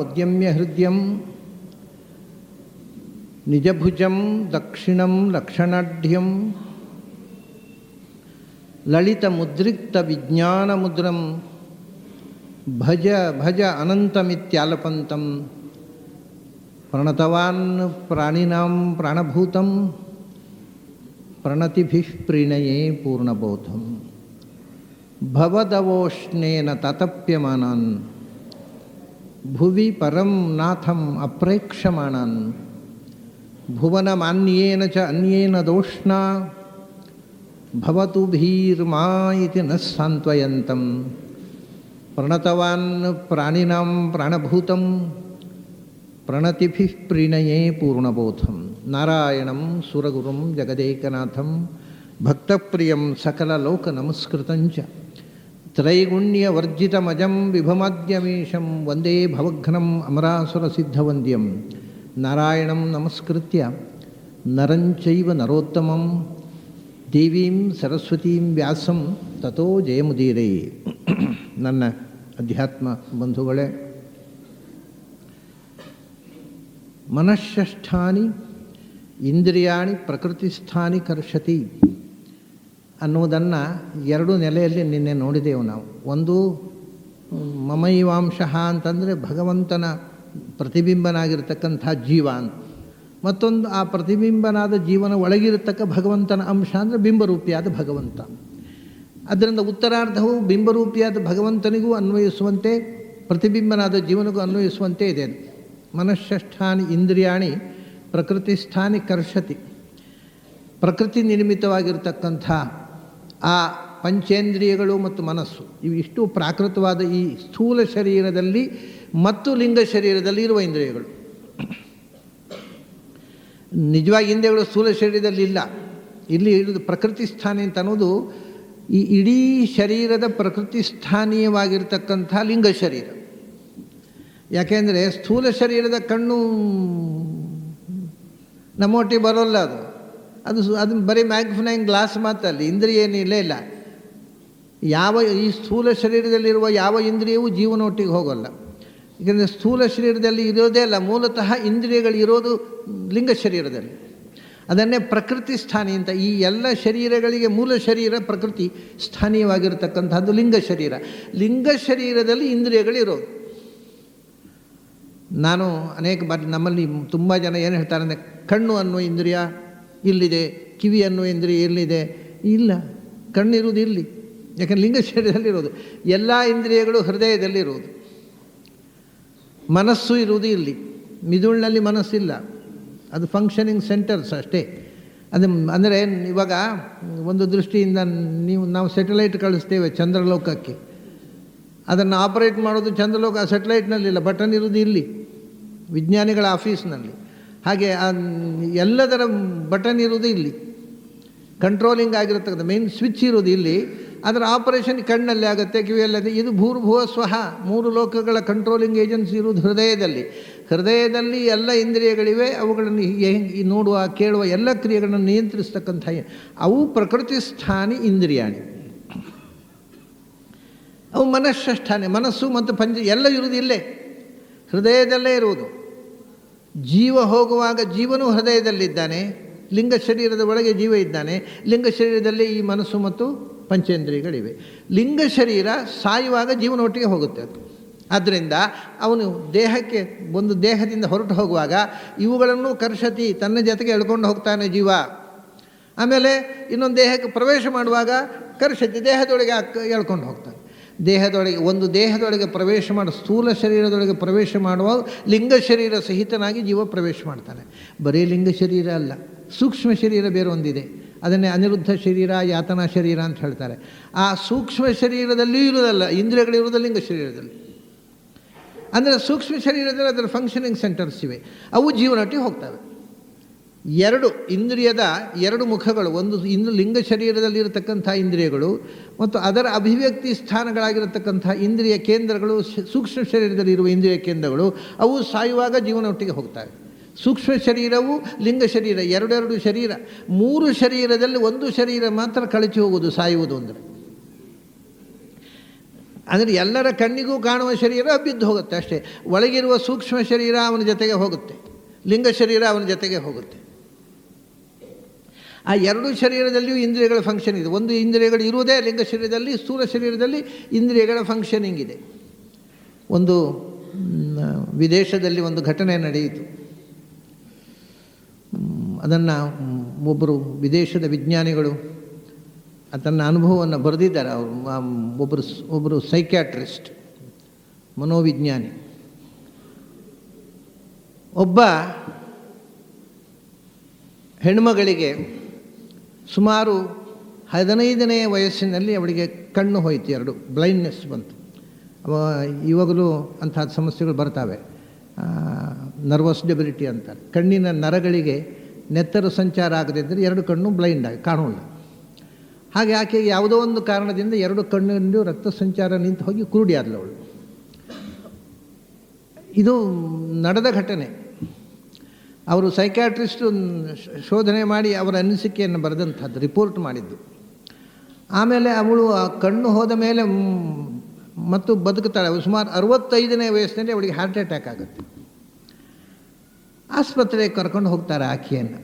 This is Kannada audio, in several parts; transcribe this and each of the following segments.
ಉದ್ಯಮ್ಯ ಹೃದಯಂ ನಿಜಭುಜಂ ದಕ್ಷಿಣಂ ಲಕ್ಷಣಾಢ್ಯಂ ಲಲಿತ ಮುದ್ರಿಕ್ತ ವಿಜ್ಞಾನ ಮುದ್ರಂ ಭಜ ಭಜ ಅನಂತಮಿತ್ಯಾಲಪಂತಂ ಪ್ರಣತವಾನ್ ಪ್ರಾಣಿನಾಂ ಪ್ರಾಣಭೂತಂ ಪ್ರಣತಿಭಿಃ ಪ್ರೀಣಯೇ ಪೂರ್ಣಬೋಧಂ ಭವದವೋಷ್ಣೇನ ತತಪ್ಯಮಾನಾನ್ ಭುವಿ ಪರಂ ನಾಥಂ ಅಪ್ರೇಕ್ಷಮಾಣಾನ್ ಭುವನಮಾನ್ಯೇನ ಚ ಅನ್ಯೇನ ದೋಷ್ಣಾ ಭವತು ಭೀರ್ಮಾ ಇತಿ ನ ಸಾಂತ್ವಯಂತಂ ಪ್ರಣತವಾನ್ ಪ್ರಾಣಿನಾಂ ಪ್ರಾಣಭೂತಂ ಪ್ರಣತಿಭಿಃ ಪ್ರೀಣಯೇ ಪೂರ್ಣಬೋಧಂ ನಾರಾಯಣಂ ಸುರಗುರುಂ ಜಗದೇಕನಾಥಂ ಭಕ್ತಪ್ರಿಯಂ ಸಕಲಲೋಕನಮಸ್ಕೃತಂಚ ತ್ರೈಗುಣ್ಯವರ್ಜಿತಮಜಂ ವಿಭಮಾದ್ಯಮೀಶಂ ವಂದೇ ಭವಘ್ನಂ ಅಮರಾಸುರಸಿದ್ಧವಂದ್ಯಂ ನಾರಾಯಣಂ ನಮಸ್ಕೃತ್ಯ ನರಂಚೈವ ನರೋತ್ತಮಂ ದೇವೀಂ ಸರಸ್ವತೀಂ ವ್ಯಾಸಂ ತಥೋ ಜಯಮುದೀರೇ. ನನ್ನ ಅಧ್ಯಾತ್ಮ ಬಂಧುಗಳೇ, ಮನಃಷ್ಠಾನಿ ಇಂದ್ರಿಯಾಣಿ ಪ್ರಕೃತಿಸ್ಥಾನಿ ಕರ್ಷತಿ ಅನ್ನುವುದನ್ನು ಎರಡು ನೆಲೆಯಲ್ಲಿ ನಿನ್ನೆ ನೋಡಿದೆವು ನಾವು. ಒಂದು ಮಮೈವಾಂಶಃ ಅಂತಂದರೆ ಭಗವಂತನ ಪ್ರತಿಬಿಂಬನಾಗಿರ್ತಕ್ಕಂಥ ಜೀವ ಅಂತ, ಮತ್ತೊಂದು ಆ ಪ್ರತಿಬಿಂಬನಾದ ಜೀವನ ಒಳಗಿರತಕ್ಕ ಭಗವಂತನ ಅಂಶ ಅಂದರೆ ಬಿಂಬರೂಪಿಯಾದ ಭಗವಂತ. ಅದರಿಂದ ಉತ್ತರಾರ್ಧವು ಬಿಂಬರೂಪಿಯಾದ ಭಗವಂತನಿಗೂ ಅನ್ವಯಿಸುವಂತೆ ಪ್ರತಿಬಿಂಬನಾದ ಜೀವನಿಗೂ ಅನ್ವಯಿಸುವಂತೆ ಇದೆ. ಮನಃಷ್ಠಾನಿ ಇಂದ್ರಿಯಾಣಿ ಪ್ರಕೃತಿಸ್ಥಾನಿ ಕರ್ಷತಿ, ಪ್ರಕೃತಿ ನಿರ್ಮಿತವಾಗಿರ್ತಕ್ಕಂಥ ಆ ಪಂಚೇಂದ್ರಿಯಗಳು ಮತ್ತು ಮನಸ್ಸು ಇವಿಷ್ಟು ಪ್ರಾಕೃತವಾದ ಈ ಸ್ಥೂಲ ಶರೀರದಲ್ಲಿ ಮತ್ತು ಲಿಂಗ ಶರೀರದಲ್ಲಿ ಇರುವ ಇಂದ್ರಿಯಗಳು. ನಿಜವಾಗಿ ಇಂದ್ರಿಯಗಳು ಸ್ಥೂಲ ಶರೀರದಲ್ಲಿ ಇಲ್ಲ. ಇಲ್ಲಿ ಇರುವುದು ಪ್ರಕೃತಿ ಸ್ಥಾನಿ ಅಂತ ಅನ್ನೋದು ಈ ಇಡೀ ಶರೀರದ ಪ್ರಕೃತಿ ಸ್ಥಾನೀಯವಾಗಿರ್ತಕ್ಕಂಥ ಲಿಂಗ ಶರೀರ. ಯಾಕೆಂದರೆ ಸ್ಥೂಲ ಶರೀರದ ಕಣ್ಣು ನಮ್ಮೊಟ್ಟಿಗೆ ಬರೋಲ್ಲ, ಅದು ಬರೀ ಮ್ಯಾಗ್ನಿಫೈಯಿಂಗ್ ಗ್ಲಾಸ್ ಮಾತಲ್ಲಿ, ಇಂದ್ರಿಯ ಏನಿಲ್ಲ ಇಲ್ಲ. ಯಾವ ಈ ಸ್ಥೂಲ ಶರೀರದಲ್ಲಿರುವ ಯಾವ ಇಂದ್ರಿಯವೂ ಜೀವನೊಟ್ಟಿಗೆ ಹೋಗೋಲ್ಲ. ಏಕೆಂದರೆ ಸ್ಥೂಲ ಶರೀರದಲ್ಲಿ ಇರೋದೇ ಅಲ್ಲ, ಮೂಲತಃ ಇಂದ್ರಿಯಗಳು ಇರೋದು ಲಿಂಗ ಶರೀರದಲ್ಲಿ. ಅದನ್ನೇ ಪ್ರಕೃತಿ ಸ್ಥಾನಿ ಅಂತ. ಈ ಎಲ್ಲ ಶರೀರಗಳಿಗೆ ಮೂಲ ಶರೀರ ಪ್ರಕೃತಿ ಸ್ಥಾನೀಯವಾಗಿರತಕ್ಕಂಥದ್ದು ಲಿಂಗ ಶರೀರ. ಲಿಂಗ ಶರೀರದಲ್ಲಿ ಇಂದ್ರಿಯಗಳಿರೋದು. ನಾನು ಅನೇಕ ಬಾರಿ ನಮ್ಮಲ್ಲಿ ತುಂಬ ಜನ ಏನು ಹೇಳ್ತಾರೆ ಅಂದರೆ, ಕಣ್ಣು ಅನ್ನೋ ಇಂದ್ರಿಯ ಇಲ್ಲಿದೆ, ಕಿವಿ ಅನ್ನೋ ಇಂದ್ರಿಯ ಎಲ್ಲಿದೆ? ಇಲ್ಲ, ಕಣ್ಣಿರುವುದು ಇಲ್ಲಿ. ಯಾಕಂದರೆ ಲಿಂಗ ಶರೀರದಲ್ಲಿರೋದು. ಎಲ್ಲ ಇಂದ್ರಿಯಗಳು ಹೃದಯದಲ್ಲಿರುವುದು. ಮನಸ್ಸು ಇರುವುದು ಇಲ್ಲಿ. ಮಿದುಳಿನಲ್ಲಿ ಮನಸ್ಸಿಲ್ಲ, ಅದು ಫಂಕ್ಷನಿಂಗ್ ಸೆಂಟರ್ಸ್ ಅಷ್ಟೇ. ಅದು ಅಂದರೆ ಇವಾಗ ಒಂದು ದೃಷ್ಟಿಯಿಂದ ನಾವು ಸ್ಯಾಟಲೈಟ್ ಕಳಿಸ್ತೇವೆ ಚಂದ್ರಲೋಕಕ್ಕೆ, ಅದನ್ನು ಆಪರೇಟ್ ಮಾಡೋದು ಚಂದ್ರಲೋಕ ಸ್ಯಾಟಲೈಟ್ನಲ್ಲಿಲ್ಲ, ಬಟನ್ ಇರುವುದು ಇಲ್ಲಿ ವಿಜ್ಞಾನಿಗಳ ಆಫೀಸ್ನಲ್ಲಿ. ಹಾಗೆ ಎಲ್ಲದರ ಬಟನ್ ಇರುವುದು ಇಲ್ಲಿ, ಕಂಟ್ರೋಲಿಂಗ್ ಆಗಿರತಕ್ಕಂಥ ಮೇನ್ ಸ್ವಿಚ್ ಇರುವುದು ಇಲ್ಲಿ. ಅದರ ಆಪರೇಷನ್ ಕಣ್ಣಲ್ಲಿ ಆಗುತ್ತೆ, ಕಿವಿಯಲ್ಲಿ. ಇದು ಭೂರ್ಭುವ ಸ್ವಹ, ಮೂರು ಲೋಕಗಳ ಕಂಟ್ರೋಲಿಂಗ್ ಏಜೆನ್ಸಿ ಇರುವುದು ಹೃದಯದಲ್ಲಿ. ಹೃದಯದಲ್ಲಿ ಎಲ್ಲ ಇಂದ್ರಿಯಗಳಿವೆ. ಅವುಗಳನ್ನು ನೋಡುವ ಕೇಳುವ ಎಲ್ಲ ಕ್ರಿಯೆಗಳನ್ನು ನಿಯಂತ್ರಿಸ್ತಕ್ಕಂಥ ಅವು ಪ್ರಕೃತಿ ಸ್ಥಾನಿ ಇಂದ್ರಿಯಾಣಿ. ಅವು ಮನಃಷ್ಠಾನಿ, ಮನಸ್ಸು ಮತ್ತು ಎಲ್ಲ ಇರುವುದು ಇಲ್ಲೇ, ಹೃದಯದಲ್ಲೇ ಇರುವುದು. ಜೀವ ಹೋಗುವಾಗ ಜೀವನೂ ಹೃದಯದಲ್ಲಿದ್ದಾನೆ, ಲಿಂಗ ಶರೀರದ ಒಳಗೆ ಜೀವ ಇದ್ದಾನೆ. ಲಿಂಗ ಶರೀರದಲ್ಲಿ ಈ ಮನಸ್ಸು ಮತ್ತು ಪಂಚೇಂದ್ರಿಯಗಳಿವೆ. ಲಿಂಗ ಶರೀರ ಸಾಯುವಾಗ ಜೀವನೊಟ್ಟಿಗೆ ಹೋಗುತ್ತೆ ಅದು. ಆದ್ದರಿಂದ ಅವನು ದೇಹಕ್ಕೆ ಒಂದು ದೇಹದಿಂದ ಹೊರಟು ಹೋಗುವಾಗ ಇವುಗಳನ್ನು ಕರ್ಷತಿ, ತನ್ನ ಜೊತೆಗೆ ಎಳ್ಕೊಂಡು ಹೋಗ್ತಾನೆ ಜೀವ. ಆಮೇಲೆ ಇನ್ನೊಂದು ದೇಹಕ್ಕೆ ಪ್ರವೇಶ ಮಾಡುವಾಗ ಕರ್ಷತಿ, ದೇಹದೊಳಗೆ ಎಳ್ಕೊಂಡು ಹೋಗ್ತಾನೆ. ಒಂದು ದೇಹದೊಳಗೆ ಪ್ರವೇಶ ಸ್ಥೂಲ ಶರೀರದೊಳಗೆ ಪ್ರವೇಶ ಮಾಡುವ ಲಿಂಗ ಶರೀರ ಸಹಿತನಾಗಿ ಜೀವ ಪ್ರವೇಶ ಮಾಡ್ತಾನೆ. ಬರೀ ಲಿಂಗ ಶರೀರ ಅಲ್ಲ, ಸೂಕ್ಷ್ಮ ಶರೀರ ಬೇರೆ ಒಂದಿದೆ. ಅದನ್ನೇ ಅನಿರುದ್ಧ ಶರೀರ, ಯಾತನಾ ಶರೀರ ಅಂತ ಹೇಳ್ತಾರೆ. ಆ ಸೂಕ್ಷ್ಮ ಶರೀರದಲ್ಲಿಯೂ ಇರುವುದಲ್ಲ, ಇಂದ್ರಿಯಗಳಿರುವುದು ಲಿಂಗ ಶರೀರದಲ್ಲಿ. ಅಂದರೆ ಸೂಕ್ಷ್ಮ ಶರೀರದಲ್ಲಿ ಅದರ ಫಂಕ್ಷನಿಂಗ್ ಸೆಂಟರ್ಸ್ ಇವೆ, ಅವು ಜೀವನೊಟ್ಟಿಗೆ ಹೋಗ್ತವೆ. ಎರಡು ಇಂದ್ರಿಯದ ಎರಡು ಮುಖಗಳು, ಒಂದು ಲಿಂಗ ಶರೀರದಲ್ಲಿರತಕ್ಕಂಥ ಇಂದ್ರಿಯಗಳು ಮತ್ತು ಅದರ ಅಭಿವ್ಯಕ್ತಿ ಸ್ಥಾನಗಳಾಗಿರತಕ್ಕಂಥ ಇಂದ್ರಿಯ ಕೇಂದ್ರಗಳು, ಸೂಕ್ಷ್ಮ ಶರೀರದಲ್ಲಿರುವ ಇಂದ್ರಿಯ ಕೇಂದ್ರಗಳು. ಅವು ಸಾಯುವಾಗ ಜೀವನೊಟ್ಟಿಗೆ ಹೋಗ್ತವೆ. ಸೂಕ್ಷ್ಮ ಶರೀರವು ಲಿಂಗ ಶರೀರ, ಎರಡೆರಡು ಶರೀರ. ಮೂರು ಶರೀರದಲ್ಲಿ ಒಂದು ಶರೀರ ಮಾತ್ರ ಕಳಚಿ ಹೋಗುವುದು, ಸಾಯುವುದು. ಅಂದರೆ ಅಂದರೆ ಎಲ್ಲರ ಕಣ್ಣಿಗೂ ಕಾಣುವ ಶರೀರ ಬಿದ್ದು ಹೋಗುತ್ತೆ ಅಷ್ಟೇ. ಒಳಗಿರುವ ಸೂಕ್ಷ್ಮ ಶರೀರ ಅವನ ಜೊತೆಗೆ ಹೋಗುತ್ತೆ, ಲಿಂಗ ಶರೀರ ಅವನ ಜೊತೆಗೆ ಹೋಗುತ್ತೆ. ಆ ಎರಡೂ ಶರೀರದಲ್ಲಿಯೂ ಇಂದ್ರಿಯಗಳ ಫಂಕ್ಷನ್ ಇದೆ. ಒಂದು ಇಂದ್ರಿಯಗಳು ಇರುವುದೇ ಲಿಂಗ ಶರೀರದಲ್ಲಿ, ಸ್ಥೂಲ ಶರೀರದಲ್ಲಿ ಇಂದ್ರಿಯಗಳ ಫಂಕ್ಷನಿಂಗ್ ಇದೆ. ಒಂದು ವಿದೇಶದಲ್ಲಿ ಒಂದು ಘಟನೆ ನಡೆಯಿತು. ಅದನ್ನು ಒಬ್ಬರು ವಿದೇಶದ ವಿಜ್ಞಾನಿಗಳು ತನ್ನ ಅನುಭವವನ್ನು ಬರೆದಿದ್ದಾರೆ. ಅವರು ಒಬ್ಬರು ಸೈಕ್ಯಾಟ್ರಿಸ್ಟ್, ಮನೋವಿಜ್ಞಾನಿ. ಒಬ್ಬ ಹೆಣ್ಮಗಳಿಗೆ ಸುಮಾರು 15ನೇ ವಯಸ್ಸಿನಲ್ಲಿ ಅವಳಿಗೆ ಕಣ್ಣು ಹೋಯಿತು, ಎರಡು ಬ್ಲೈಂಡ್ನೆಸ್ ಬಂತು. ಇವಾಗಲೂ ಅಂಥ ಸಮಸ್ಯೆಗಳು ಬರ್ತಾವೆ, ನರ್ವಸ್ ಡೆಬಿಲಿಟಿ ಅಂತಾರೆ. ಕಣ್ಣಿನ ನರಗಳಿಗೆ ನೆತ್ತರು ಸಂಚಾರ ಆಗದಿದ್ದರೆ ಎರಡು ಕಣ್ಣು ಬ್ಲೈಂಡ್ ಆಗಿ ಕಾಣೋಲ್ಲ. ಹಾಗೆ ಆಕೆಗೆ ಯಾವುದೋ ಒಂದು ಕಾರಣದಿಂದ ಎರಡು ಕಣ್ಣಿಂದು ರಕ್ತ ಸಂಚಾರ ನಿಂತು ಹೋಗಿ ಕುರುಡಿ ಆದಳು ಅವಳು. ಇದು ನಡೆದ ಘಟನೆ. ಅವರು ಸೈಕ್ಯಾಟ್ರಿಸ್ಟು ಶೋಧನೆ ಮಾಡಿ ಅವರ ಅನಿಸಿಕೆಯನ್ನು ಬರೆದಂಥದ್ದು, ರಿಪೋರ್ಟ್ ಮಾಡಿದ್ದು. ಆಮೇಲೆ ಅವಳು ಆ ಕಣ್ಣು ಹೋದ ಮೇಲೆ ಮತ್ತು ಬದುಕುತ್ತಾಳೆ. ಅವಳು ಸುಮಾರು 65ನೇ ವಯಸ್ಸಿನಲ್ಲಿ ಅವಳಿಗೆ ಹಾರ್ಟ್ ಅಟ್ಯಾಕ್ ಆಗುತ್ತೆ. ಆಸ್ಪತ್ರೆಗೆ ಕರ್ಕೊಂಡು ಹೋಗ್ತಾರೆ ಆಕೆಯನ್ನು.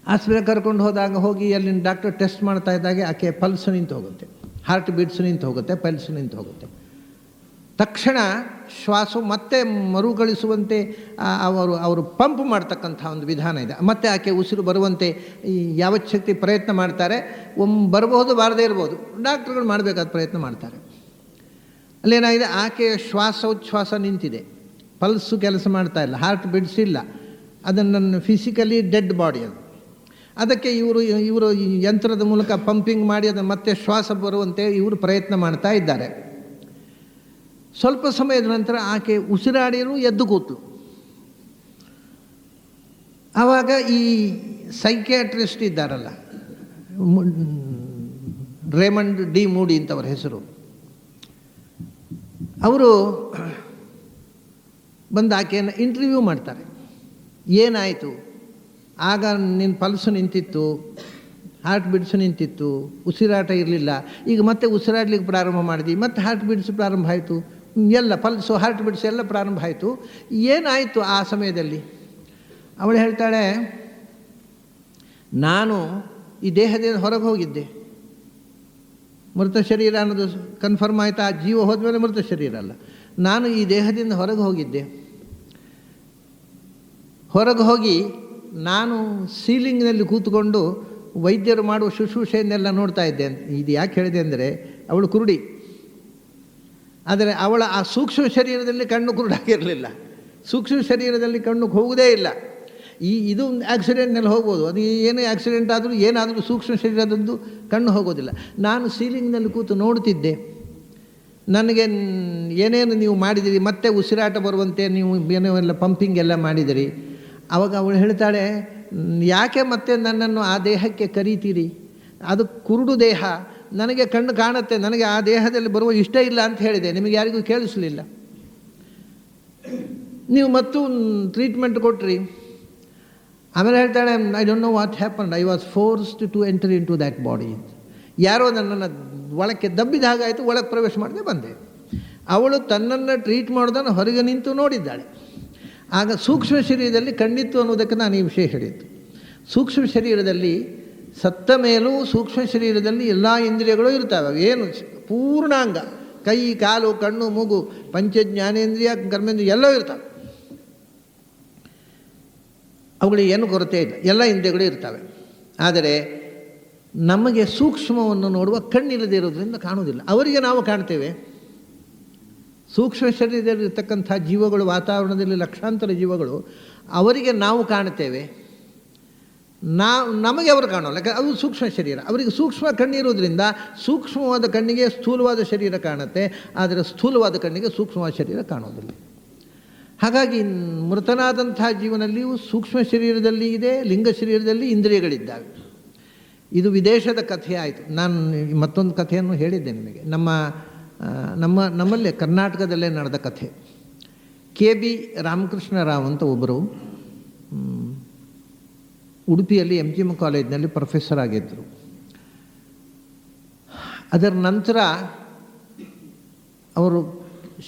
ಆಸ್ಪತ್ರೆಗೆ ಕರ್ಕೊಂಡು ಹೋಗಿ ಅಲ್ಲಿನ ಡಾಕ್ಟರ್ ಟೆಸ್ಟ್ ಮಾಡ್ತಾ ಇದ್ದಾಗೆ ಆಕೆ ಪಲ್ಸು ನಿಂತು ಹೋಗುತ್ತೆ, ಹಾರ್ಟ್ ಬೀಟ್ಸು ನಿಂತು ಹೋಗುತ್ತೆ, ಪಲ್ಸು ನಿಂತು ಹೋಗುತ್ತೆ. ತಕ್ಷಣ ಶ್ವಾಸ ಮತ್ತೆ ಮರುಗಳಿಸುವಂತೆ ಅವರು ಪಂಪ್ ಮಾಡ್ತಕ್ಕಂಥ ಒಂದು ವಿಧಾನ ಇದೆ. ಮತ್ತೆ ಆಕೆ ಉಸಿರು ಬರುವಂತೆ ಯಾವತ್ ಶಕ್ತಿ ಪ್ರಯತ್ನ ಮಾಡ್ತಾರೆ. ಬರಬಹುದು, ಬಾರದೇ ಇರ್ಬೋದು, ಡಾಕ್ಟ್ರುಗಳು ಮಾಡಬೇಕಾದ ಪ್ರಯತ್ನ ಮಾಡ್ತಾರೆ. ಅಲ್ಲೇನಾಗಿದೆ, ಆಕೆಯ ಶ್ವಾಸೋಚ್ಛ್ವಾಸ ನಿಂತಿದೆ, ಪಲ್ಸು ಕೆಲಸ ಮಾಡ್ತಾ ಇಲ್ಲ, ಹಾರ್ಟ್ ಬೀಟ್ಸ್ ಇಲ್ಲ. ಅದನ್ನು ಫಿಸಿಕಲಿ ಡೆಡ್ ಬಾಡಿ ಅದು. ಅದಕ್ಕೆ ಇವರು ಯಂತ್ರದ ಮೂಲಕ ಪಂಪಿಂಗ್ ಮಾಡಿ ಅದನ್ನು ಮತ್ತೆ ಶ್ವಾಸ ಬರುವಂತೆ ಇವರು ಪ್ರಯತ್ನ ಮಾಡ್ತಾ ಇದ್ದಾರೆ. ಸ್ವಲ್ಪ ಸಮಯದ ನಂತರ ಆಕೆ ಉಸಿರಾಡಿಯೂ ಎದ್ದು ಕೂತಳು. ಆವಾಗ ಈ ಸೈಕ್ಯಾಟ್ರಿಸ್ಟ್ ಇದ್ದಾರಲ್ಲ, ರೇಮಂಡ್ ಡಿ ಮೂಡಿ ಅಂತವರ ಹೆಸರು, ಅವರು ಬಂದು ಆಕೆಯನ್ನು ಇಂಟರ್ವ್ಯೂ ಮಾಡ್ತಾರೆ. ಏನಾಯಿತು, ಆಗ ನಿನ್ನ ಪಲ್ಸು ನಿಂತಿತ್ತು, ಹಾರ್ಟ್ ಬೀಟ್ಸು ನಿಂತಿತ್ತು, ಉಸಿರಾಟ ಇರಲಿಲ್ಲ, ಈಗ ಮತ್ತೆ ಉಸಿರಾಡ್ಲಿಕ್ಕೆ ಪ್ರಾರಂಭ ಮಾಡಿದ್ವಿ, ಮತ್ತೆ ಹಾರ್ಟ್ ಬೀಟ್ಸ್ ಪ್ರಾರಂಭ ಆಯಿತು, ಎಲ್ಲ ಪಲ್ಸು ಹಾರ್ಟ್ ಬೀಟ್ಸ್ ಎಲ್ಲ ಪ್ರಾರಂಭ ಆಯಿತು, ಏನಾಯಿತು ಆ ಸಮಯದಲ್ಲಿ? ಅವಳು ಹೇಳ್ತಾಳೆ, ನಾನು ಈ ದೇಹದಿಂದ ಹೊರಗೆ ಹೋಗಿದ್ದೆ, ಮೃತ ಶರೀರ ಅನ್ನೋದು ಕನ್ಫರ್ಮ್ ಆಯಿತು. ಆ ಜೀವ ಹೋದ್ಮೇಲೆ ಮೃತ ಶರೀರ ಅಲ್ಲ, ನಾನು ಈ ದೇಹದಿಂದ ಹೊರಗೆ ಹೋಗಿದ್ದೆ. ಹೊರಗೆ ಹೋಗಿ ನಾನು ಸೀಲಿಂಗ್ನಲ್ಲಿ ಕೂತ್ಕೊಂಡು ವೈದ್ಯರು ಮಾಡುವ ಶುಶ್ರೂಷೆಯನ್ನೆಲ್ಲ ನೋಡ್ತಾ ಇದ್ದೆ. ಇದು ಯಾಕೆ ಹೇಳಿದೆ ಅಂದರೆ, ಅವಳು ಕುರುಡಿ, ಆದರೆ ಅವಳ ಆ ಸೂಕ್ಷ್ಮ ಶರೀರದಲ್ಲಿ ಕಣ್ಣು ಕುರುಡಾಗಿರಲಿಲ್ಲ. ಸೂಕ್ಷ್ಮ ಶರೀರದಲ್ಲಿ ಕಣ್ಣು ಹೋಗುವುದೇ ಇಲ್ಲ. ಇದು ಆಕ್ಸಿಡೆಂಟ್ನಲ್ಲಿ ಹೋಗ್ಬೋದು, ಅದು ಏನೇ ಆಕ್ಸಿಡೆಂಟ್ ಆದರೂ ಏನಾದರೂ ಸೂಕ್ಷ್ಮ ಶರೀರದಂದು ಕಣ್ಣು ಹೋಗೋದಿಲ್ಲ. ನಾನು ಸೀಲಿಂಗ್ನಲ್ಲಿ ಕೂತು ನೋಡ್ತಿದ್ದೆ, ನನಗೆ ಏನೇನು ನೀವು ಮಾಡಿದಿರಿ, ಮತ್ತೆ ಉಸಿರಾಟ ಬರುವಂತೆ ನೀವು ಏನೋ ಎಲ್ಲ ಪಂಪಿಂಗ್ ಎಲ್ಲ ಮಾಡಿದಿರಿ. ಆವಾಗ ಅವಳು ಹೇಳ್ತಾಳೆ, ಯಾಕೆ ಮತ್ತೆ ನನ್ನನ್ನು ಆ ದೇಹಕ್ಕೆ ಕರೀತೀರಿ? ಅದು ಕುರುಡು ದೇಹ, ನನಗೆ ಕಣ್ಣು ಕಾಣುತ್ತೆ, ನನಗೆ ಆ ದೇಹದಲ್ಲಿ ಬರುವ ಇಷ್ಟ ಇಲ್ಲ ಅಂತ ಹೇಳಿದೆ, ನಿಮಗೆ ಯಾರಿಗೂ ಕೇಳಿಸಲಿಲ್ಲ. ನೀವು ಮತ್ತು ಟ್ರೀಟ್ಮೆಂಟ್ ಕೊಟ್ರಿ. ಆಮೇಲೆ ಹೇಳ್ತಾಳೆ, I don't know what happened, I was forced to enter into that body. ಯಾರೋ ನನ್ನನ್ನು ಒಳಕ್ಕೆ ದಬ್ಬಿದ ಹಾಗಾಯಿತು, ಒಳಗೆ ಪ್ರವೇಶ ಮಾಡದೆ ಬಂದೆ. ಅವಳು ತನ್ನನ್ನು ಟ್ರೀಟ್ ಮಾಡೋದನ್ನು ಹೊರಗೆ ನಿಂತು ನೋಡಿದ್ದಾಳೆ. ಆಗ ಸೂಕ್ಷ್ಮ ಶರೀರದಲ್ಲಿ ಕಣ್ಣಿತ್ತು ಅನ್ನೋದಕ್ಕೆ ನಾನು ಈ ವಿಷಯ ಹೇಳಿದ್ದು. ಸೂಕ್ಷ್ಮ ಶರೀರದಲ್ಲಿ ಸತ್ತ ಮೇಲೂ ಸೂಕ್ಷ್ಮ ಶರೀರದಲ್ಲಿ ಎಲ್ಲ ಇಂದ್ರಿಯಗಳು ಇರ್ತವೆ. ಏನು ಪೂರ್ಣಾಂಗ, ಕೈ, ಕಾಲು, ಕಣ್ಣು, ಮೂಗು, ಪಂಚಜ್ಞಾನೇಂದ್ರಿಯ, ಕರ್ಮೇಂದ್ರಿಯ ಎಲ್ಲವೂ ಇರ್ತವೆ. ಅವುಗಳಿಗೆ ಏನು ಕೊರತೆ ಇಲ್ಲ, ಎಲ್ಲ ಇಂದ್ರಿಯಗಳು ಇರ್ತವೆ. ಆದರೆ ನಮಗೆ ಸೂಕ್ಷ್ಮವನ್ನು ನೋಡುವ ಕಣ್ಣಿಲ್ಲದೆ ಇರೋದ್ರಿಂದ ಕಾಣುವುದಿಲ್ಲ. ಅವರಿಗೆ ನಾವು ಕಾಣ್ತೇವೆ. ಸೂಕ್ಷ್ಮ ಶರೀರದಲ್ಲಿರ್ತಕ್ಕಂಥ ಜೀವಗಳು, ವಾತಾವರಣದಲ್ಲಿ ಲಕ್ಷಾಂತರ ಜೀವಗಳು, ಅವರಿಗೆ ನಾವು ಕಾಣ್ತೇವೆ, ನಮಗೆ ಅವರು ಕಾಣೋಲ್ಲ. ಅದು ಸೂಕ್ಷ್ಮ ಶರೀರ. ಅವರಿಗೆ ಸೂಕ್ಷ್ಮ ಕಣ್ಣಿರೋದ್ರಿಂದ ಸೂಕ್ಷ್ಮವಾದ ಕಣ್ಣಿಗೆ ಸ್ಥೂಲವಾದ ಶರೀರ ಕಾಣುತ್ತೆ, ಆದರೆ ಸ್ಥೂಲವಾದ ಕಣ್ಣಿಗೆ ಸೂಕ್ಷ್ಮವಾದ ಶರೀರ ಕಾಣೋದಿಲ್ಲ. ಹಾಗಾಗಿ ಮೃತನಾದಂಥ ಜೀವನಲ್ಲಿಯೂ ಸೂಕ್ಷ್ಮ ಶರೀರದಲ್ಲಿ ಇದೆ, ಲಿಂಗ ಶರೀರದಲ್ಲಿ ಇಂದ್ರಿಯಗಳಿದ್ದಾವೆ. ಇದು ವಿದೇಶದ ಕಥೆ ಆಯಿತು. ನಾನು ಮತ್ತೊಂದು ಕಥೆಯನ್ನು ಹೇಳಿದ್ದೆ ನಿಮಗೆ, ನಮ್ಮಲ್ಲೇ ಕರ್ನಾಟಕದಲ್ಲೇ ನಡೆದ ಕಥೆ. ಕೆ.ಬಿ. ರಾಮಕೃಷ್ಣ ರಾವ್ ಅಂತ ಒಬ್ಬರು ಉಡುಪಿಯಲ್ಲಿ MGM ಕಾಲೇಜಿನಲ್ಲಿ ಪ್ರೊಫೆಸರ್ ಆಗಿದ್ದರು. ಅದರ ನಂತರ ಅವರು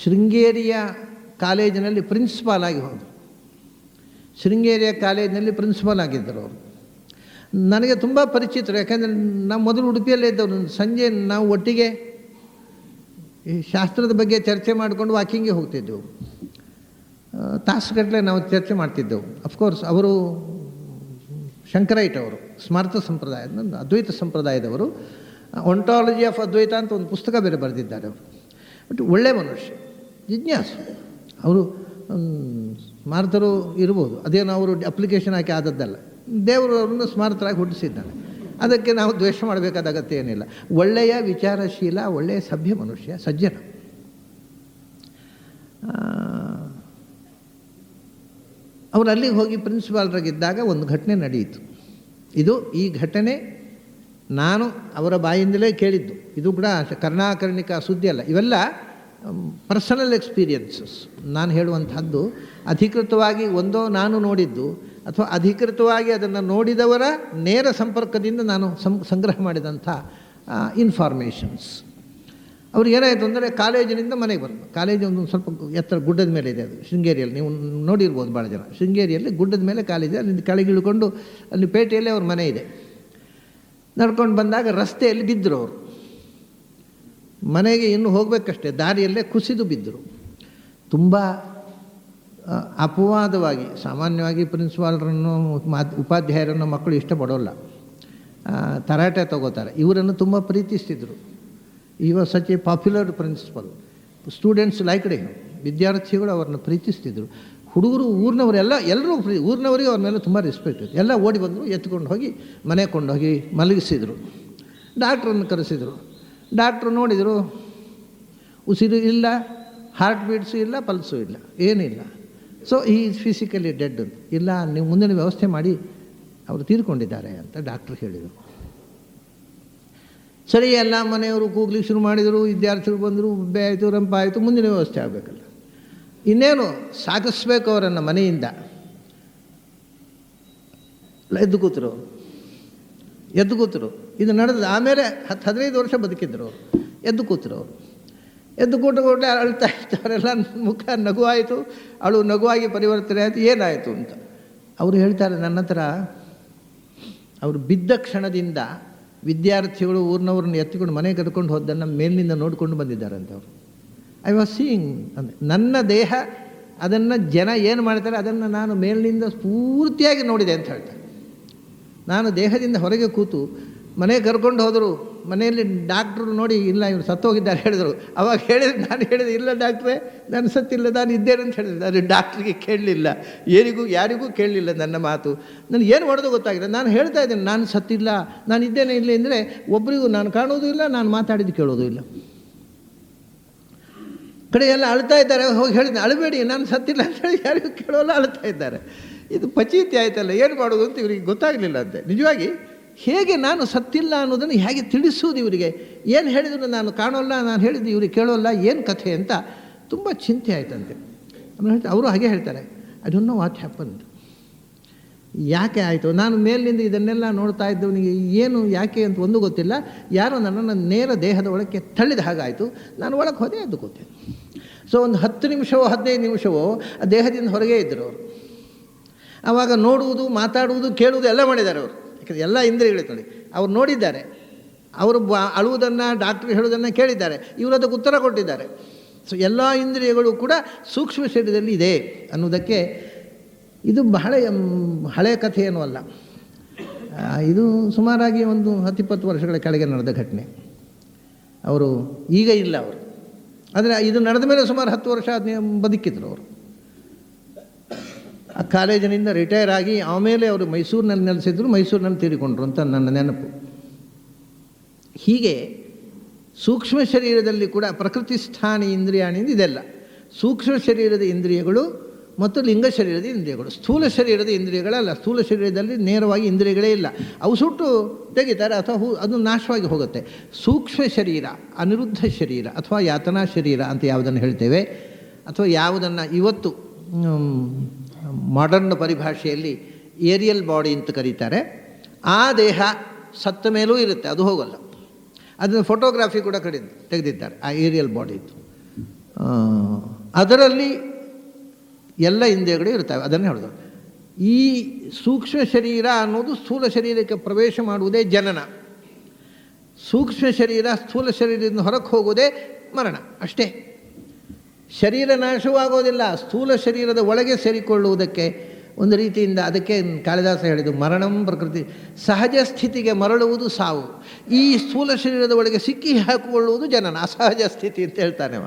ಶೃಂಗೇರಿಯ ಕಾಲೇಜಿನಲ್ಲಿ ಪ್ರಿನ್ಸಿಪಾಲ್ ಆಗಿ ಹೋದರು. ಶೃಂಗೇರಿಯ ಕಾಲೇಜಿನಲ್ಲಿ ಪ್ರಿನ್ಸಿಪಾಲ್ ಆಗಿದ್ದರು ಅವರು. ನನಗೆ ತುಂಬ ಪರಿಚಿತರು, ಯಾಕೆಂದರೆ ನಾವು ಮೊದಲು ಉಡುಪಿಯಲ್ಲೇ ಇದ್ದವರು. ಸಂಜೆ ನಾವು ಒಟ್ಟಿಗೆ ಈ ಶಾಸ್ತ್ರದ ಬಗ್ಗೆ ಚರ್ಚೆ ಮಾಡಿಕೊಂಡು ವಾಕಿಂಗ್ಗೆ ಹೋಗ್ತಿದ್ದೆವು. ತಾಸುಗಟ್ಟಲೆ ನಾವು ಚರ್ಚೆ ಮಾಡ್ತಿದ್ದೆವು. ಅಫ್ಕೋರ್ಸ್ ಅವರು ಶಂಕರೈಟ್, ಅವರು ಸ್ಮಾರ್ಥ ಸಂಪ್ರದಾಯದ ಅದ್ವೈತ ಸಂಪ್ರದಾಯದವರು. ಒಂಟಾಲಜಿ ಆಫ್ ಅದ್ವೈತ ಅಂತ ಒಂದು ಪುಸ್ತಕ ಬೇರೆ ಬರೆದಿದ್ದಾರೆ ಅವರು. ಬಟ್ ಒಳ್ಳೆಯ ಮನುಷ್ಯ, ಜಿಜ್ಞಾಸು. ಅವರು ಸ್ಮಾರ್ತರು ಇರ್ಬೋದು, ಅದೇನು ಅವರು ಅಪ್ಲಿಕೇಶನ್ ಹಾಕಿ ಆದದ್ದಲ್ಲ. ದೇವರು ಅವರನ್ನು ಸ್ಮಾರ್ತರಾಗಿ ಹುಟ್ಟಿಸಿದ್ದಾನೆ. ಅದಕ್ಕೆ ನಾವು ದ್ವೇಷ ಮಾಡಬೇಕಾದ ಅಗತ್ಯ ಏನಿಲ್ಲ. ಒಳ್ಳೆಯ ವಿಚಾರಶೀಲ, ಒಳ್ಳೆಯ ಸಭ್ಯ ಮನುಷ್ಯ, ಸಜ್ಜನ. ಅವರು ಅಲ್ಲಿಗೆ ಹೋಗಿ ಪ್ರಿನ್ಸಿಪಾಲ್ರಾಗಿದ್ದಾಗ ಒಂದು ಘಟನೆ ನಡೆಯಿತು. ಈ ಘಟನೆ ನಾನು ಅವರ ಬಾಯಿಂದಲೇ ಕೇಳಿದ್ದು. ಇದು ಕೂಡ ಕರ್ಣಾಕರ್ಣಿಕ ಸುದ್ದಿ ಅಲ್ಲ, ಇವೆಲ್ಲ ಪರ್ಸನಲ್ ಎಕ್ಸ್ಪೀರಿಯನ್ಸಸ್. ನಾನು ಹೇಳುವಂಥದ್ದು ಅಧಿಕೃತವಾಗಿ ಒಂದೋ ನಾನು ನೋಡಿದ್ದು ಅಥವಾ ಅಧಿಕೃತವಾಗಿ ಅದನ್ನು ನೋಡಿದವರ ನೇರ ಸಂಪರ್ಕದಿಂದ ನಾನು ಸಂಗ್ರಹ ಮಾಡಿದಂಥ ಇನ್ಫಾರ್ಮೇಷನ್ಸ್. ಅವ್ರಿಗೆ ಏನಾಯಿತು ಅಂದರೆ, ಕಾಲೇಜಿನಿಂದ ಮನೆಗೆ ಬಂದು, ಕಾಲೇಜು ಒಂದು ಸ್ವಲ್ಪ ಎತ್ತರ ಗುಡ್ಡದ ಮೇಲೆ ಇದೆ. ಅದು ಶೃಂಗೇರಿಯಲ್ಲಿ ನೀವು ನೋಡಿರ್ಬೋದು ಭಾಳ ಜನ. ಶೃಂಗೇರಿಯಲ್ಲಿ ಗುಡ್ಡದ ಮೇಲೆ ಕಾಲೇಜ್, ಅಲ್ಲಿಂದ ಕೆಳಗೆ ಇಳ್ಕೊಂಡು ಅಲ್ಲಿ ಪೇಟೆಯಲ್ಲಿ ಅವ್ರ ಮನೆ ಇದೆ. ನಡ್ಕೊಂಡು ಬಂದಾಗ ರಸ್ತೆಯಲ್ಲಿ ಬಿದ್ದರು ಅವರು. ಮನೆಗೆ ಇನ್ನೂ ಹೋಗಬೇಕಷ್ಟೇ, ದಾರಿಯಲ್ಲೇ ಕುಸಿದು ಬಿದ್ದರು. ತುಂಬ ಅಪವಾದವಾಗಿ. ಸಾಮಾನ್ಯವಾಗಿ ಪ್ರಿನ್ಸಿಪಾಲ್ರನ್ನು ಉಪಾಧ್ಯಾಯರನ್ನು ಮಕ್ಕಳು ಇಷ್ಟಪಡೋಲ್ಲ, ತರಾಟೆ ತಗೋತಾರೆ. ಇವರನ್ನು ತುಂಬ ಪ್ರೀತಿಸ್ತಿದ್ರು. He was such a popular principal. Students liked him. ವಿದ್ಯಾರ್ಥಿಗಳು ಅವ್ರನ್ನ ಪ್ರೀತಿಸ್ತಿದ್ರು. ಹುಡುಗರು, ಎಲ್ಲರೂ ಊರಿನವರಿಗೆ ಅವ್ರ ಮೇಲೆ ತುಂಬ ರೆಸ್ಪೆಕ್ಟ್ ಇತ್ತು. ಎಲ್ಲ ಓಡಿ ಬಂದರು, ಎತ್ಕೊಂಡು ಹೋಗಿ ಮನೆ ಕೊಂಡೋಗಿ ಮಲಗಿಸಿದರು. ಡಾಕ್ಟ್ರನ್ನು ಕರೆಸಿದರು. ಡಾಕ್ಟ್ರು ನೋಡಿದರು, ಉಸಿರು ಇಲ್ಲ, ಹಾರ್ಟ್ ಬೀಟ್ಸು ಇಲ್ಲ, ಪಲ್ಸು ಇಲ್ಲ, ಏನಿಲ್ಲ. ಸೊ ಈ ಈಸ್ ಫಿಸಿಕಲಿ ಡೆಡ್ ಅಂತ. ಇಲ್ಲ, ನೀವು ಮುಂದಿನ ವ್ಯವಸ್ಥೆ ಮಾಡಿ, ಅವರು ತೀರ್ಕೊಂಡಿದ್ದಾರೆ ಅಂತ ಡಾಕ್ಟ್ರು ಹೇಳಿದರು. ಸರಿ, ಎಲ್ಲ ಮನೆಯವರು ಕೂಗ್ಲಿಕ್ಕೆ ಶುರು ಮಾಡಿದರು. ವಿದ್ಯಾರ್ಥಿಗಳು ಬಂದರು, ಉಬ್ಬೆ ಆಯಿತು, ರಂಪ ಆಯಿತು. ಮುಂದಿನ ವ್ಯವಸ್ಥೆ ಆಗಬೇಕಲ್ಲ, ಇನ್ನೇನು ಸಾಗಿಸ್ಬೇಕು ಅವರನ್ನು ಮನೆಯಿಂದ. ಎದ್ದು ಕೂತರು. ಇದು ನಡೆದ ಆಮೇಲೆ 10-15 ವರ್ಷ ಬದುಕಿದ್ರು ಅವರು. ಎದ್ದು ಕೂತರು. ಎದ್ದು ಕೂಟೆ ಅಳ್ತಾ ಇದ್ದವರೆಲ್ಲ ಮುಖ ನಗು ಆಯಿತು. ನಗುವಾಗಿ ಪರಿವರ್ತನೆ ಆಯಿತು. ಏನಾಯಿತು ಅಂತ ಅವರು ಹೇಳ್ತಾರೆ ನನ್ನ ಹತ್ರ. ಅವರು ಬಿದ್ದ ಕ್ಷಣದಿಂದ ವಿದ್ಯಾರ್ಥಿಗಳು ಊರಿನವ್ರನ್ನ ಎತ್ತಿಕೊಂಡು ಮನೆಗೆ ಕರ್ಕೊಂಡು ಹೋದ್ದನ್ನು ಮೇಲಿನಿಂದ ನೋಡಿಕೊಂಡು ಬಂದಿದ್ದಾರೆ ಅಂತ ಅವರು. ಐ ವಾಸ್ ಸೀಯಿಂಗ್ ಅಂದರೆ ನನ್ನ ದೇಹ, ಅದನ್ನು ಜನ ಏನು ಮಾಡ್ತಾರೆ ಅದನ್ನು ನಾನು ಮೇಲಿನಿಂದ ಪೂರ್ತಿಯಾಗಿ ನೋಡಿದೆ ಅಂತ ಹೇಳ್ತಾರೆ. ನಾನು ದೇಹದಿಂದ ಹೊರಗೆ ಕೂತು ಮನೆಗೆ ಕರ್ಕೊಂಡು ಹೋದರು. ಮನೆಯಲ್ಲಿ ಡಾಕ್ಟ್ರು ನೋಡಿ, ಇಲ್ಲ ಇವರು ಸತ್ತೋಗಿದ್ದಾರೆ ಹೇಳಿದರು. ಅವಾಗ ನಾನು ಹೇಳಿದೆ, ಇಲ್ಲ ಡಾಕ್ಟ್ರೇ, ನಾನು ಸತ್ತಿಲ್ಲ, ನಾನು ಇದ್ದೇನೆ ಅಂತ ಹೇಳಿದೆ. ನಾನು ಡಾಕ್ಟ್ರಿಗೆ ಕೇಳಲಿಲ್ಲ, ಯಾರಿಗೂ ಕೇಳಲಿಲ್ಲ ನನ್ನ ಮಾತು. ನನಗೆ ಏನು ಮಾಡೋದು ಗೊತ್ತಾಗಿದೆ. ನಾನು ಹೇಳ್ತಾ ಇದ್ದೇನೆ, ನಾನು ಸತ್ತಿಲ್ಲ, ನಾನು ಇದ್ದೇನೆ ಇಲ್ಲಿ ಅಂದರೆ ಒಬ್ಬರಿಗೂ ನಾನು ಕಾಣೋದು ಇಲ್ಲ, ನಾನು ಮಾತಾಡಿದ್ದು ಕೇಳೋದು ಇಲ್ಲ. ಕಡೆ ಎಲ್ಲ ಅಳ್ತಾ ಇದ್ದಾರೆ. ಹೋಗಿ ಹೇಳಿದ್ದೆ, ಅಳಬೇಡಿ, ನಾನು ಸತ್ತಿಲ್ಲ ಅಂತ ಹೇಳಿ ಯಾರಿಗೂ ಕೇಳೋಲ್ಲ, ಅಳ್ತಾ ಇದ್ದಾರೆ. ಇದು ಪಚೀತಿ ಆಯ್ತಲ್ಲ, ಏನು ಮಾಡೋದು ಅಂತ ಇವರಿಗೆ ಗೊತ್ತಾಗಲಿಲ್ಲ ಅಂತೆ. ನಿಜವಾಗಿ ಹೇಗೆ ನಾನು ಸತ್ತಿಲ್ಲ ಅನ್ನೋದನ್ನು ಹೇಗೆ ತಿಳಿಸೋದು ಇವರಿಗೆ? ಏನು ಹೇಳಿದ್ರು ನಾನು ಕಾಣೋಲ್ಲ, ನಾನು ಹೇಳಿದ್ದು ಇವ್ರಿಗೆ ಕೇಳೋಲ್ಲ, ಏನು ಕಥೆ ಅಂತ ತುಂಬ ಚಿಂತೆ ಆಯ್ತಂತೆ. ಆಮೇಲೆ ಅವರು ಹಾಗೆ ಹೇಳ್ತಾರೆ, I don't know what happened. ಯಾಕೆ ಆಯಿತು? ನಾನು ಮೇಲಿನಿಂದ ಇದನ್ನೆಲ್ಲ ನೋಡ್ತಾ ಇದ್ದವನಿಗೆ ಏನು ಯಾಕೆ ಅಂತ ಒಂದು ಗೊತ್ತಿಲ್ಲ. ಯಾರೋ ನನ್ನನ್ನು ನೇರ ದೇಹದ ಒಳಕ್ಕೆ ತಳ್ಳಿದ ಹಾಗಾಯಿತು. ನಾನು ಒಳಗೆ ಹೋದೆ, ಎದ್ದು ಕೂತೆ. ಸೊ ಒಂದು 10 ನಿಮಿಷವೋ 15 ನಿಮಿಷವೋ ಆ ದೇಹದಿಂದ ಹೊರಗೆ ಇದ್ದರು ಅವರು. ಆವಾಗ ನೋಡುವುದು, ಮಾತಾಡುವುದು, ಕೇಳುವುದು ಎಲ್ಲ ಮಾಡಿದ್ದಾರೆ ಅವರು. ಯಾಕಂದರೆ ಎಲ್ಲ ಇಂದ್ರಿಯಗಳು ನೋಡಿ, ಅವ್ರು ನೋಡಿದ್ದಾರೆ, ಅವರು ಅಳುವುದನ್ನು, ಡಾಕ್ಟ್ರ್ ಹೇಳೋದನ್ನು ಕೇಳಿದ್ದಾರೆ, ಇವರು ಅದಕ್ಕೆ ಉತ್ತರ ಕೊಟ್ಟಿದ್ದಾರೆ. ಸೊ ಎಲ್ಲ ಇಂದ್ರಿಯಗಳು ಕೂಡ ಸೂಕ್ಷ್ಮ ಶರೀರದಲ್ಲಿ ಇದೆ ಅನ್ನೋದಕ್ಕೆ ಇದು ಬಹಳ ಹಳೆಯ ಕಥೆ ಏನೂ ಅಲ್ಲ. ಇದು ಸುಮಾರಾಗಿ ಒಂದು 10-20 ವರ್ಷಗಳ ಕೆಳಗೆ ನಡೆದ ಘಟನೆ. ಅವರು ಈಗ ಇಲ್ಲ ಅವರು, ಆದರೆ ಇದು ನಡೆದ ಮೇಲೆ ಸುಮಾರು 10 ವರ್ಷ ಬದುಕಿದ್ರು ಅವರು. ಆ ಕಾಲೇಜಿನಿಂದ ರಿಟೈರ್ ಆಗಿ ಆಮೇಲೆ ಅವರು ಮೈಸೂರಿನಲ್ಲಿ ನೆಲೆಸಿದ್ರು, ಮೈಸೂರಿನಲ್ಲಿ ತೀರಿಕೊಂಡ್ರು ಅಂತ ನನ್ನ ನೆನಪು. ಹೀಗೆ ಸೂಕ್ಷ್ಮ ಶರೀರದಲ್ಲಿ ಕೂಡ ಪ್ರಕೃತಿ ಸ್ಥಾನಿ ಇಂದ್ರಿಯಾಣಿಂದ ಇದೆಲ್ಲ ಸೂಕ್ಷ್ಮ ಶರೀರದ ಇಂದ್ರಿಯಗಳು ಮತ್ತು ಲಿಂಗ ಶರೀರದ ಇಂದ್ರಿಯಗಳು. ಸ್ಥೂಲ ಶರೀರದ ಇಂದ್ರಿಯಗಳಲ್ಲ. ಸ್ಥೂಲ ಶರೀರದಲ್ಲಿ ನೇರವಾಗಿ ಇಂದ್ರಿಯಗಳೇ ಇಲ್ಲ, ಅವು ಸುಟ್ಟು ತೆಗಿತಾರೆ ಅಥವಾ ಅದು ನಾಶವಾಗಿ ಹೋಗುತ್ತೆ. ಸೂಕ್ಷ್ಮ ಶರೀರ, ಅನಿರುದ್ಧ ಶರೀರ ಅಥವಾ ಯಾತನಾ ಶರೀರ ಅಂತ ಯಾವುದನ್ನು ಹೇಳ್ತೇವೆ, ಅಥವಾ ಯಾವುದನ್ನು ಇವತ್ತು ಮಾಡರ್ನ್ ಪರಿಭಾಷೆಯಲ್ಲಿ ಏರಿಯಲ್ ಬಾಡಿ ಅಂತ ಕರೀತಾರೆ, ಆ ದೇಹ ಸತ್ತ ಮೇಲೂ ಇರುತ್ತೆ, ಅದು ಹೋಗಲ್ಲ. ಅದನ್ನು ಫೋಟೋಗ್ರಾಫಿ ಕೂಡ ತೆಗೆದಿದ್ದಾರೆ ಆ ಏರಿಯಲ್ ಬಾಡಿದ್ದು. ಅದರಲ್ಲಿ ಎಲ್ಲ ಇಂದ್ರಿಯಗಳು ಇರ್ತವೆ. ಅದನ್ನೇ ಹೇಳೋದು. ಈ ಸೂಕ್ಷ್ಮ ಶರೀರ ಅನ್ನೋದು ಸ್ಥೂಲ ಶರೀರಕ್ಕೆ ಪ್ರವೇಶ ಮಾಡುವುದೇ ಜನನ. ಸೂಕ್ಷ್ಮ ಶರೀರ ಸ್ಥೂಲ ಶರೀರದಿಂದ ಹೊರಗೆ ಹೋಗೋದೇ ಮರಣ ಅಷ್ಟೇ. ಶರೀರ ನಾಶವಾಗೋದಿಲ್ಲ. ಸ್ಥೂಲ ಶರೀರದ ಒಳಗೆ ಸೇರಿಕೊಳ್ಳುವುದಕ್ಕೆ ಒಂದು ರೀತಿಯಿಂದ ಅದಕ್ಕೆ ಕಾಳಿದಾಸ ಹೇಳಿದ್ದು ಮರಣಂ ಪ್ರಕೃತಿ. ಸಹಜ ಸ್ಥಿತಿಗೆ ಮರಳುವುದು ಸಾವು. ಈ ಸ್ಥೂಲ ಶರೀರದ ಒಳಗೆ ಸಿಕ್ಕಿ ಹಾಕಿಕೊಳ್ಳುವುದು ಜನನ. ಅಸಹಜ ಸ್ಥಿತಿ ಅಂತ ಹೇಳ್ತಾನೆ ಅವ.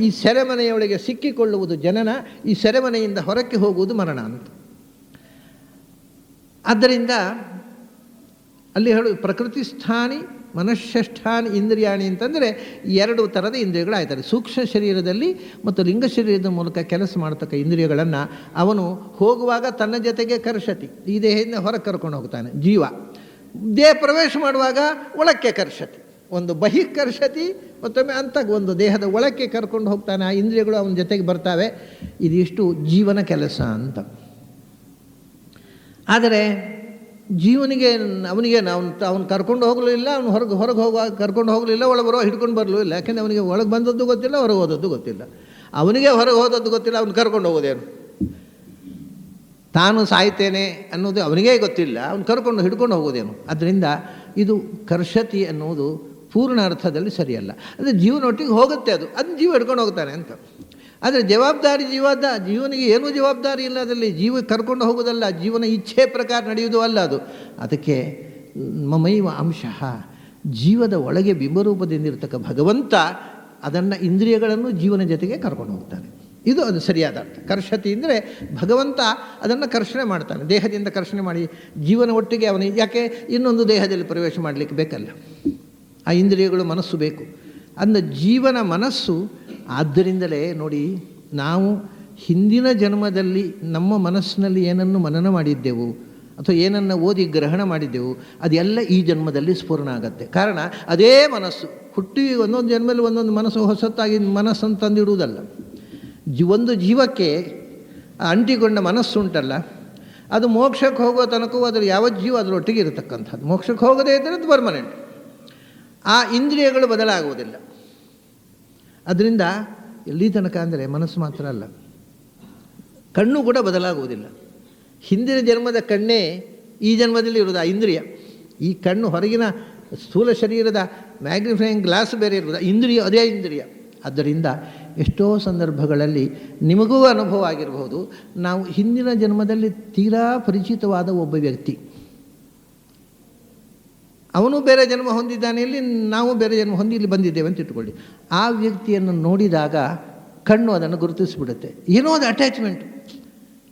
ಈ ಸೆರೆಮನೆಯೊಳಗೆ ಸಿಕ್ಕಿಕೊಳ್ಳುವುದು ಜನನ, ಈ ಸೆರೆಮನೆಯಿಂದ ಹೊರಕ್ಕೆ ಹೋಗುವುದು ಮರಣ ಅಂತ. ಆದ್ದರಿಂದ ಅಲ್ಲಿ ಹೇಳು ಪ್ರಕೃತಿ ಸ್ಥಾನಿ ಮನಃಷ್ಠಾನಿ ಇಂದ್ರಿಯಾಣಿ ಅಂತಂದರೆ ಎರಡು ಥರದ ಇಂದ್ರಿಯಗಳಾಯ್ತಾರೆ. ಸೂಕ್ಷ್ಮ ಶರೀರದಲ್ಲಿ ಮತ್ತು ಲಿಂಗ ಶರೀರದ ಮೂಲಕ ಕೆಲಸ ಮಾಡತಕ್ಕ ಇಂದ್ರಿಯಗಳನ್ನು ಅವನು ಹೋಗುವಾಗ ತನ್ನ ಜೊತೆಗೆ ಕರ್ಷತಿ, ಈ ದೇಹದಿಂದ ಹೊರಗೆ ಕರ್ಕೊಂಡು ಹೋಗ್ತಾನೆ ಜೀವ. ದೇಹ ಪ್ರವೇಶ ಮಾಡುವಾಗ ಒಳಕ್ಕೆ ಕರ್ಷತಿ, ಒಂದು ಬಹಿಕರ್ಷತಿ, ಮತ್ತೊಮ್ಮೆ ಅಂತ ಒಂದು ದೇಹದ ಒಳಕ್ಕೆ ಕರ್ಕೊಂಡು ಹೋಗ್ತಾನೆ. ಆ ಇಂದ್ರಿಯಗಳು ಅವನ ಜೊತೆಗೆ ಬರ್ತಾವೆ. ಇದಿಷ್ಟು ಜೀವನ ಕೆಲಸ ಅಂತ. ಆದರೆ ಜೀವನಿಗೆ ಅವನಿಗೆ ಅವನು ಕರ್ಕೊಂಡು ಹೋಗಲಿಲ್ಲ, ಅವನು ಹೊರಗೆ ಹೋಗುವಾಗ ಕರ್ಕೊಂಡು ಹೋಗಲಿಲ್ಲ, ಒಳಗೆ ಬರೋ ಹಿಡ್ಕೊಂಡು ಬರಲೂ ಇಲ್ಲ. ಯಾಕೆಂದರೆ ಅವನಿಗೆ ಒಳಗೆ ಬಂದದ್ದು ಗೊತ್ತಿಲ್ಲ, ಹೊರಗೆ ಹೋದದ್ದು ಗೊತ್ತಿಲ್ಲ. ಅವನಿಗೆ ಹೊರಗೆ ಹೋದದ್ದು ಗೊತ್ತಿಲ್ಲ, ಅವನು ಕರ್ಕೊಂಡು ಹೋಗೋದೇನು? ತಾನು ಸಾಯ್ತೇನೆ ಅನ್ನೋದು ಅವನಿಗೇ ಗೊತ್ತಿಲ್ಲ, ಅವನು ಕರ್ಕೊಂಡು ಹಿಡ್ಕೊಂಡು ಹೋಗೋದೇನು? ಅದರಿಂದ ಇದು ಕರ್ಷತಿ ಅನ್ನೋದು ಪೂರ್ಣ ಅರ್ಥದಲ್ಲಿ ಸರಿಯಲ್ಲ. ಅಂದರೆ ಜೀವನೊಟ್ಟಿಗೆ ಹೋಗುತ್ತೆ, ಅದನ್ನ ಜೀವ ಹಿಡ್ಕೊಂಡು ಹೋಗ್ತಾನೆ ಅಂತ. ಆದರೆ ಜವಾಬ್ದಾರಿ ಜೀವನಿಗೆ ಏನೂ ಜವಾಬ್ದಾರಿ ಇಲ್ಲ. ಅದರಲ್ಲಿ ಜೀವ ಕರ್ಕೊಂಡು ಹೋಗೋದಲ್ಲ, ಜೀವನ ಇಚ್ಛೆ ಪ್ರಕಾರ ನಡೆಯುವುದು ಅಲ್ಲ ಅದು. ಅದಕ್ಕೆ ಮಮೈವ ಅಂಶಃ, ಜೀವದ ಒಳಗೆ ಬಿಂಬರೂಪದಿಂದಿರ್ತಕ್ಕ ಭಗವಂತ ಅದನ್ನು ಇಂದ್ರಿಯಗಳನ್ನು ಜೀವನ ಜೊತೆಗೆ ಕರ್ಕೊಂಡು ಹೋಗ್ತಾನೆ. ಅದು ಸರಿಯಾದ ಅರ್ಥ. ಕರ್ಷತಿ ಅಂದರೆ ಭಗವಂತ ಅದನ್ನು ಕರ್ಷಣೆ ಮಾಡ್ತಾನೆ, ದೇಹದಿಂದ ಕರ್ಷಣೆ ಮಾಡಿ ಜೀವನ ಒಟ್ಟಿಗೆ ಅವನಿಗೆ. ಯಾಕೆ ಇನ್ನೊಂದು ದೇಹದಲ್ಲಿ ಪ್ರವೇಶ ಮಾಡಲಿಕ್ಕೆ ಬೇಕಲ್ಲ, ಆ ಇಂದ್ರಿಯಗಳು ಮನಸ್ಸು ಬೇಕು. ಅಂದ ಜೀವನ ಮನಸ್ಸು. ಆದ್ದರಿಂದಲೇ ನೋಡಿ, ನಾವು ಹಿಂದಿನ ಜನ್ಮದಲ್ಲಿ ನಮ್ಮ ಮನಸ್ಸಿನಲ್ಲಿ ಏನನ್ನು ಮನನ ಮಾಡಿದ್ದೆವು ಅಥವಾ ಏನನ್ನು ಓದಿ ಗ್ರಹಣ ಮಾಡಿದ್ದೆವು, ಅದೆಲ್ಲ ಈ ಜನ್ಮದಲ್ಲಿ ಸ್ಫುರಣ ಆಗತ್ತೆ. ಕಾರಣ ಅದೇ ಮನಸ್ಸು ಹುಟ್ಟಿ ಒಂದೊಂದು ಜನ್ಮದಲ್ಲಿ ಒಂದೊಂದು ಮನಸ್ಸು ಹೊಸತಾಗಿ ಮನಸ್ಸನ್ನು ತಂದಿಡುವುದಲ್ಲ. ಒಂದು ಜೀವಕ್ಕೆ ಅಂಟಿಕೊಂಡ ಮನಸ್ಸುಂಟಲ್ಲ, ಅದು ಮೋಕ್ಷಕ್ಕೆ ಹೋಗೋ ತನಕವೂ ಅದರ ಯಾವ ಜೀವ ಅದರೊಟ್ಟಿಗೆ ಇರತಕ್ಕಂಥದ್ದು. ಮೋಕ್ಷಕ್ಕೆ ಹೋಗದೇ ಇದ್ದರೆ ಅದು ಪರ್ಮನೆಂಟ್. ಆ ಇಂದ್ರಿಯಗಳು ಬದಲಾಗುವುದಿಲ್ಲ. ಅದರಿಂದ ಎಲ್ಲಿ ತನಕ ಅಂದರೆ ಮನಸ್ಸು ಮಾತ್ರ ಅಲ್ಲ, ಕಣ್ಣು ಕೂಡ ಬದಲಾಗುವುದಿಲ್ಲ. ಹಿಂದಿನ ಜನ್ಮದ ಕಣ್ಣೇ ಈ ಜನ್ಮದಲ್ಲಿ ಇರುವುದು ಆ ಇಂದ್ರಿಯ. ಈ ಕಣ್ಣು ಹೊರಗಿನ ಸ್ಥೂಲ ಶರೀರದ ಮ್ಯಾಗ್ನಿಫೈಯಿಂಗ್ ಗ್ಲಾಸ್ ಬೇರೆ ಇರುವುದು, ಇಂದ್ರಿಯ ಅದೇ ಇಂದ್ರಿಯ. ಆದ್ದರಿಂದ ಎಷ್ಟೋ ಸಂದರ್ಭಗಳಲ್ಲಿ ನಿಮಗೂ ಅನುಭವ ಆಗಿರಬಹುದು, ನಾವು ಹಿಂದಿನ ಜನ್ಮದಲ್ಲಿ ತೀರಾ ಪರಿಚಿತವಾದ ಒಬ್ಬ ವ್ಯಕ್ತಿ, ಅವನು ಬೇರೆ ಜನ್ಮ ಹೊಂದಿದ್ದಾನೆ, ಇಲ್ಲಿ ನಾವು ಬೇರೆ ಜನ್ಮ ಹೊಂದಿ ಇಲ್ಲಿ ಬಂದಿದ್ದೇವೆ ಅಂತ ಇಟ್ಕೊಳ್ಳಿ. ಆ ವ್ಯಕ್ತಿಯನ್ನು ನೋಡಿದಾಗ ಕಣ್ಣು ಅದನ್ನು ಗುರುತಿಸಿಬಿಡುತ್ತೆ. ಏನೋ ಒಂದು ಅಟ್ಯಾಚ್ಮೆಂಟ್,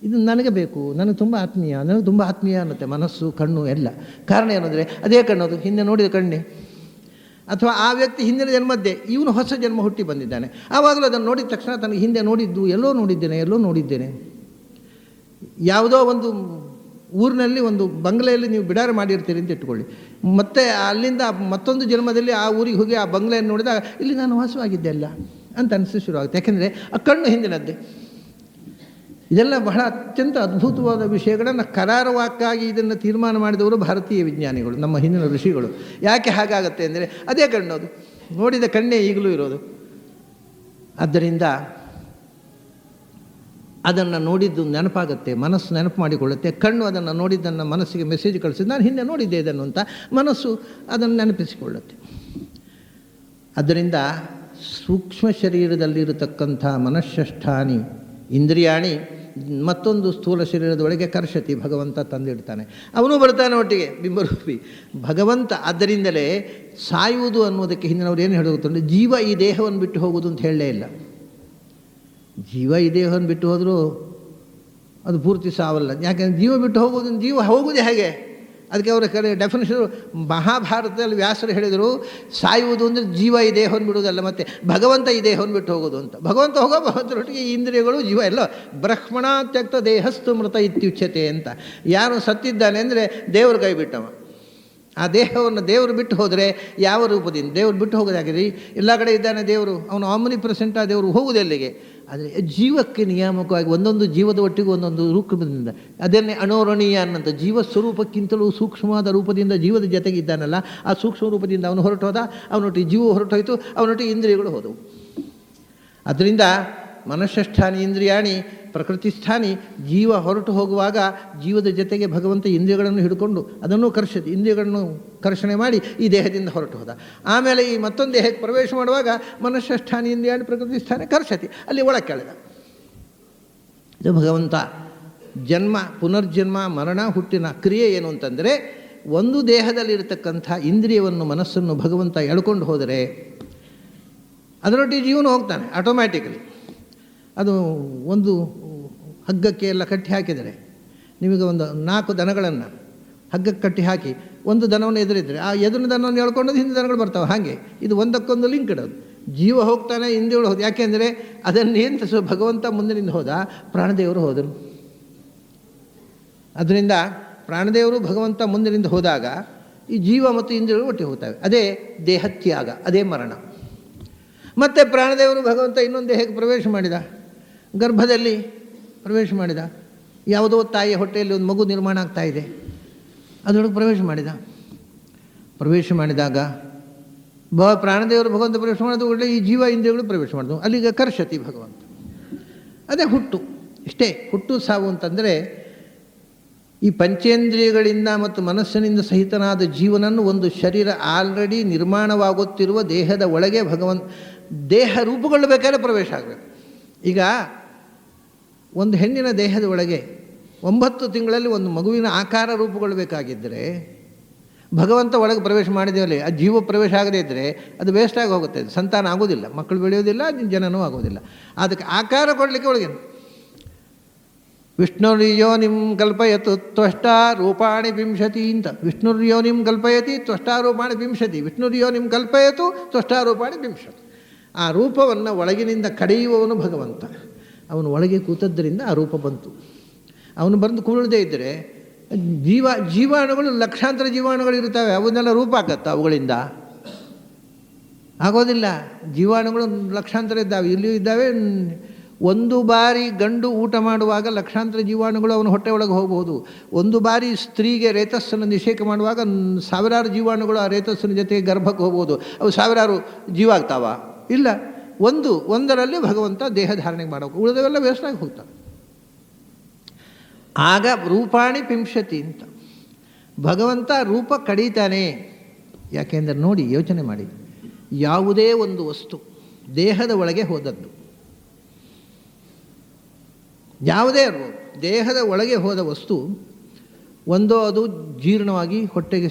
ಇದು ನನಗೆ ಬೇಕು, ನನಗೆ ತುಂಬ ಆತ್ಮೀಯ ಅನ್ನುತ್ತೆ ಮನಸ್ಸು, ಕಣ್ಣು ಎಲ್ಲ. ಕಾರಣ ಏನಂದರೆ ಅದೇ ಕಣ್ಣದು ಹಿಂದೆ ನೋಡಿದ ಕಣ್ಣೆ. ಅಥವಾ ಆ ವ್ಯಕ್ತಿ ಹಿಂದಿನ ಜನ್ಮದ್ದೇ, ಇವನು ಹೊಸ ಜನ್ಮ ಹುಟ್ಟಿ ಬಂದಿದ್ದಾನೆ. ಆವಾಗಲೂ ಅದನ್ನು ನೋಡಿದ ತಕ್ಷಣ ತನಗೆ ಹಿಂದೆ ನೋಡಿದ್ದು ಎಲ್ಲೋ ನೋಡಿದ್ದೇನೆ. ಯಾವುದೋ ಒಂದು ಊರಿನಲ್ಲಿ ಒಂದು ಬಂಗ್ಲೆಯಲ್ಲಿ ನೀವು ಬಿಡಾರ ಮಾಡಿರ್ತೀರಿ ಅಂತ ಇಟ್ಕೊಳ್ಳಿ. ಮತ್ತು ಅಲ್ಲಿಂದ ಮತ್ತೊಂದು ಜನ್ಮದಲ್ಲಿ ಆ ಊರಿಗೆ ಹೋಗಿ ಆ ಬಂಗ್ಲೆಯನ್ನು ನೋಡಿದಾಗ ಇಲ್ಲಿ ನಾನು ವಾಸವಾಗಿದ್ದೆ ಅಲ್ಲ ಅಂತ ಅನಿಸಿ ಶುರುವಾಗುತ್ತೆ. ಯಾಕೆಂದರೆ ಆ ಕಣ್ಣು ಹಿಂದಿನದ್ದೇ. ಇದೆಲ್ಲ ಬಹಳ ಅತ್ಯಂತ ಅದ್ಭುತವಾದ ವಿಷಯಗಳನ್ನು ಕರಾರವಾಕ್ಕಾಗಿ ಇದನ್ನು ತೀರ್ಮಾನ ಮಾಡಿದವರು ಭಾರತೀಯ ವಿಜ್ಞಾನಿಗಳು, ನಮ್ಮ ಹಿಂದಿನ ಋಷಿಗಳು. ಯಾಕೆ ಹಾಗಾಗತ್ತೆ ಅಂದರೆ ಅದೇ ಕಣ್ಣದು, ನೋಡಿದ ಕಣ್ಣೇ ಈಗಲೂ ಇರೋದು. ಆದ್ದರಿಂದ ಅದನ್ನು ನೋಡಿದ್ದು ನೆನಪಾಗುತ್ತೆ, ಮನಸ್ಸು ನೆನಪು ಮಾಡಿಕೊಳ್ಳುತ್ತೆ. ಕಣ್ಣು ಅದನ್ನು ನೋಡಿದ್ದನ್ನು ಮನಸ್ಸಿಗೆ ಮೆಸೇಜ್ ಕಳಿಸಿದ್ದು, ನಾನು ಹಿಂದೆ ನೋಡಿದ್ದೆ ಇದನ್ನು ಅಂತ ಮನಸ್ಸು ಅದನ್ನು ನೆನಪಿಸಿಕೊಳ್ಳುತ್ತೆ. ಆದ್ದರಿಂದ ಸೂಕ್ಷ್ಮ ಶರೀರದಲ್ಲಿರತಕ್ಕಂಥ ಮನಃಷ್ಠಾನಿ ಇಂದ್ರಿಯಾಣಿ ಮತ್ತೊಂದು ಸ್ಥೂಲ ಶರೀರದೊಳಗೆ ಕರ್ಷತಿ ಭಗವಂತ ತಂದಿಡ್ತಾನೆ. ಅವನು ಬರ್ತಾನೆ ಒಟ್ಟಿಗೆ ಬಿಂಬರೂಪಿ ಭಗವಂತ. ಆದ್ದರಿಂದಲೇ ಸಾಯುವುದು ಅನ್ನೋದಕ್ಕೆ ಹಿಂದಿನವ್ರು ಏನು ಹೇಳೋಗುತ್ತಂದರೆ ಜೀವ ಈ ದೇಹವನ್ನು ಬಿಟ್ಟು ಹೋಗುವುದು ಅಂತ ಹೇಳಲೇ ಇಲ್ಲ. ಜೀವ ಈ ದೇಹವನ್ನು ಬಿಟ್ಟು ಹೋದರೂ ಅದು ಪೂರ್ತಿ ಸಾವಲ್ಲ. ಯಾಕೆಂದರೆ ಜೀವ ಬಿಟ್ಟು ಹೋಗೋದು, ಜೀವ ಹೋಗುವುದೇ ಹೇಗೆ? ಅದಕ್ಕೆ ಅವರ ಕಡೆ ಡೆಫಿನೇಷನ್ ಮಹಾಭಾರತದಲ್ಲಿ ವ್ಯಾಸರು ಹೇಳಿದರು, ಸಾಯುವುದು ಅಂದರೆ ಜೀವ ಈ ದೇಹವನ್ನು ಬಿಡುವುದಲ್ಲ, ಮತ್ತು ಭಗವಂತ ಈ ದೇಹವನ್ನು ಬಿಟ್ಟು ಹೋಗೋದು ಅಂತ. ಭಗವಂತರೊಟ್ಟಿಗೆ ಈ ಇಂದ್ರಿಯಗಳು ಜೀವ ಎಲ್ಲ ಬ್ರಹ್ಮಣ ತ್ಯಕ್ತ ದೇಹಸ್ತು ಮೃತ ಇತ್ಯುಚ್ಯತೆ ಅಂತ. ಯಾರು ಸತ್ತಿದ್ದಾನೆ ಅಂದರೆ ದೇವರು ಕೈ ಬಿಟ್ಟವ. ಆ ದೇಹವನ್ನು ದೇವರು ಬಿಟ್ಟು ಹೋದರೆ ಯಾವ ರೂಪದಿಂದ? ದೇವರು ಬಿಟ್ಟು ಹೋಗೋದಾಗಿದೆ. ಎಲ್ಲ ಕಡೆ ಇದ್ದಾನೆ ದೇವರು, ಅವನು ಆಮ್ನಿ ಪ್ರೆಸೆಂಟ್. ಆ ದೇವರು ಹೋಗುವುದೆಲ್ಲಿಗೆ? ಆದರೆ ಜೀವಕ್ಕೆ ನಿಯಾಮಕವಾಗಿ ಒಂದೊಂದು ಜೀವದ ಒಟ್ಟಿಗೆ ಒಂದೊಂದು ರೂಪದಿಂದ, ಅದನ್ನೇ ಅಣೋರಣೀಯ ಅನ್ನಂಥ ಜೀವ ಸ್ವರೂಪಕ್ಕಿಂತಲೂ ಸೂಕ್ಷ್ಮವಾದ ರೂಪದಿಂದ ಜೀವದ ಜೊತೆಗೆ ಇದ್ದಾನಲ್ಲ, ಆ ಸೂಕ್ಷ್ಮ ರೂಪದಿಂದ ಅವನು ಹೊರಟೋದ, ಅವನೊಟ್ಟಿಗೆ ಜೀವ ಹೊರಟೋಯ್ತು, ಅವನೊಟ್ಟಿಗೆ ಇಂದ್ರಿಯಗಳು ಹೋದವು. ಅದರಿಂದ ಮನಃಷ್ಠಾನಿ ಇಂದ್ರಿಯಾಣಿ ಪ್ರಕೃತಿಸ್ಥಾನಿ. ಜೀವ ಹೊರಟು ಹೋಗುವಾಗ ಜೀವದ ಜೊತೆಗೆ ಭಗವಂತ ಇಂದ್ರಿಯಗಳನ್ನು ಹಿಡ್ಕೊಂಡು ಅದನ್ನು ಕರ್ಷತಿ, ಇಂದ್ರಿಯಗಳನ್ನು ಕರ್ಷಣೆ ಮಾಡಿ ಈ ದೇಹದಿಂದ ಹೊರಟು ಹೋದ. ಆಮೇಲೆ ಈ ಮತ್ತೊಂದು ದೇಹಕ್ಕೆ ಪ್ರವೇಶ ಮಾಡುವಾಗ ಮನಃಷ್ಠಾನಿ ಇಂದ್ರಿಯಾಣಿ ಪ್ರಕೃತಿಸ್ಥಾನಿ ಕರ್ಷತಿ, ಅಲ್ಲಿ ಒಳಗೆ ಕೆಳೆದ. ಇದು ಭಗವಂತ ಜನ್ಮ, ಪುನರ್ಜನ್ಮ, ಮರಣ, ಹುಟ್ಟಿನ ಕ್ರಿಯೆ ಏನು ಅಂತಂದರೆ, ಒಂದು ದೇಹದಲ್ಲಿರತಕ್ಕಂಥ ಇಂದ್ರಿಯವನ್ನು, ಮನಸ್ಸನ್ನು ಭಗವಂತ ಎಳ್ಕೊಂಡು ಹೋದರೆ ಅದರೊಟ್ಟಿಗೆ ಜೀವನ ಹೋಗ್ತಾನೆ ಆಟೋಮ್ಯಾಟಿಕಲಿ. ಅದು ಒಂದು ಹಗ್ಗಕ್ಕೆ ಎಲ್ಲ ಕಟ್ಟಿ ಹಾಕಿದರೆ, ನಿಮಗೆ ಒಂದು 4 ದನಗಳನ್ನು ಹಗ್ಗಕ್ಕೆ ಕಟ್ಟಿ ಹಾಕಿ ಒಂದು ದನವನ್ನು ಎದುರಿದ್ರೆ ಆ ಎದುರಿನ ದನವನ್ನು ಎಳ್ಕೊಂಡೋದು ಹಿಂದೆ ದನಗಳು ಬರ್ತಾವೆ. ಹಾಗೆ ಇದು ಒಂದಕ್ಕೊಂದು ಲಿಂಕ್ ಇಡೋದು. ಜೀವ ಹೋಗ್ತಾನೆ, ಇಂದ್ರಿಯಗಳು ಹೋದ. ಯಾಕೆಂದರೆ ಅದನ್ನು ನಿಯಂತ್ರಿಸುವ ಭಗವಂತ ಮುಂದಿನಿಂದ ಹೋದ, ಪ್ರಾಣದೇವರು ಹೋದರು. ಅದರಿಂದ ಪ್ರಾಣದೇವರು ಭಗವಂತ ಮುಂದಿನಿಂದ ಹೋದಾಗ ಈ ಜೀವ ಮತ್ತು ಇಂದ್ರಿಯಗಳು ಒಟ್ಟಿಗೆ ಹೋಗ್ತವೆ. ಅದೇ ದೇಹತ್ಯಾಗ, ಅದೇ ಮರಣ. ಮತ್ತು ಪ್ರಾಣದೇವರು ಭಗವಂತ ಇನ್ನೊಂದು ದೇಹಕ್ಕೆ ಪ್ರವೇಶ ಮಾಡಿದ, ಗರ್ಭದಲ್ಲಿ ಪ್ರವೇಶ ಮಾಡಿದ. ಯಾವುದೋ ತಾಯಿಯ ಹೊಟ್ಟೆಯಲ್ಲಿ ಒಂದು ಮಗು ನಿರ್ಮಾಣ ಆಗ್ತಾ ಇದೆ, ಅದರೊಳಗೆ ಪ್ರವೇಶ ಮಾಡಿದಾಗ ಪ್ರಾಣದೇವರು ಭಗವಂತ ಪ್ರವೇಶ ಮಾಡೋದು ಒಳ್ಳೆ ಈ ಜೀವ ಇಂದ್ರಿಯಗಳು ಪ್ರವೇಶ ಮಾಡಿದವು. ಅಲ್ಲಿಗೆ ಕರ್ಷತಿ ಭಗವಂತ. ಅದೇ ಹುಟ್ಟು. ಇಷ್ಟೇ ಹುಟ್ಟು ಸಾವು ಅಂತಂದರೆ, ಈ ಪಂಚೇಂದ್ರಿಯಗಳಿಂದ ಮತ್ತು ಮನಸ್ಸಿನಿಂದ ಸಹಿತನಾದ ಜೀವನನ್ನು ಒಂದು ಶರೀರ ಆಲ್ರೆಡಿ ನಿರ್ಮಾಣವಾಗುತ್ತಿರುವ ದೇಹದ ಒಳಗೆ ಭಗವಂತ ದೇಹ ರೂಪುಗೊಳ್ಳಬೇಕಾದ್ರೆ ಪ್ರವೇಶ ಆಗಬೇಕು. ಈಗ ಒಂದು ಹೆಣ್ಣಿನ ದೇಹದ ಒಳಗೆ 9 ತಿಂಗಳಲ್ಲಿ ಒಂದು ಮಗುವಿನ ಆಕಾರ ರೂಪುಗೊಳ್ಳಬೇಕಾಗಿದ್ದರೆ ಭಗವಂತ ಒಳಗೆ ಪ್ರವೇಶ ಮಾಡಿದೇವಲ್ಲಿ ಆ ಜೀವ ಪ್ರವೇಶ ಆಗದೇ ಇದ್ದರೆ ಅದು ವೇಸ್ಟಾಗಿ ಹೋಗುತ್ತೆ, ಸಂತಾನ ಆಗೋದಿಲ್ಲ, ಮಕ್ಕಳು ಬೆಳೆಯೋದಿಲ್ಲ, ಜನನೂ ಆಗೋದಿಲ್ಲ. ಅದಕ್ಕೆ ಆಕಾರ ಕೊಡಲಿಕ್ಕೆ ಒಳಗೆ ವಿಷ್ಣುರ್ಯೋನಿಂ ಕಲ್ಪಯತು ತ್ವಷ್ಟಾ ರೂಪಾಣಿ ವಿಂಶತಿ ಅಂತ. ವಿಷ್ಣುರ್ಯೋನಿಂ ಕಲ್ಪಯತಿ ತ್ವಷ್ಟಾರೂಪಾಣಿ ವಿಂಶತಿ. ವಿಷ್ಣುರ್ಯೋನಿಂ ಕಲ್ಪಯತು ತ್ವಷ್ಟಾರೂಪಾಣಿ ವಿಂಶತಿ. ಆ ರೂಪವನ್ನು ಒಳಗಿನಿಂದ ಕಡೆಯುವವನು ಭಗವಂತ. ಅವನು ಒಳಗೆ ಕೂತದ್ದರಿಂದ ಆ ರೂಪ ಬಂತು. ಅವನು ಬಂದು ಕೂಡದೇ ಇದ್ದರೆ ಜೀವಾಣುಗಳು ಲಕ್ಷಾಂತರ ಜೀವಾಣುಗಳು ಇರ್ತವೆ, ಅವನ್ನೆಲ್ಲ ರೂಪ ಆಗತ್ತ ಅವುಗಳಿಂದ? ಆಗೋದಿಲ್ಲ. ಜೀವಾಣುಗಳು ಲಕ್ಷಾಂತರ ಇದ್ದಾವೆ, ಇಲ್ಲಿಯೂ ಇದ್ದಾವೆ. ಒಂದು ಬಾರಿ ಗಂಡು ಊಟ ಮಾಡುವಾಗ ಲಕ್ಷಾಂತರ ಜೀವಾಣುಗಳು ಅವನ ಹೊಟ್ಟೆ ಒಳಗೆ ಹೋಗಬಹುದು. ಒಂದು ಬಾರಿ ಸ್ತ್ರೀಗೆ ರೇತಸ್ಸನ್ನು ನಿಷೇಕ ಮಾಡುವಾಗ ಸಾವಿರಾರು ಜೀವಾಣುಗಳು ಆ ರೇತಸ್ಸಿನ ಜೊತೆಗೆ ಗರ್ಭಕ್ಕೆ ಹೋಗ್ಬೋದು. ಅವು ಸಾವಿರಾರು ಜೀವ ಆಗ್ತಾವ? ಇಲ್ಲ. ಒಂದರಲ್ಲಿ ಭಗವಂತ ದೇಹ ಧಾರಣೆಗೆ ಮಾಡೋಕೆ, ಉಳಿದವೆಲ್ಲ ವೇಸ್ಟಾಗಿ ಹೋಗ್ತವೆ. ಆಗ ರೂಪಾಣಿ ಪಿಂಶತಿ ಅಂತ ಭಗವಂತ ರೂಪ ಕಡೀತಾನೆ. ಯಾಕೆಂದರೆ ನೋಡಿ, ಯೋಚನೆ ಮಾಡಿ, ಯಾವುದೇ ಒಂದು ವಸ್ತು ದೇಹದ ಒಳಗೆ ಹೋದದ್ದು, ಯಾವುದೇ ದೇಹದ ಒಳಗೆ ಹೋದ ವಸ್ತು ಒಂದೋ ಅದು ಜೀರ್ಣವಾಗಿ ಹೊಟ್ಟೆಗೆ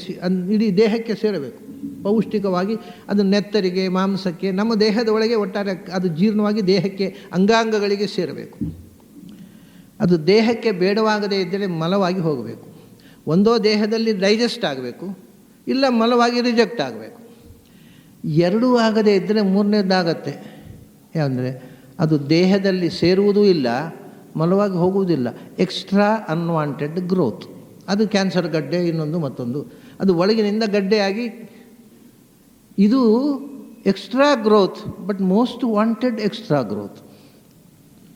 ಇಡೀ ದೇಹಕ್ಕೆ ಸೇರಬೇಕು, ಪೌಷ್ಟಿಕವಾಗಿ ಅದು ನೆತ್ತರಿಗೆ, ಮಾಂಸಕ್ಕೆ, ನಮ್ಮ ದೇಹದ ಒಳಗೆ ಒಟ್ಟಾರೆ ಅದು ಜೀರ್ಣವಾಗಿ ದೇಹಕ್ಕೆ ಅಂಗಾಂಗಗಳಿಗೆ ಸೇರಬೇಕು. ಅದು ದೇಹಕ್ಕೆ ಬೇಡವಾಗದೇ ಇದ್ದರೆ ಮಲವಾಗಿ ಹೋಗಬೇಕು. ಒಂದೋ ದೇಹದಲ್ಲಿ ಡೈಜೆಸ್ಟ್ ಆಗಬೇಕು, ಇಲ್ಲ ಮಲವಾಗಿ ರಿಜೆಕ್ಟ್ ಆಗಬೇಕು. ಎರಡೂ ಆಗದೇ ಇದ್ದರೆ ಮೂರನೇದಾಗತ್ತೆ. ಯಾವಂದರೆ ಅದು ದೇಹದಲ್ಲಿ ಸೇರುವುದೂ ಇಲ್ಲ, ಮಲವಾಗಿ ಹೋಗುವುದಿಲ್ಲ. Extra unwanted growth. ಅದು ಕ್ಯಾನ್ಸರ್ ಗಡ್ಡೆ, ಇನ್ನೊಂದು ಮತ್ತೊಂದು, ಅದು ಒಳಗಿನಿಂದ ಗಡ್ಡೆಯಾಗಿ. ಇದು extra growth, but most wanted extra growth.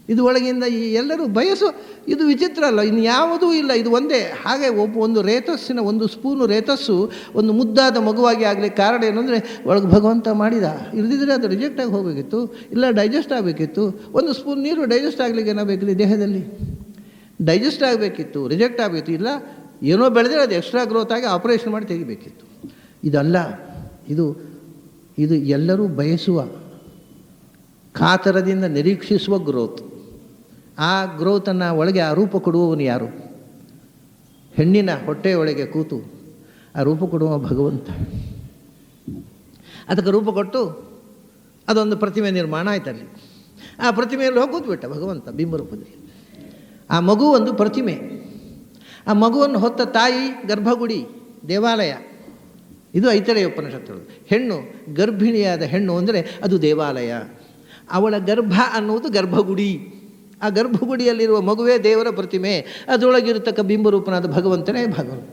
ಇದು ಒಳಗಿಂದ ಎಲ್ಲರೂ ಬಯಸು. ಇದು ವಿಚಿತ್ರ ಅಲ್ಲ, ಇನ್ನು ಯಾವುದೂ ಇಲ್ಲ, ಇದು ಒಂದೇ. ಹಾಗೆ ಒಂದು ರೇತಸ್ಸಿನ ಒಂದು ಸ್ಪೂನು ರೇತಸ್ಸು ಒಂದು ಮುದ್ದಾದ ಮಗುವಾಗಿ ಆಗಲಿಕ್ಕೆ ಕಾರಣ ಏನು ಅಂದರೆ ಒಳಗೆ ಭಗವಂತ ಮಾಡಿದ. ಇಲ್ಲದಿದ್ದರೆ ಅದು ರಿಜೆಕ್ಟ್ ಆಗಿ ಹೋಗಬೇಕಿತ್ತು, ಇಲ್ಲ ಡೈಜೆಸ್ಟ್ ಆಗಬೇಕಿತ್ತು. ಒಂದು ಸ್ಪೂನ್ ನೀರು ಡೈಜೆಸ್ಟ್ ಆಗಲಿಕ್ಕೆ ಏನಾಗಬೇಕಿಲ್ಲ, ದೇಹದಲ್ಲಿ ಡೈಜೆಸ್ಟ್ ಆಗಬೇಕಿತ್ತು, ರಿಜೆಕ್ಟ್ ಆಗಬೇಕಿತ್ತು. ಇಲ್ಲ ಏನೋ ಬೆಳೆದರೆ ಅದು ಎಕ್ಸ್ಟ್ರಾ ಗ್ರೋತ್ ಆಗಿ ಆಪರೇಷನ್ ಮಾಡಿ ತೆಗಿಬೇಕಿತ್ತು. ಇದಲ್ಲ, ಇದು ಎಲ್ಲರೂ ಬಯಸುವ, ಕಾತರದಿಂದ ನಿರೀಕ್ಷಿಸುವ ಗ್ರೋತ್. ಆ ಗ್ರೋತನ್ನು ಒಳಗೆ ಆ ರೂಪ ಕೊಡುವವನು ಯಾರು? ಹೆಣ್ಣಿನ ಹೊಟ್ಟೆಯೊಳಗೆ ಕೂತು ಆ ರೂಪ ಕೊಡುವ ಭಗವಂತ. ಅದಕ್ಕೆ ರೂಪ ಕೊಟ್ಟು ಅದೊಂದು ಪ್ರತಿಮೆ ನಿರ್ಮಾಣ ಆಯ್ತಲ್ಲಿ. ಆ ಪ್ರತಿಮೆಯಲ್ಲಿ ಹೋಗಿ ಕೂತ್ಬಿಟ್ಟ ಭಗವಂತ ಬಿಂಬರೂಪದಲ್ಲಿ. ಆ ಮಗು ಒಂದು ಪ್ರತಿಮೆ. ಆ ಮಗುವನ್ನು ಹೊತ್ತ ತಾಯಿ ಗರ್ಭಗುಡಿ, ದೇವಾಲಯ. ಇದು ಐತರೇಯ ಉಪನಿಷತ್ತುಗಳು. ಹೆಣ್ಣು, ಗರ್ಭಿಣಿಯಾದ ಹೆಣ್ಣು ಅಂದರೆ ಅದು ದೇವಾಲಯ. ಅವಳ ಗರ್ಭ ಅನ್ನುವುದು ಗರ್ಭಗುಡಿ. ಆ ಗರ್ಭಗುಡಿಯಲ್ಲಿರುವ ಮಗುವೇ ದೇವರ ಪ್ರತಿಮೆ. ಅದರೊಳಗಿರತಕ್ಕ ಬಿಂಬರೂಪನಾದ ಭಗವಂತನೇ ಭಗವಂತ.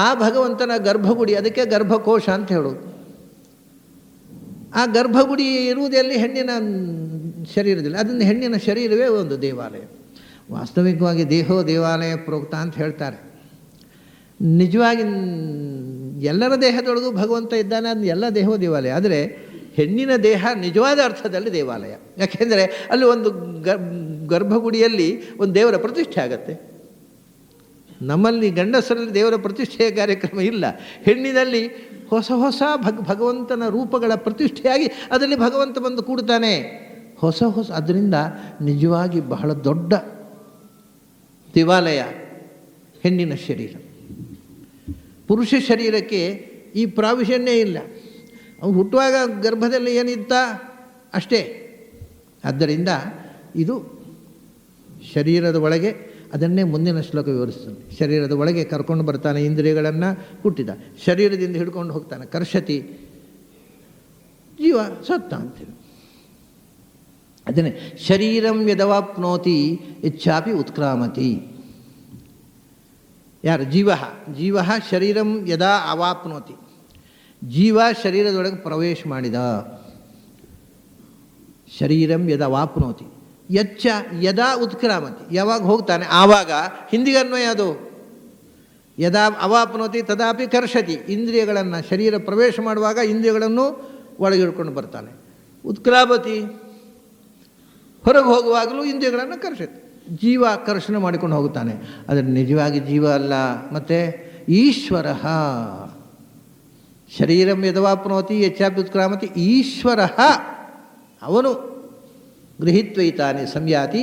ಆ ಭಗವಂತನ ಗರ್ಭಗುಡಿ, ಅದಕ್ಕೆ ಗರ್ಭಕೋಶ ಅಂತ ಹೇಳೋದು. ಆ ಗರ್ಭಗುಡಿ ಇರುವುದೆಲ್ಲಿ? ಹೆಣ್ಣಿನ ಶರೀರದಲ್ಲಿ. ಅದರಿಂದ ಹೆಣ್ಣಿನ ಶರೀರವೇ ಒಂದು ದೇವಾಲಯ. ವಾಸ್ತವಿಕವಾಗಿ ದೇಹೋ ದೇವಾಲಯ ಪ್ರೋಕ್ತ ಅಂತ ಹೇಳ್ತಾರೆ. ನಿಜವಾಗಿ ಎಲ್ಲರ ದೇಹದೊಳಗೂ ಭಗವಂತ ಇದ್ದಾನೆ, ಅದು ಎಲ್ಲ ದೇಹೋ ದೇವಾಲಯ. ಆದರೆ ಹೆಣ್ಣಿನ ದೇಹ ನಿಜವಾದ ಅರ್ಥದಲ್ಲಿ ದೇವಾಲಯ. ಯಾಕೆಂದರೆ ಅಲ್ಲಿ ಒಂದು ಗರ್ಭಗುಡಿಯಲ್ಲಿ ಒಂದು ದೇವರ ಪ್ರತಿಷ್ಠೆ ಆಗತ್ತೆ. ನಮ್ಮಲ್ಲಿ ಗಂಡಸರಲ್ಲಿ ದೇವರ ಪ್ರತಿಷ್ಠೆಯ ಕಾರ್ಯಕ್ರಮ ಇಲ್ಲ. ಹೆಣ್ಣಿನಲ್ಲಿ ಹೊಸ ಹೊಸ ಭಗವಂತನ ರೂಪಗಳ ಪ್ರತಿಷ್ಠೆಯಾಗಿ ಅದರಲ್ಲಿ ಭಗವಂತ ಬಂದು ಕೂಡ್ತಾನೆ. ಹೊಸ ಅದರಿಂದ ನಿಜವಾಗಿ ಬಹಳ ದೊಡ್ಡ ದೇವಾಲಯ ಹೆಣ್ಣಿನ ಶರೀರ. ಪುರುಷ ಶರೀರಕ್ಕೆ ಈ ಪ್ರಾವಿಷನ್ನೇ ಇಲ್ಲ. ಅವನು ಹುಟ್ಟುವಾಗ ಗರ್ಭದಲ್ಲಿ ಏನಿತ್ತ ಅಷ್ಟೇ. ಆದ್ದರಿಂದ ಇದು ಶರೀರದ ಒಳಗೆ, ಅದನ್ನೇ ಮುಂದಿನ ಶ್ಲೋಕ ವಿವರಿಸ್ತಾನೆ. ಶರೀರದ ಒಳಗೆ ಕರ್ಕೊಂಡು ಬರ್ತಾನೆ ಇಂದ್ರಿಯಗಳನ್ನು, ಹುಟ್ಟಿದ ಶರೀರದಿಂದ ಹಿಡ್ಕೊಂಡು ಹೋಗ್ತಾನೆ. ಕರ್ಷತಿ ಜೀವ ಸತ್ತ ಅಂತೇಳಿ. ಅದನ್ನೇ ಶರೀರಂ ಯದವಾಪ್ನೋತಿ ಇಚ್ಛಾಪಿ ಉತ್ಕ್ರಾಮತಿ. ಯಾರು? ಜೀವ ಶರೀರಂ ಯದಾ ಅವಾಪ್ನೋತಿ. ಜೀವ ಶರೀರದೊಳಗೆ ಪ್ರವೇಶ ಮಾಡಿದ. ಶರೀರಂ ಯದವಾಪ್ನೋತಿ ಯದಾ ಉತ್ಕ್ರಾಮತಿ. ಯಾವಾಗ ಹೋಗ್ತಾನೆ ಆವಾಗ ಹಿಂದಿಗೆ ಅನ್ವಯ ಅದು. ಯದಾ ಅವಾಪ್ನೋತಿ ತದಾಪಿ ಕರ್ಷತಿ. ಇಂದ್ರಿಯಗಳನ್ನು ಶರೀರ ಪ್ರವೇಶ ಮಾಡುವಾಗ ಇಂದ್ರಿಯಗಳನ್ನು ಒಳಗೆ ಹಿಡ್ಕೊಂಡು ಬರ್ತಾನೆ. ಉತ್ಕ್ರಾಮತಿ ಹೊರಗೆ ಹೋಗುವಾಗಲೂ ಇಂದ್ರಿಯಗಳನ್ನು ಕರ್ಷತಿ. ಜೀವ ಕರ್ಷಣೆ ಮಾಡಿಕೊಂಡು ಹೋಗುತ್ತಾನೆ. ಆದರೆ ನಿಜವಾಗಿ ಜೀವ ಅಲ್ಲ. ಮತ್ತು ಈಶ್ವರ ಶರೀರಂ ಯದವಾಪ್ನೋತಿ ಯಚ್ಚಾಪಿ ಉತ್ಕ್ರಾಮತಿ. ಈಶ್ವರ ಅವನು ಗೃಹೀತ್ವೈತಾನೆ ಸಂಯಾತಿ.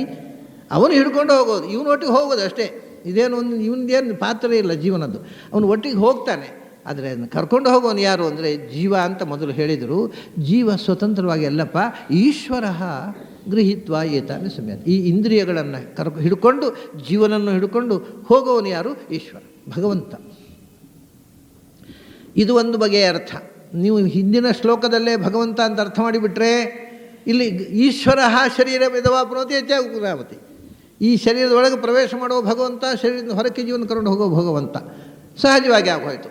ಅವನು ಹಿಡ್ಕೊಂಡು ಹೋಗೋದು, ಇವನೊಟ್ಟಿಗೆ ಹೋಗೋದು ಅಷ್ಟೇ. ಇದೇನು ಒಂದು ಇವನದೇನು ಪಾತ್ರ ಇಲ್ಲ ಜೀವನದ್ದು. ಅವನು ಒಟ್ಟಿಗೆ ಹೋಗ್ತಾನೆ. ಆದರೆ ಅದನ್ನು ಕರ್ಕೊಂಡು ಹೋಗೋನು ಯಾರು ಅಂದರೆ ಜೀವ ಅಂತ ಮೊದಲು ಹೇಳಿದರು. ಜೀವ ಸ್ವತಂತ್ರವಾಗಿ ಅಲ್ಲಪ್ಪ, ಈಶ್ವರ ಗೃಹೀತ್ವ ಏತಾನೆ ಸಂಯಾತಿ. ಈ ಇಂದ್ರಿಯಗಳನ್ನು ಹಿಡ್ಕೊಂಡು ಜೀವನನ್ನು ಹಿಡ್ಕೊಂಡು ಹೋಗೋನು ಯಾರು? ಈಶ್ವರ, ಭಗವಂತ. ಇದು ಒಂದು ಬಗೆಯ ಅರ್ಥ. ನೀವು ಹಿಂದಿನ ಶ್ಲೋಕದಲ್ಲೇ ಭಗವಂತ ಅಂತ ಅರ್ಥ ಮಾಡಿಬಿಟ್ರೆ, ಇಲ್ಲಿ ಈಶ್ವರ ಶರೀರ ವಿಧವಾಪ್ನೋತಿ ಹೆಚ್ಚಾಗುತ್ತಿ. ಈ ಶರೀರದ ಒಳಗೆ ಪ್ರವೇಶ ಮಾಡುವ ಭಗವಂತ, ಶರೀರದ ಹೊರಕ್ಕೆ ಜೀವನ ಕರ್ಕೊಂಡು ಹೋಗೋ ಭಗವಂತ. ಸಹಜವಾಗಿ ಆಗೋಯ್ತು.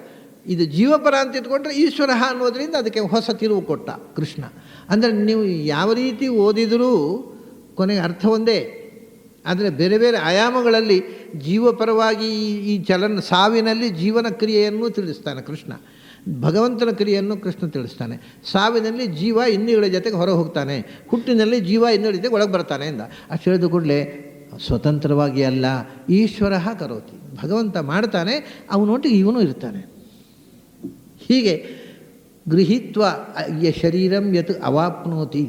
ಇದು ಜೀವಪರ ಅಂತ ಇಟ್ಕೊಂಡ್ರೆ ಈಶ್ವರ ಅನ್ನೋದರಿಂದ ಅದಕ್ಕೆ ಹೊಸ ತಿರುವು ಕೊಟ್ಟ ಕೃಷ್ಣ. ಅಂದರೆ ನೀವು ಯಾವ ರೀತಿ ಓದಿದರೂ ಕೊನೆಗೆ ಅರ್ಥ ಒಂದೇ. ಆದರೆ ಬೇರೆ ಬೇರೆ ಆಯಾಮಗಳಲ್ಲಿ ಜೀವಪರವಾಗಿ ಈ ಸಾವಿನಲ್ಲಿ ಜೀವನ ಕ್ರಿಯೆಯನ್ನು ತಿಳಿಸ್ತಾನೆ ಕೃಷ್ಣ. ಭಗವಂತನ ಕ್ರಿಯೆಯನ್ನು ಕೃಷ್ಣ ತಿಳಿಸ್ತಾನೆ. ಸಾವಿನಲ್ಲಿ ಜೀವ ಇಂದ್ರಿಯಗಳ ಜೊತೆಗೆ ಹೊರ ಹೋಗ್ತಾನೆ, ಹುಟ್ಟಿನಲ್ಲಿ ಜೀವ ಇಂದ್ರಿಯಗಳ ಜೊತೆಗೆ ಒಳಗೆ ಬರ್ತಾನೆ ಎಂದ. ಅಷ್ಟು ಹೇಳಿದ ಕೂಡಲೇ ಸ್ವತಂತ್ರವಾಗಿ ಅಲ್ಲ, ಈಶ್ವರ ಕರೋತಿ, ಭಗವಂತ ಮಾಡ್ತಾನೆ, ಅವನೊಟ್ಟಿಗೆ ಇವನು ಇರ್ತಾನೆ. ಹೀಗೆ ಗೃಹೀತ್ವ ಶರೀರಂ ಯತ್ ಅವಾಪ್ನೋತಿ.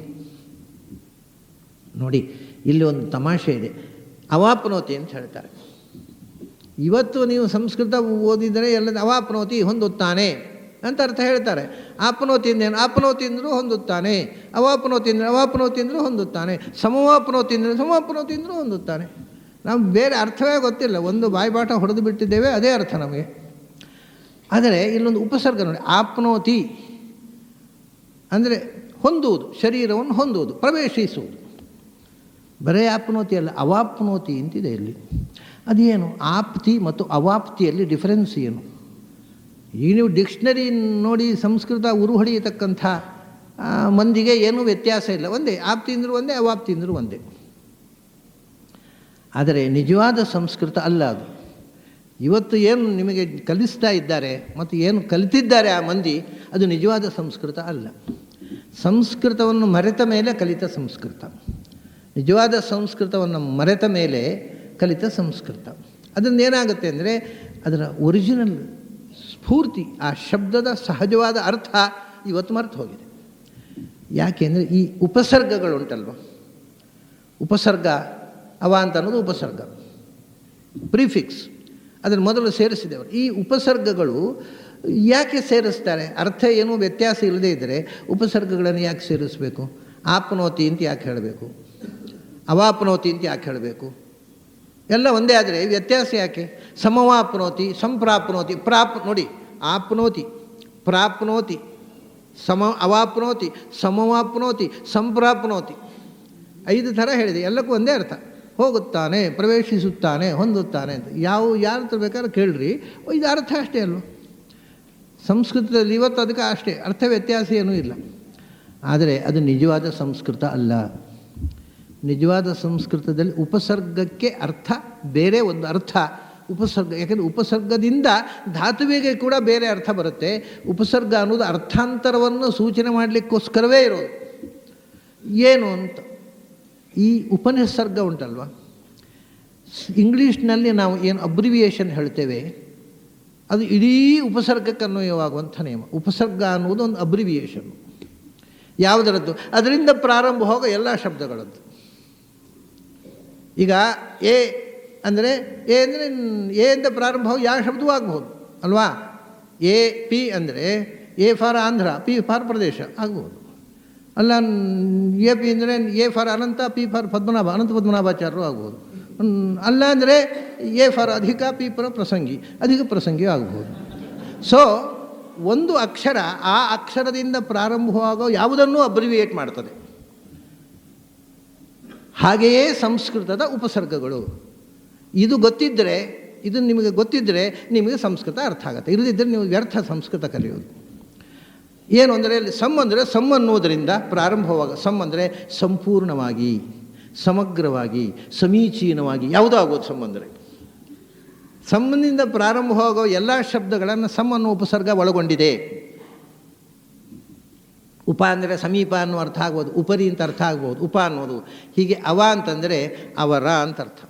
ನೋಡಿ, ಇಲ್ಲಿ ಒಂದು ತಮಾಷೆ ಇದೆ. ಅವಾಪ್ನೋತಿ ಅಂತ ಹೇಳ್ತಾರೆ. ಇವತ್ತು ನೀವು ಸಂಸ್ಕೃತ ಓದಿದರೆ ಎಲ್ಲ ಅವಾಪ್ನೋತಿ ಹೊಂದುತ್ತಾನೆ ಅಂತ ಅರ್ಥ ಹೇಳ್ತಾರೆ. ಆಪ್ನೋತಿ ಅಂದೇನು? ಆಪ್ನೋತಿ ಅಂದರೂ ಹೊಂದುತ್ತಾನೆ, ಅವಾಪ್ನೋತಿ ಅಂದರೆ ಅವಾಪ್ನೋತಿ ಅಂದರೂ ಹೊಂದುತ್ತಾನೆ, ಸಮವಾಪ್ನೋತಿ ಅಂದರೆ ಸಮವಾಪ್ನೋತಿ ಅಂದರೂ ಹೊಂದುತ್ತಾನೆ. ನಾವು ಬೇರೆ ಅರ್ಥವೇ ಗೊತ್ತಿಲ್ಲ, ಒಂದು ಬಾಯ್ಪಾಠ ಹೊಡೆದು ಬಿಟ್ಟಿದ್ದೇವೆ, ಅದೇ ಅರ್ಥ ನಮಗೆ. ಆದರೆ ಇಲ್ಲೊಂದು ಉಪಸರ್ಗ ನೋಡಿ, ಆಪ್ನೋತಿ ಅಂದರೆ ಹೊಂದುವುದು, ಶರೀರವನ್ನು ಹೊಂದುವುದು, ಪ್ರವೇಶಿಸುವುದು. ಬರೇ ಆಪ್ನೋತಿ ಅಲ್ಲ, ಅವಾಪ್ನೋತಿ ಅಂತಿದೆ ಇಲ್ಲಿ. ಅದೇನು? ಆಪ್ತಿ ಮತ್ತು ಅವಾಪ್ತಿಯಲ್ಲಿ ಡಿಫರೆನ್ಸ್ ಏನು? ಈಗ ನೀವು ಡಿಕ್ಷನರಿ ನೋಡಿ ಸಂಸ್ಕೃತ ಉರುಹಡಿಯತಕ್ಕಂಥ ಮಂದಿಗೆ ಏನೂ ವ್ಯತ್ಯಾಸ ಇಲ್ಲ, ಒಂದೇ. ಆಪ್ತಿ ಅಂದರೂ ಒಂದೇ, ಅವಾಪ್ತಿ ಅಂದರೂ ಒಂದೇ. ಆದರೆ ನಿಜವಾದ ಸಂಸ್ಕೃತ ಅಲ್ಲ ಅದು. ಇವತ್ತು ಏನು ನಿಮಗೆ ಕಲಿಸ್ತಾ ಇದ್ದಾರೆ ಮತ್ತು ಏನು ಕಲಿತಿದ್ದಾರೆ ಆ ಮಂದಿ, ಅದು ನಿಜವಾದ ಸಂಸ್ಕೃತ ಅಲ್ಲ. ಸಂಸ್ಕೃತವನ್ನು ಮರೆತ ಮೇಲೆ ಕಲಿತ ಸಂಸ್ಕೃತ, ನಿಜವಾದ ಸಂಸ್ಕೃತವನ್ನು ಮರೆತ ಮೇಲೆ ಕಲಿತ ಸಂಸ್ಕೃತ. ಅದರಿಂದ ಏನಾಗುತ್ತೆ ಅಂದರೆ ಅದರ ಒರಿಜಿನಲ್ ಸ್ಫೂರ್ತಿ, ಆ ಶಬ್ದದ ಸಹಜವಾದ ಅರ್ಥ ಇವತ್ತು ಮರೆತು ಹೋಗಿದೆ. ಯಾಕೆಂದರೆ ಈ ಉಪಸರ್ಗಗಳುಂಟಲ್ವ, ಉಪಸರ್ಗ ಅವ ಅಂತ ಅನ್ನೋದು ಉಪಸರ್ಗ, ಪ್ರಿಫಿಕ್ಸ್, ಅದನ್ನು ಮೊದಲು ಸೇರಿಸಿದವರು. ಈ ಉಪಸರ್ಗಗಳು ಯಾಕೆ ಸೇರಿಸ್ತಾರೆ? ಅರ್ಥ ಏನೂ ವ್ಯತ್ಯಾಸ ಇಲ್ಲದೇ ಇದ್ದರೆ ಉಪಸರ್ಗಗಳನ್ನು ಯಾಕೆ ಸೇರಿಸಬೇಕು? ಆಪ್ನೋತಿ ಅಂತ ಯಾಕೆ ಹೇಳಬೇಕು? ಅವಾಪ್ನೋತಿ ಅಂತ ಯಾಕೆ ಹೇಳಬೇಕು? ಎಲ್ಲ ಒಂದೇ ಆದರೆ ವ್ಯತ್ಯಾಸ ಯಾಕೆ? ಸಮವಾಪ್ನೋತಿ, ಸಂಪ್ರಾಪ್ನೋತಿ, ನೋಡಿ, ಆಪ್ನೋತಿ, ಪ್ರಾಪ್ನೋತಿ, ಅವಾಪ್ನೋತಿ, ಸಮವಾಪ್ನೋತಿ, ಸಂಪ್ರಾಪ್ನೋತಿ, 5 ಥರ ಹೇಳಿದೆ. ಎಲ್ಲಕ್ಕೂ ಒಂದೇ ಅರ್ಥ, ಹೋಗುತ್ತಾನೆ, ಪ್ರವೇಶಿಸುತ್ತಾನೆ, ಹೊಂದುತ್ತಾನೆ ಅಂತ. ಯಾರ ಹತ್ರ ಬೇಕಾದ್ರೆ ಕೇಳ್ರಿ, ಇದು ಅರ್ಥ ಅಷ್ಟೇ ಅಲ್ವ. ಸಂಸ್ಕೃತದಲ್ಲಿ ಇವತ್ತು ಅದಕ್ಕೆ ಅಷ್ಟೇ, ಅರ್ಥ ವ್ಯತ್ಯಾಸ ಏನೂ ಇಲ್ಲ. ಆದರೆ ಅದು ನಿಜವಾದ ಸಂಸ್ಕೃತ ಅಲ್ಲ. ನಿಜವಾದ ಸಂಸ್ಕೃತದಲ್ಲಿ ಉಪಸರ್ಗಕ್ಕೆ ಅರ್ಥ ಬೇರೆ, ಒಂದು ಅರ್ಥ ಉಪಸರ್ಗ. ಯಾಕೆಂದರೆ ಉಪಸರ್ಗದಿಂದ ಧಾತುವಿಗೆ ಕೂಡ ಬೇರೆ ಅರ್ಥ ಬರುತ್ತೆ. ಉಪಸರ್ಗ ಅನ್ನೋದು ಅರ್ಥಾಂತರವನ್ನು ಸೂಚನೆ ಮಾಡಲಿಕ್ಕೋಸ್ಕರವೇ ಇರೋದು. ಏನು ಅಂತ ಈ ಉಪನಿಸರ್ಗ ಉಂಟಲ್ವ, ಇಂಗ್ಲೀಷ್ನಲ್ಲಿ ನಾವು ಏನು ಅಬ್ರಿವಿಯೇಷನ್ ಹೇಳ್ತೇವೆ ಅದು ಇಡೀ ಉಪಸರ್ಗಕ್ಕೆ ಅನ್ವಯವಾಗುವಂಥ ನಿಯಮ. ಉಪಸರ್ಗ ಅನ್ನುವುದು ಒಂದು ಅಬ್ರಿವಿಯೇಷನ್. ಯಾವುದರದ್ದು? ಅದರಿಂದ ಪ್ರಾರಂಭ ಹೋಗೋ ಎಲ್ಲ ಶಬ್ದಗಳದ್ದು. ಈಗ ಎ ಅಂದರೆ ಎ ಅಂದರೆ ಎ ಅಂತ ಪ್ರಾರಂಭ ಹೋಗಿ ಯಾವ ಶಬ್ದವೂ ಆಗಬಹುದು ಅಲ್ವಾ. ಎ ಪಿ ಅಂದರೆ A for Andhra, P for Pradesh ಆಗ್ಬೋದು. ಅಲ್ಲ ಎ ಪಿ ಅಂದರೆ A for Ananta, P for Padmanabha, Ananta ಪದ್ಮನಾಭಾಚಾರ್ಯರು ಆಗ್ಬೋದು. ಅಲ್ಲ ಅಂದರೆ ಎ ಫಾರ್ ಅಧಿಕ, ಪಿ ಫಾರ್ ಪ್ರಸಂಗಿ, ಅಧಿಕ ಪ್ರಸಂಗಿಯೂ ಆಗ್ಬೋದು. ಸೊ ಒಂದು ಅಕ್ಷರ ಆ ಅಕ್ಷರದಿಂದ ಪ್ರಾರಂಭವಾಗೋ ಯಾವುದನ್ನೂ ಅಬ್ರಿವಿಯೇಟ್ ಮಾಡ್ತದೆ. ಹಾಗೆಯೇ ಸಂಸ್ಕೃತದ ಉಪಸರ್ಗಗಳು. ಇದು ಗೊತ್ತಿದ್ದರೆ, ಇದು ನಿಮಗೆ ಗೊತ್ತಿದ್ದರೆ ನಿಮಗೆ ಸಂಸ್ಕೃತ ಅರ್ಥ ಆಗುತ್ತೆ. ಇಲ್ಲದಿದ್ದರೆ ನೀವು ವ್ಯರ್ಥ ಸಂಸ್ಕೃತ ಕಲಿಯೋದು. ಏನು ಅಂದರೆ ಅಲ್ಲಿ ಸಮ್ ಅಂದರೆ ಸಮ್ ಅನ್ನೋದರಿಂದ ಪ್ರಾರಂಭವಾಗ ಸಮ್ ಅಂದರೆ ಸಂಪೂರ್ಣವಾಗಿ, ಸಮಗ್ರವಾಗಿ, ಸಮೀಚೀನವಾಗಿ ಯಾವುದೋ ಆಗೋದು ಸಮ್ ಅಂದರೆ. ಸಮ್ಮಿನಿಂದ ಪ್ರಾರಂಭವಾಗೋ ಎಲ್ಲ ಶಬ್ದಗಳನ್ನು ಸಮ್ ಅನ್ನೋ ಉಪಸರ್ಗ ಒಳಗೊಂಡಿದೆ. ಉಪ ಅಂದರೆ ಸಮೀಪ ಅನ್ನೋ ಅರ್ಥ ಆಗ್ಬೋದು, ಉಪರಿ ಅಂತ ಅರ್ಥ ಆಗ್ಬೋದು, ಉಪ ಅನ್ನೋದು. ಹೀಗೆ ಅವ ಅಂತಂದರೆ ಅವರ ಅಂತ ಅರ್ಥ.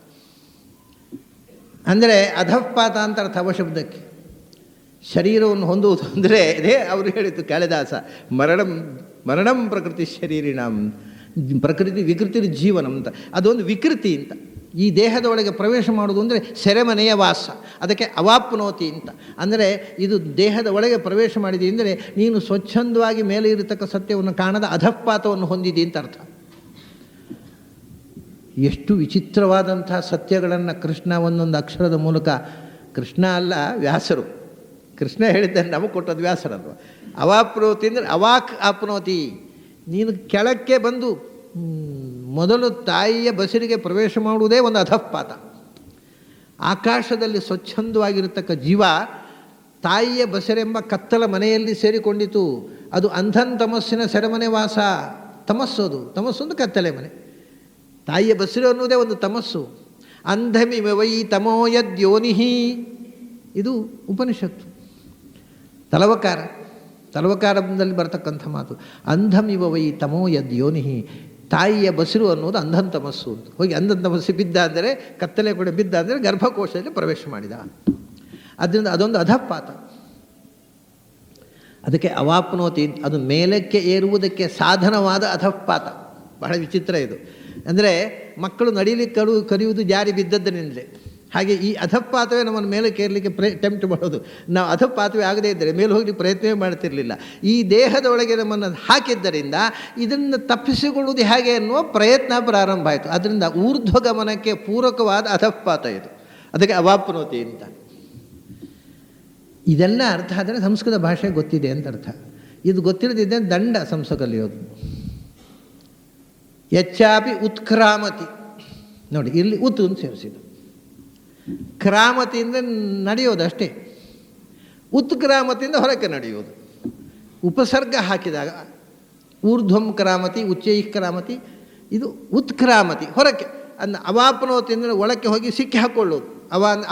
ಅಂದರೆ ಅಧಃಪಾತ ಅಂತ ಅರ್ಥ ಅವ ಶಬ್ದಕ್ಕೆ. ಶರೀರವನ್ನು ಹೊಂದುವುದು ಅಂದರೆ ಅದೇ ಅವರು ಹೇಳಿದ್ದು ಕಾಳಿದಾಸ, ಮರಣಂ ಪ್ರಕೃತಿ ಶರೀರಿಣಂ, ಪ್ರಕೃತಿ ವಿಕೃತಿ ಜೀವನಂ ಅಂತ. ಅದೊಂದು ವಿಕೃತಿ ಅಂತ. ಈ ದೇಹದ ಒಳಗೆ ಪ್ರವೇಶ ಮಾಡೋದು ಅಂದರೆ ಸೆರೆಮನೆಯ ವಾಸ. ಅದಕ್ಕೆ ಅವಾಪ್ನೋತಿ ಅಂತ. ಅಂದರೆ ಇದು ದೇಹದ ಒಳಗೆ ಪ್ರವೇಶ ಮಾಡಿದೆ ಅಂದರೆ ನೀನು ಸ್ವಚ್ಛಂದವಾಗಿ ಮೇಲೆ ಇರತಕ್ಕ ಸತ್ಯವನ್ನು ಕಾಣದ ಅಧಃಪಾತವನ್ನು ಹೊಂದಿದೆ ಅಂತ ಅರ್ಥ. ಎಷ್ಟು ವಿಚಿತ್ರವಾದಂಥ ಸತ್ಯಗಳನ್ನು ಕೃಷ್ಣ ಒಂದೊಂದು ಅಕ್ಷರದ ಮೂಲಕ, ಕೃಷ್ಣ ಅಲ್ಲ ವ್ಯಾಸರು, ಕೃಷ್ಣ ಹೇಳಿದ್ದಾರೆ, ನಮಗೆ ಕೊಟ್ಟದ್ದು ವ್ಯಾಸರಲ್ವ. ಅವಾಪ್ನೋತಿ ಅಂದರೆ ಅವಾಕ್ ಆಪ್ನೋತಿ, ನೀನು ಕೆಳಕ್ಕೆ ಬಂದು ಮೊದಲು ತಾಯಿಯ ಬಸಿರಿಗೆ ಪ್ರವೇಶ ಮಾಡುವುದೇ ಒಂದು ಅಧಃಪಾತ. ಆಕಾಶದಲ್ಲಿ ಸ್ವಚ್ಛಂದವಾಗಿರತಕ್ಕ ಜೀವ ತಾಯಿಯ ಬಸರೆಂಬ ಕತ್ತಲ ಮನೆಯಲ್ಲಿ ಸೇರಿಕೊಂಡಿತು. ಅದು ಅಂಧನ್ ತಮಸ್ಸಿನ ಸೆರೆಮನೆ ವಾಸ. ತಮಸ್ಸೋದು, ತಮಸ್ಸು ಒಂದು ಕತ್ತಲೆ ಮನೆ. ತಾಯಿಯ ಬಸಿರು ಅನ್ನುವುದೇ ಒಂದು ತಮಸ್ಸು. ಅಂಧಮಿವ ವೈ ತಮೋ ಯದ್ಯೋನಿಹಿ, ಇದು ಉಪನಿಷತ್ತು. ತಲವಕಾರದಲ್ಲಿ ಬರ್ತಕ್ಕಂಥ ಮಾತು. ಅಂಧಮಿವ ವೈ ತಮೋ ಯದ್ಯೋನಿಹಿ, ತಾಯಿಯ ಬಸಿರು ಅನ್ನೋದು ಅಂಧನ್ ತಮಸ್ಸು ಅಂತ. ಹೋಗಿ ಅಂಧನ್ ತಮಸ್ಸು ಬಿದ್ದ ಅಂದರೆ, ಕತ್ತಲೆ ಕೂಡ ಬಿದ್ದ ಅಂದರೆ ಗರ್ಭಕೋಶದಲ್ಲಿ ಪ್ರವೇಶ ಮಾಡಿದ. ಅದರಿಂದ ಅದೊಂದು ಅಧಃಪಾತ. ಅದಕ್ಕೆ ಅವಾಪ್ನೋತಿ, ಅದು ಮೇಲಕ್ಕೆ ಏರುವುದಕ್ಕೆ ಸಾಧನವಾದ ಅಧಃಪಾತ. ಬಹಳ ವಿಚಿತ್ರ ಇದು. ಅಂದರೆ ಮಕ್ಕಳು ನಡೀಲಿಕ್ಕೆ ಕಲಿಯುವುದು ಜಾರಿ ಬಿದ್ದದ್ದರಿಂದಲೇ. ಹಾಗೆ ಈ ಅಧಃಪಾತವೇ ನಮ್ಮನ್ನು ಮೇಲಕ್ಕೆ ಏರಲಿಕ್ಕೆ ಟೆಂಪ್ಟ್ ಮಾಡೋದು. ನಾವು ಅಧಃಪಾತವೇ ಆಗದೇ ಇದ್ದರೆ ಮೇಲೆ ಹೋಗಲಿಕ್ಕೆ ಪ್ರಯತ್ನವೇ ಮಾಡ್ತಿರಲಿಲ್ಲ. ಈ ದೇಹದೊಳಗೆ ನಮ್ಮನ್ನು ಹಾಕಿದ್ದರಿಂದ ಇದನ್ನು ತಪ್ಪಿಸಿಕೊಳ್ಳುವುದು ಹೇಗೆ ಅನ್ನುವ ಪ್ರಯತ್ನ ಪ್ರಾರಂಭ ಆಯಿತು. ಅದರಿಂದ ಊರ್ಧ್ವಗಮನಕ್ಕೆ ಪೂರಕವಾದ ಅಧಃಪಾತ ಇದು. ಅದಕ್ಕೆ ಅವಾಪ್ನೋತಿ ಅಂತ. ಇದೆಲ್ಲ ಅರ್ಥ ಆದರೆ ಸಂಸ್ಕೃತ ಭಾಷೆ ಗೊತ್ತಿದೆ ಅಂತ ಅರ್ಥ. ಇದು ಗೊತ್ತಿರದಿದ್ದರೆ ದಂಡ ಸಂಸ್ಕೃತ ಕಲಿಯೋದು. ಯಚ್ಚಾಪಿ ಉತ್ಕ್ರಾಮತಿ, ನೋಡಿ ಇಲ್ಲಿ ಉತ್ ಅಂತ ಸೇರಿಸಿದ್ದು. ಕ್ರಾಮತಿಯಿಂದ ನಡೆಯೋದು ಅಷ್ಟೇ, ಉತ್ಕ್ರಾಮತಿಯಿಂದ ಹೊರಕ್ಕೆ ನಡೆಯೋದು. ಉಪಸರ್ಗ ಹಾಕಿದಾಗ ಊರ್ಧ್ವಂ ಕ್ರಾಮತಿ, ಉಚ್ಚೈ ಕ್ರಾಮತಿ, ಇದು ಉತ್ಕ್ರಾಮತಿ ಹೊರಕ್ಕೆ. ಅದನ್ನ ಅವಾಪ್ನೋತಿ ಅಂದರೆ ಒಳಕ್ಕೆ ಹೋಗಿ ಸಿಕ್ಕಿ ಹಾಕ್ಕೊಳ್ಳೋದು.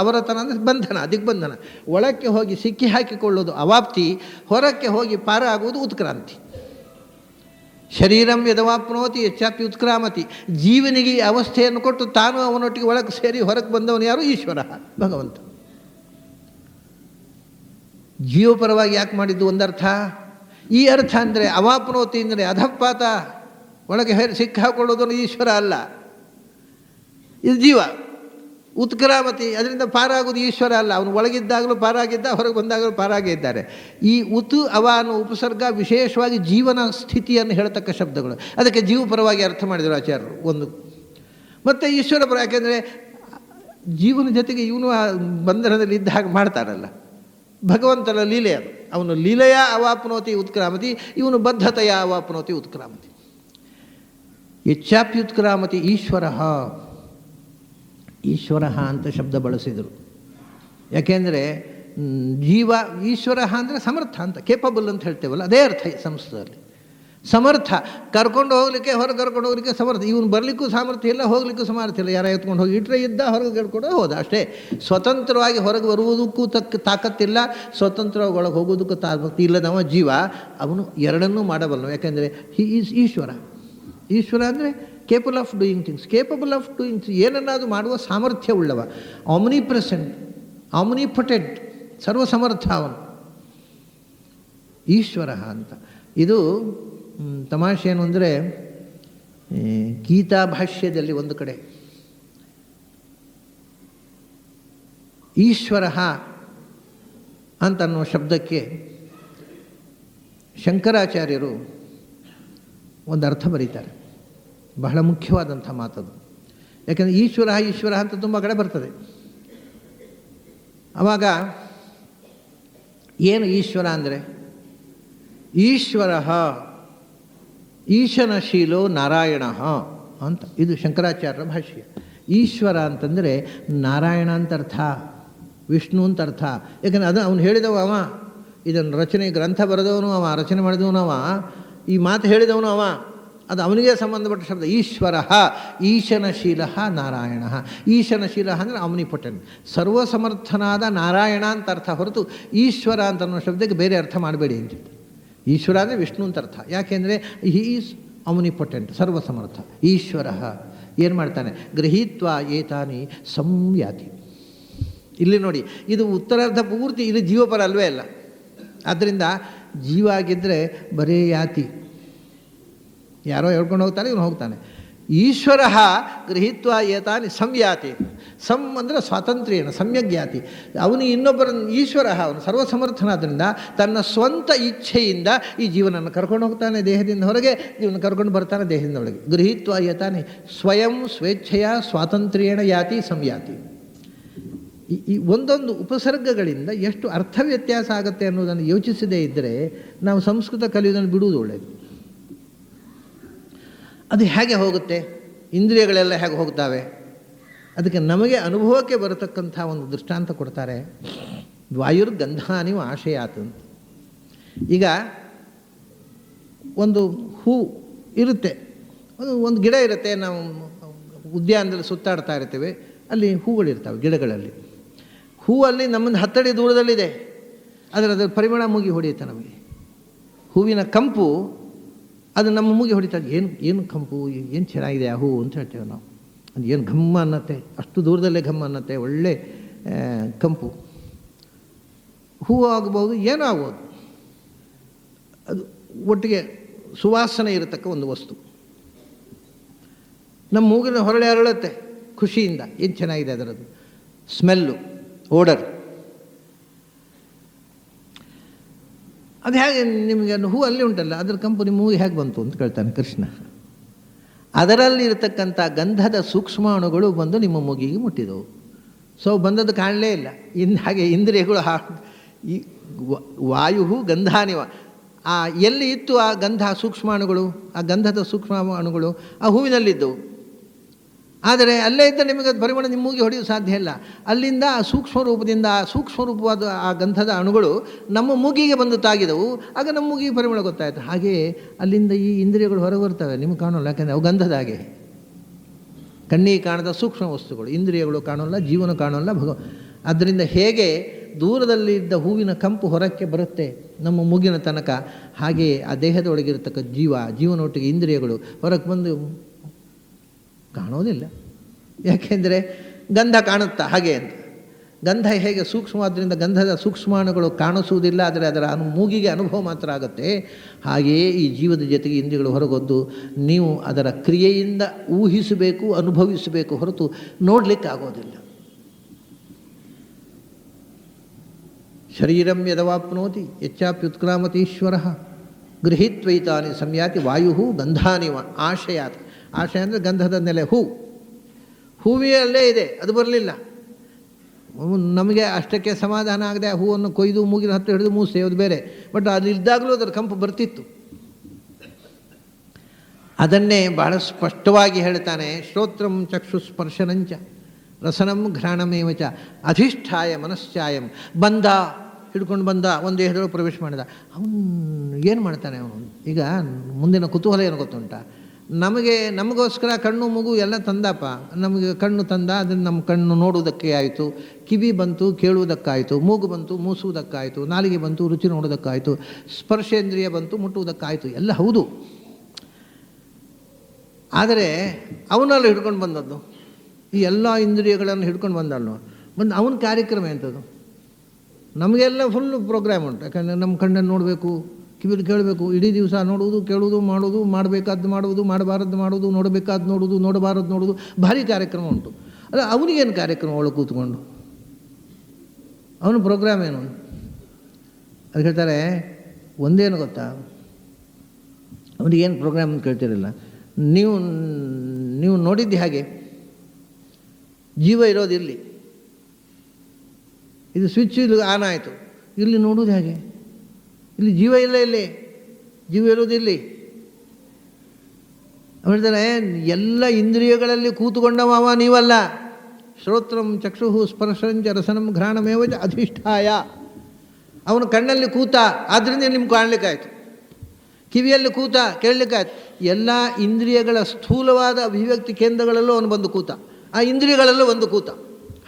ಅವರತನ ಅಂದರೆ ಬಂಧನ, ದಿಗ್ಬಂಧನ. ಒಳಕ್ಕೆ ಹೋಗಿ ಸಿಕ್ಕಿ ಹಾಕಿಕೊಳ್ಳೋದು ಅವಾಪ್ತಿ, ಹೊರಕ್ಕೆ ಹೋಗಿ ಪಾರ ಆಗುವುದು ಉತ್ಕ್ರಾಂತಿ. ಶರೀರಂ ಯದವಾಪ್ನೋತಿ ಯಚ್ಚಾಪಿ ಉತ್ಕ್ರಾಮತಿ. ಜೀವನಿಗೆ ಈ ಅವಸ್ಥೆಯನ್ನು ಕೊಟ್ಟು ತಾನು ಅವನೊಟ್ಟಿಗೆ ಒಳಗೆ ಸೇರಿ ಹೊರಗೆ ಬಂದವನು ಯಾರು? ಈಶ್ವರ, ಭಗವಂತ. ಜೀವಪರವಾಗಿ ಯಾಕೆ ಮಾಡಿದ್ದು ಒಂದರ್ಥ. ಈ ಅರ್ಥ ಅಂದರೆ ಅವಾಪ್ನೋತಿ ಅಂದರೆ ಅಧಃಪಾತ, ಒಳಗೆ ಸಿಕ್ಕಿ ಹಾಕೊಳ್ಳೋದನ್ನು ಈಶ್ವರ ಅಲ್ಲ, ಇದು ಜೀವ. ಉತ್ಕ್ರಾಮತಿ, ಅದರಿಂದ ಪಾರಾಗೋದು ಈಶ್ವರ ಅಲ್ಲ. ಅವನು ಒಳಗಿದ್ದಾಗಲೂ ಪಾರಾಗಿದ್ದ, ಹೊರಗೆ ಬಂದಾಗಲೂ ಪಾರಾಗೇ ಇದ್ದಾರೆ. ಈ ಉತು ಅವ ಅನ್ನೋ ಉಪಸರ್ಗ ವಿಶೇಷವಾಗಿ ಜೀವನ ಸ್ಥಿತಿಯನ್ನು ಹೇಳ್ತಕ್ಕ ಶಬ್ದಗಳು. ಅದಕ್ಕೆ ಜೀವಪರವಾಗಿ ಅರ್ಥ ಮಾಡಿದರು ಆಚಾರ್ಯರು ಒಂದು. ಮತ್ತು ಈಶ್ವರ ಪರ, ಯಾಕೆಂದರೆ ಜೀವನ ಜೊತೆಗೆ ಇವನು ಬಂಧನದಲ್ಲಿ ಇದ್ದ ಹಾಗೆ ಮಾಡ್ತಾರಲ್ಲ, ಭಗವಂತನ ಲೀಲೆ ಅದು. ಅವನು ಲೀಲೆಯ ಅವಾಪ್ನೋತಿ ಉತ್ಕ್ರಾಮತಿ, ಇವನು ಬದ್ಧತೆಯ ಅವಾಪ್ನೋತಿ ಉತ್ಕ್ರಾಮತಿ. ಯಚ್ಚಾಪ್ಯುತ್ಕ್ರಾಮತಿ ಈಶ್ವರ ಅಂತ ಶಬ್ದ ಬಳಸಿದರು. ಯಾಕೆಂದರೆ ಜೀವ ಈಶ್ವರ ಅಂದರೆ ಸಮರ್ಥ ಅಂತ, ಕೇಪಬಲ್ ಅಂತ ಹೇಳ್ತೇವಲ್ಲ, ಅದೇ ಅರ್ಥ ಸಂಸ್ಕೃತದಲ್ಲಿ. ಸಮರ್ಥ. ಕರ್ಕೊಂಡು ಹೋಗಲಿಕ್ಕೆ, ಹೊರಗೆ ಕರ್ಕೊಂಡು ಹೋಗ್ಲಿಕ್ಕೆ ಸಮರ್ಥ. ಇವನು ಬರಲಿಕ್ಕೂ ಸಾಮರ್ಥ್ಯ ಇಲ್ಲ, ಹೋಗ್ಲಿಕ್ಕೂ ಸಾಮರ್ಥ್ಯ ಇಲ್ಲ. ಯಾರ ಎತ್ಕೊಂಡು ಹೋಗಿ ಇಟ್ಟರೆ ಇದ್ದ, ಹೊರಗೆ ಕರ್ಕೊಂಡು ಹೋದ ಅಷ್ಟೇ. ಸ್ವತಂತ್ರವಾಗಿ ಹೊರಗೆ ಬರುವುದಕ್ಕೂ ತಾಕತ್ತಿಲ್ಲ, ಸ್ವತಂತ್ರವಾಗಿ ಒಳಗೆ ಹೋಗೋದಕ್ಕೂ ತಾಕತ್ತು ಇಲ್ಲದವ ಜೀವ. ಅವನು ಎರಡನ್ನೂ ಮಾಡಬಲ್ಲನು. ಯಾಕೆಂದರೆ ಹಿ ಈಸ್ ಈಶ್ವರ. ಈಶ್ವರ ಅಂದರೆ ಕೇಪಬಲ್ ಆಫ್ ಡೂಯಿಂಗ್ ಥಿಂಗ್ಸ್. ಏನನ್ನಾದರೂ ಮಾಡುವ ಸಾಮರ್ಥ್ಯ ಉಳ್ಳವ. ಆಮ್ನಿ ಪ್ರೆಸೆಂಟ್, ಆಮ್ನಿಪೊಟೆಂಟ್, ಸರ್ವಸಮರ್ಥ ಅವನು ಈಶ್ವರ ಅಂತ. ಇದು ತಮಾಷೆ ಏನು ಅಂದರೆ, ಗೀತಾ ಭಾಷ್ಯದಲ್ಲಿ ಒಂದು ಕಡೆ ಈಶ್ವರ ಅಂತನ್ನುವ ಶಬ್ದಕ್ಕೆ ಶಂಕರಾಚಾರ್ಯರು ಒಂದು ಅರ್ಥ ಬರೀತಾರೆ. ಬಹಳ ಮುಖ್ಯವಾದಂಥ ಮಾತದು. ಯಾಕೆಂದರೆ ಈಶ್ವರ ಅಂತ ತುಂಬ ಕಡೆ ಬರ್ತದೆ. ಆವಾಗ ಏನು ಈಶ್ವರ ಅಂದರೆ, ಈಶ್ವರ ಈಶನಶೀಲೋ ನಾರಾಯಣ ಅಂತ. ಇದು ಶಂಕರಾಚಾರ್ಯರ ಭಾಷ್ಯ. ಈಶ್ವರ ಅಂತಂದರೆ ನಾರಾಯಣ ಅಂತ ಅರ್ಥ, ವಿಷ್ಣು ಅಂತ ಅರ್ಥ. ಯಾಕಂದರೆ ಅದು ಅವನು ಹೇಳಿದವ ಅವ, ಇದನ್ನು ರಚನೆ ಗ್ರಂಥ ಬರೆದವನು ಅವ, ರಚನೆ ಮಾಡಿದವನು ಅವ, ಈ ಮಾತು ಹೇಳಿದವನು ಅವ. ಅದು ಅವನಿಗೆ ಸಂಬಂಧಪಟ್ಟ ಶಬ್ದ. ಈಶ್ವರ ಈಶನಶೀಲ ನಾರಾಯಣ. ಈಶನಶೀಲ ಅಂದರೆ ಆಮ್ನಿಪೊಟೆಂಟ್, ಸರ್ವಸಮರ್ಥನಾದ ನಾರಾಯಣ ಅಂತ ಅರ್ಥ ಹೊರತು ಈಶ್ವರ ಅಂತ ಅನ್ನೋ ಶಬ್ದಕ್ಕೆ ಬೇರೆ ಅರ್ಥ ಮಾಡಬೇಡಿ ಅಂತ. ಈಶ್ವರ ಅಂದರೆ ವಿಷ್ಣು ಅಂತ ಅರ್ಥ. ಯಾಕೆಂದರೆ ಹಿ ಈಸ್ ಆಮ್ನಿಪೊಟೆಂಟ್, ಸರ್ವಸಮರ್ಥ. ಈಶ್ವರ ಏನು ಮಾಡ್ತಾನೆ, ಗೃಹೀತ್ವ ಏತಾನಿ ಸಂಯಾತಿ. ಇಲ್ಲಿ ನೋಡಿ, ಇದು ಉತ್ತರಾರ್ಧ ಪೂರ್ತಿ ಇದು ಜೀವಪರ ಅಲ್ವೇ ಅಲ್ಲ. ಆದ್ದರಿಂದ ಜೀವ ಆಗಿದ್ದರೆ ಬರೇ ಯಾತಿ, ಯಾರೋ ಹೇಳ್ಕೊಂಡು ಹೋಗ್ತಾನೆ, ಇವನು ಹೋಗ್ತಾನೆ. ಈಶ್ವರ ಗೃಹೀತ್ವ ಏತಾನಿ ಸಂಯಾತಿ. ಅಂದರೆ ಸ್ವಾತಂತ್ರ್ಯನ ಸಮ್ಯಜ್ಞಾತಿ. ಅವನು ಇನ್ನೊಬ್ಬರನ್ನು ಈಶ್ವರ, ಅವನು ಸರ್ವಸಮರ್ಥನಾದ್ದರಿಂದ ತನ್ನ ಸ್ವಂತ ಇಚ್ಛೆಯಿಂದ ಈ ಜೀವನನ್ನು ಕರ್ಕೊಂಡು ಹೋಗ್ತಾನೆ ದೇಹದಿಂದ ಹೊರಗೆ, ಜೀವನ ಕರ್ಕೊಂಡು ಬರ್ತಾನೆ ದೇಹದಿಂದ ಒಳಗೆ. ಗೃಹೀತ್ವ ಏತಾನಿ ಸ್ವಯಂ ಸ್ವೇಚ್ಛೆಯ ಸ್ವಾತಂತ್ರ್ಯೇಣ ಯಾತಿ ಸಂಯಾತಿ. ಈ ಒಂದೊಂದು ಉಪಸರ್ಗಗಳಿಂದ ಎಷ್ಟು ಅರ್ಥ ವ್ಯತ್ಯಾಸ ಆಗುತ್ತೆ ಅನ್ನೋದನ್ನು ಯೋಚಿಸದೇ ಇದ್ದರೆ ನಾವು ಸಂಸ್ಕೃತ ಕಲಿಯೋದನ್ನು ಬಿಡುವುದು ಒಳ್ಳೆಯದು. ಅದು ಹೇಗೆ ಹೋಗುತ್ತೆ, ಇಂದ್ರಿಯಗಳೆಲ್ಲ ಹೇಗೆ ಹೋಗ್ತಾವೆ, ಅದಕ್ಕೆ ನಮಗೆ ಅನುಭವಕ್ಕೆ ಬರತಕ್ಕಂಥ ಒಂದು ದೃಷ್ಟಾಂತ ಕೊಡ್ತಾರೆ. ವಾಯುರ್ಗಂಧಾನಿ ಆಶಯಾತ್ ಅಂತ. ಈಗ ಒಂದು ಹೂ ಇರುತ್ತೆ, ಒಂದು ಗಿಡ ಇರುತ್ತೆ, ನಾವು ಉದ್ಯಾನದಲ್ಲಿ ಸುತ್ತಾಡ್ತಾ ಇರ್ತೇವೆ, ಅಲ್ಲಿ ಹೂಗಳಿರ್ತವೆ ಗಿಡಗಳಲ್ಲಿ. ಹೂವಲ್ಲಿ ನಮ್ಮನ್ನು 10 ಅಡಿ ದೂರದಲ್ಲಿದೆ, ಆದರೆ ಅದರ ಪರಿಮಳ ಮೂಗಿ ಹೊಡೆಯುತ್ತೆ ನಮಗೆ. ಹೂವಿನ ಕಂಪು ಅದು ನಮ್ಮ ಮೂಗಿ ಹೊಡಿತಾರೆ. ಏನು ಕಂಪು, ಏನು ಚೆನ್ನಾಗಿದೆ ಆ ಹೂವು ಅಂತ ಹೇಳ್ತೇವೆ ನಾವು. ಅದು ಏನು ಘಮ್ಮ ಅನ್ನತ್ತೆ, ಅಷ್ಟು ದೂರದಲ್ಲೇ ಘಮ್ಮ ಅನ್ನತ್ತೆ, ಒಳ್ಳೆ ಕಂಪು. ಹೂವು ಆಗಬಹುದು, ಏನೋ ಆಗ್ಬೋದು, ಅದು ಒಟ್ಟಿಗೆ ಸುವಾಸನೆ ಇರತಕ್ಕ ಒಂದು ವಸ್ತು. ನಮ್ಮ ಮೂಗಿನ ಹೊರಳೆ ಅರಳುತ್ತೆ ಖುಷಿಯಿಂದ, ಏನು ಚೆನ್ನಾಗಿದೆ ಅದರದ್ದು ಸ್ಮೆಲ್ಲು, ಓಡರ್. ಅದು ಹೇಗೆ ನಿಮಗೆ ಹೂ ಅಲ್ಲಿ ಉಂಟಲ್ಲ, ಅದರ ಕಂಪು ನಿಮ್ಮ ಹೂವು ಹೇಗೆ ಬಂತು ಅಂತ ಕೇಳ್ತಾನೆ ಕೃಷ್ಣ. ಅದರಲ್ಲಿರತಕ್ಕಂಥ ಗಂಧದ ಸೂಕ್ಷ್ಮಾಣುಗಳು ಬಂದು ನಿಮ್ಮ ಮೂಗಿಗೆ ಮುಟ್ಟಿದವು. ಸೊ ಬಂದದ್ದು ಕಾಣಲೇ ಇಲ್ಲ. ಹಾಗೆ ಇಂದ್ರಿಯಗಳು ಈ ವಾಯು ಗಂಧಾನಿವ, ಆ ಎಲ್ಲಿ ಇತ್ತು ಆ ಗಂಧ ಸೂಕ್ಷ್ಮಾಣುಗಳು, ಆ ಗಂಧದ ಸೂಕ್ಷ್ಮಾಣುಗಳು ಆ ಹೂವಿನಲ್ಲಿದ್ದವು. ಆದರೆ ಅಲ್ಲೇ ಇದ್ದ ನಿಮಗೆ ಅದು ಪರಿಮಾಣ ನಿಮ್ಮ ಮೂಗಿ ಹೊಡೆಯೋದು ಸಾಧ್ಯ ಇಲ್ಲ. ಅಲ್ಲಿಂದ ಆ ಸೂಕ್ಷ್ಮ ರೂಪದಿಂದ ಆ ಸೂಕ್ಷ್ಮ ರೂಪವಾದ ಆ ಗಂಧದ ಅಣುಗಳು ನಮ್ಮ ಮೂಗಿಗೆ ಬಂದು ತಾಗಿದವು. ಆಗ ನಮ್ಮ ಮೂಗಿಗೆ ಪರಿಮಳ ಗೊತ್ತಾಯಿತು. ಹಾಗೆಯೇ ಅಲ್ಲಿಂದ ಈ ಇಂದ್ರಿಯಗಳು ಹೊರಗೆ ಬರ್ತವೆ, ನಿಮಗೆ ಕಾಣೋಲ್ಲ, ಯಾಕೆಂದರೆ ಅವು ಗಂಧದ ಹಾಗೆ. ಕಣ್ಣಿಗೆ ಕಾಣದ ಸೂಕ್ಷ್ಮ ವಸ್ತುಗಳು, ಇಂದ್ರಿಯಗಳು ಕಾಣೋಲ್ಲ, ಜೀವನ ಕಾಣೋಲ್ಲ, ಆದ್ದರಿಂದ ಹೇಗೆ ದೂರದಲ್ಲಿದ್ದ ಹೂವಿನ ಕಂಪು ಹೊರಕ್ಕೆ ಬರುತ್ತೆ ನಮ್ಮ ಮೂಗಿನ ತನಕ, ಹಾಗೆಯೇ ಆ ದೇಹದೊಳಗಿರತಕ್ಕ ಜೀವನೊಟ್ಟಿಗೆ ಇಂದ್ರಿಯಗಳು ಹೊರಗೆ ಬಂದು ಕಾಣೋದಿಲ್ಲ. ಯಾಕೆಂದರೆ ಗಂಧ ಕಾಣುತ್ತಾ ಹಾಗೆ ಅಂತ. ಗಂಧ ಹೇಗೆ ಸೂಕ್ಷ್ಮವಾದ್ದರಿಂದ ಗಂಧದ ಸೂಕ್ಷ್ಮಾಣುಗಳು ಕಾಣಿಸುವುದಿಲ್ಲ, ಆದರೆ ಅದರ ಮೂಗಿಗೆ ಅನುಭವ ಮಾತ್ರ ಆಗುತ್ತೆ. ಹಾಗೆಯೇ ಈ ಜೀವದ ಜೊತೆಗೆ ಇಂದ್ರಿಯಗಳು ಹೊರಗೊದ್ದು ನೀವು ಅದರ ಕ್ರಿಯೆಯಿಂದ ಊಹಿಸಬೇಕು, ಅನುಭವಿಸಬೇಕು, ಹೊರತು ನೋಡಲಿಕ್ಕೆ ಆಗೋದಿಲ್ಲ. ಶರೀರಂ ಯದವಾಪ್ನೋತಿ ಯಚ್ಚಾಪ್ಯುತ್ಕ್ರಾಮತೀಶ್ವರ ಗೃಹೀತ್ವೈತಾನಿ ಸಂಯಾತಿ ವಾಯು ಗಂಧಾನಿವ ಆಶಯಾತ್. ಆಶಯ ಅಂದರೆ ಗಂಧದ ನೆಲೆ, ಹೂವಿಯಲ್ಲೇ ಇದೆ, ಅದು ಬರಲಿಲ್ಲ. ನಮಗೆ ಅಷ್ಟಕ್ಕೆ ಸಮಾಧಾನ ಆಗದೆ ಆ ಹೂವನ್ನು ಕೊಯ್ದು ಮೂಗಿನ ಹತ್ತಿರ ಹಿಡಿದು ಮೂಸೆಯೋದು ಬೇರೆ. ಬಟ್ ಅದು ಇದ್ದಾಗಲೂ ಅದರ ಕಂಪು ಬರ್ತಿತ್ತು. ಅದನ್ನೇ ಬಹಳ ಸ್ಪಷ್ಟವಾಗಿ ಹೇಳ್ತಾನೆ. ಶ್ರೋತ್ರಂ ಚಕ್ಷುಸ್ಪರ್ಶನಂಚ ರಸನಂ ಘ್ರಾಣಮೇವ ಚ ಅಧಿಷ್ಠಾಯ ಮನಶ್ಚಾಯಂ. ಬಂದ ಹಿಡ್ಕೊಂಡು ಬಂದ, ಒಂದು ದೇಹದೊಳಗೆ ಪ್ರವೇಶ ಮಾಡಿದ. ಅವನು ಏನು ಮಾಡ್ತಾನೆ? ಅವನು ಈಗ ಮುಂದಿನ ಕುತೂಹಲ ಏನು ಗೊತ್ತುಂಟ? ನಮಗೋಸ್ಕರ ಕಣ್ಣು ಮೂಗು ಎಲ್ಲ ತಂದಪ್ಪ. ನಮಗೆ ಕಣ್ಣು ತಂದ, ಅದನ್ನು ನಮ್ಮ ಕಣ್ಣು ನೋಡುವುದಕ್ಕೆ ಆಯಿತು, ಕಿವಿ ಬಂತು ಕೇಳುವುದಕ್ಕಾಯಿತು, ಮೂಗು ಬಂತು ಮೂಸುವುದಕ್ಕಾಯಿತು, ನಾಲಿಗೆ ಬಂತು ರುಚಿ ನೋಡೋದಕ್ಕಾಯಿತು, ಸ್ಪರ್ಶೇಂದ್ರಿಯ ಬಂತು ಮುಟ್ಟುವುದಕ್ಕಾಯಿತು, ಎಲ್ಲ ಹೌದು. ಆದರೆ ಅವನಲ್ಲಿ ಹಿಡ್ಕೊಂಡು ಬಂದದ್ದು, ಈ ಎಲ್ಲ ಇಂದ್ರಿಯಗಳನ್ನು ಹಿಡ್ಕೊಂಡು ಬಂದಳು. ಅವನ ಕಾರ್ಯಕ್ರಮ ಎಂಥದ್ದು? ನಮಗೆಲ್ಲ ಫುಲ್ ಪ್ರೋಗ್ರಾಮ್ ಉಂಟು. ಯಾಕಂದರೆ ನಮ್ಮ ಕಣ್ಣನ್ನು ನೋಡಬೇಕು, ಕಿವಿಲಿ ಕೇಳಬೇಕು, ಇಡೀ ದಿವಸ ನೋಡುವುದು ಕೇಳುವುದು ಮಾಡೋದು, ಮಾಡಬೇಕಾದ್ದು ಮಾಡುವುದು, ಮಾಡಬಾರದ್ದು ಮಾಡೋದು, ನೋಡಬೇಕಾದ್ದು ನೋಡುವುದು, ನೋಡಬಾರದ್ದು ನೋಡುವುದು, ಭಾರಿ ಕಾರ್ಯಕ್ರಮ ಉಂಟು. ಅಲ್ಲ, ಅವನಿಗೇನು ಕಾರ್ಯಕ್ರಮ? ಒಳಗೆ ಕೂತ್ಕೊಂಡು ಅವನ ಪ್ರೋಗ್ರಾಮ್ ಏನು? ಅದು ಹೇಳ್ತಾರೆ, ಒಂದೇನು ಗೊತ್ತಾ, ಅವನಿಗೇನು ಪ್ರೋಗ್ರಾಮ್ ಅಂತ ಕೇಳ್ತಿರಲಿಲ್ಲ. ನೀವು ನೋಡಿದ್ದು ಹಾಗೆ ಜೀವ ಇರೋದು ಇಲ್ಲಿ, ಇದು ಸ್ವಿಚ್ ಇಲ್ಲಿ ಆನ್ ಆಯಿತು, ಇಲ್ಲಿ ನೋಡೋದು ಹೇಗೆ? ಇಲ್ಲಿ ಜೀವ ಇಲ್ಲ, ಇಲ್ಲಿ ಜೀವ ಇರೋದು ಇಲ್ಲಿ. ಹೇಳ್ತಾನೆ, ಎಲ್ಲ ಇಂದ್ರಿಯಗಳಲ್ಲಿ ಕೂತುಕೊಂಡವ ನೀವಲ್ಲ. ಶ್ರೋತ್ರಂ ಚಕ್ಷುಃ ಸ್ಪರ್ಶಂಚ ರಸನಂ ಘ್ರಾಣಮೇವ ಅಧಿಷ್ಠಾಯ. ಅವನು ಕಣ್ಣಲ್ಲಿ ಕೂತ, ಆದ್ದರಿಂದ ನಿಮ್ಗೆ ಕಾಣಲಿಕ್ಕಾಯ್ತು. ಕಿವಿಯಲ್ಲಿ ಕೂತ, ಕೇಳಲಿಕ್ಕಾಯ್ತು. ಎಲ್ಲ ಇಂದ್ರಿಯಗಳ ಸ್ಥೂಲವಾದ ಅಭಿವ್ಯಕ್ತಿ ಕೇಂದ್ರಗಳಲ್ಲೂ ಅವನು ಬಂದು ಕೂತ, ಆ ಇಂದ್ರಿಯಗಳಲ್ಲೂ ಒಂದು ಕೂತ.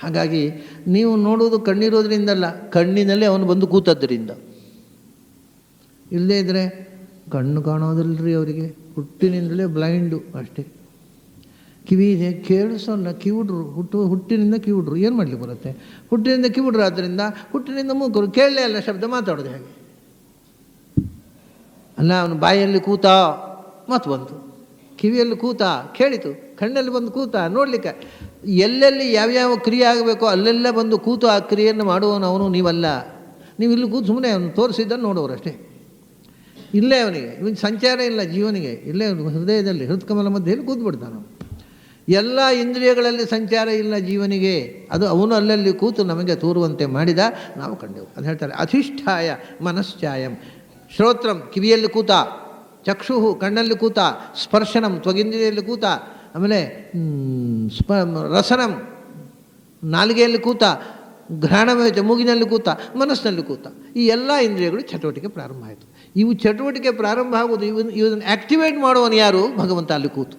ಹಾಗಾಗಿ ನೀವು ನೋಡುವುದು ಕಣ್ಣಿರೋದ್ರಿಂದಲ್ಲ, ಕಣ್ಣಿನಲ್ಲಿ ಅವನು ಬಂದು ಕೂತದ್ದರಿಂದ. ಇಲ್ಲದೇ ಇದ್ದರೆ ಕಣ್ಣು ಕಾಣೋದಿಲ್ಲರಿ ಅವರಿಗೆ, ಹುಟ್ಟಿನಿಂದಲೇ ಬ್ಲೈಂಡು ಅಷ್ಟೇ. ಕಿವಿ ಇದೆ, ಕೇಳಿಸೋಲ್ಲ, ಕಿವುಡ್ರು, ಹುಟ್ಟಿನಿಂದ ಕಿವುಡ್ರು. ಏನು ಮಾಡಲಿಕ್ಕೆ ಬರುತ್ತೆ? ಹುಟ್ಟಿನಿಂದ ಕಿವುಡ್ರು, ಆದ್ದರಿಂದ ಹುಟ್ಟಿನಿಂದ ಮೂಕರು, ಕೇಳಲೇ ಅಲ್ಲ ಶಬ್ದ, ಮಾತಾಡೋದು ಹೇಗೆ? ಅಲ್ಲ, ಅವನು ಬಾಯಲ್ಲಿ ಕೂತ ಮತ್ತು ಬಂತು, ಕಿವಿಯಲ್ಲಿ ಕೂತ ಕೇಳಿತು, ಕಣ್ಣಲ್ಲಿ ಬಂದು ಕೂತ ನೋಡಲಿಕ್ಕೆ. ಎಲ್ಲೆಲ್ಲಿ ಯಾವ್ಯಾವ ಕ್ರಿಯೆ ಆಗಬೇಕೋ ಅಲ್ಲೆಲ್ಲ ಬಂದು ಕೂತು ಆ ಕ್ರಿಯೆಯನ್ನು ಮಾಡುವವನು ಅವನು, ನೀವಲ್ಲ. ನೀವು ಇಲ್ಲಿ ಕೂತು ಸುಮ್ಮನೆ ಅವನು ತೋರಿಸಿದ್ದನ್ನು ನೋಡೋರು ಅಷ್ಟೇ. ಇಲ್ಲೇ ಇವನಿಗೆ ಸಂಚಾರ ಇಲ್ಲ, ಜೀವನಿಗೆ ಇಲ್ಲೇ ಹೃದಯದಲ್ಲಿ ಹೃತ್ಕಮಲ ಮಧ್ಯೆಯಲ್ಲಿ ಕೂತ್ಬಿಡ್ತಾನೆ. ಎಲ್ಲ ಇಂದ್ರಿಯಗಳಲ್ಲಿ ಸಂಚಾರ ಇಲ್ಲ ಜೀವನಿಗೆ, ಅದು ಅವನು ಅಲ್ಲಲ್ಲಿ ಕೂತು ನಮಗೆ ತೋರುವಂತೆ ಮಾಡಿದ, ನಾವು ಕಂಡೆವು. ಅದು ಹೇಳ್ತಾರೆ, ಅಧಿಷ್ಠಾಯ ಮನಶ್ಚಾಯಂ. ಶ್ರೋತ್ರಂ ಕಿವಿಯಲ್ಲಿ ಕೂತ, ಚಕ್ಷುಹು ಕಣ್ಣಲ್ಲಿ ಕೂತ, ಸ್ಪರ್ಶನಂ ತ್ವಗಿಂದ್ರಿಯಲ್ಲಿ ಕೂತ, ಆಮೇಲೆ ರಸನಂ ನಾಲಿಗೆಯಲ್ಲಿ ಕೂತ, ಘ್ರಾಣಮೇವ ಮೂಗಿನಲ್ಲಿ ಕೂತ, ಮನಸ್ಸಿನಲ್ಲಿ ಕೂತ. ಈ ಎಲ್ಲ ಇಂದ್ರಿಯಗಳು ಚಟುವಟಿಕೆ ಪ್ರಾರಂಭ ಆಯಿತು. ಇವು ಚಟುವಟಿಕೆ ಪ್ರಾರಂಭ ಆಗುವುದು, ಇವನ್ನ ಆ್ಯಕ್ಟಿವೇಟ್ ಮಾಡುವವನು ಯಾರು? ಭಗವಂತ ಅಲ್ಲಿ ಕೂತು.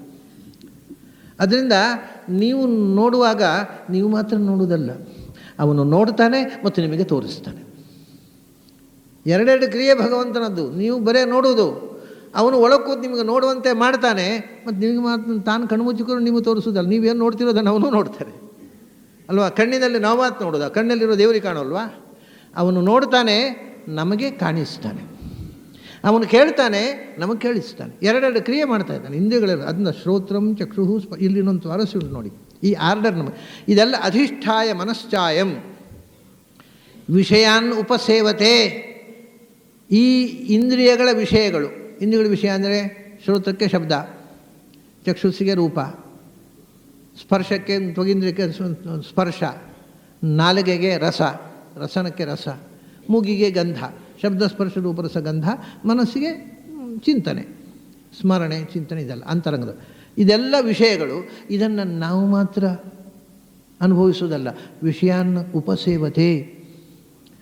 ಅದರಿಂದ ನೀವು ನೋಡುವಾಗ ನೀವು ಮಾತ್ರ ನೋಡುವುದಲ್ಲ, ಅವನು ನೋಡ್ತಾನೆ ಮತ್ತು ನಿಮಗೆ ತೋರಿಸ್ತಾನೆ. ಎರಡೆರಡು ಕ್ರಿಯೆ ಭಗವಂತನದ್ದು. ನೀವು ಬರೇ ನೋಡುವುದು, ಅವನು ಒಳಗೆ ಕೂತು ನಿಮಗೆ ನೋಡುವಂತೆ ಮಾಡ್ತಾನೆ, ಮತ್ತು ನಿಮಗೆ ಮಾತ್ರ ತಾನು ಕಣ್ಮುಚ್ಚಿಕೊಂಡು ನೀವು ತೋರಿಸೋದಲ್ಲ. ನೀವೇನು ನೋಡ್ತಿರೋದನ್ನು ಅವನು ನೋಡ್ತಾರೆ ಅಲ್ವಾ? ಕಣ್ಣಿನಲ್ಲಿ ನಾವು ಮಾತು ನೋಡೋದು, ಕಣ್ಣಲ್ಲಿರೋ ದೇವರಿಗೆ ಕಾಣೋಲ್ವಾ? ಅವನು ನೋಡ್ತಾನೆ, ನಮಗೆ ಕಾಣಿಸ್ತಾನೆ. ಅವನು ಕೇಳ್ತಾನೆ, ನಮಗೆ ಕೇಳಿಸ್ತಾನೆ. ಎರಡೆರಡು ಕ್ರಿಯೆ ಮಾಡ್ತಾ ಇದ್ದಾನೆ ಇಂದ್ರಿಯಗಳಲ್ಲಿ. ಅದನ್ನ ಶ್ರೋತ್ರಂ ಚಕ್ಷುಹು ಇಲ್ಲಿ ಇನ್ನೊಂದು ಸ್ವಾರಸ್ಯ ಉಂಟು ನೋಡಿ, ಈ ಆರ್ಡರ್ ನಮಗೆ. ಇದೆಲ್ಲ ಅಧಿಷ್ಠಾಯ ಮನಶ್ಚಾಯಂ ವಿಷಯಾನ್ ಉಪಸೇವತೆ. ಈ ಇಂದ್ರಿಯಗಳ ವಿಷಯಗಳು, ಇಂದ್ರಿಯಗಳ ವಿಷಯ ಅಂದರೆ ಶ್ರೋತ್ರಕ್ಕೆ ಶಬ್ದ, ಚಕ್ಷುಸ್ಸಿಗೆ ರೂಪ, ಸ್ಪರ್ಶಕ್ಕೆ ತ್ವಗೀಂದ್ರಿಯಕ್ಕೆ ಸ್ಪರ್ಶ, ನಾಲಿಗೆಗೆ ರಸ, ರಸನಕ್ಕೆ ರಸ, ಮೂಗಿಗೆ ಗಂಧ, ಶಬ್ದ ಸ್ಪರ್ಶ ರೂಪರಸ ಗಂಧ, ಮನಸ್ಸಿಗೆ ಚಿಂತನೆ, ಸ್ಮರಣೆ, ಚಿಂತನೆ, ಇದೆಲ್ಲ ಅಂತರಂಗದ. ಇದೆಲ್ಲ ವಿಷಯಗಳು. ಇದನ್ನು ನಾವು ಮಾತ್ರ ಅನುಭವಿಸುವುದಲ್ಲ, ವಿಷಯಾನ್ನ ಉಪಸೇವತೆ,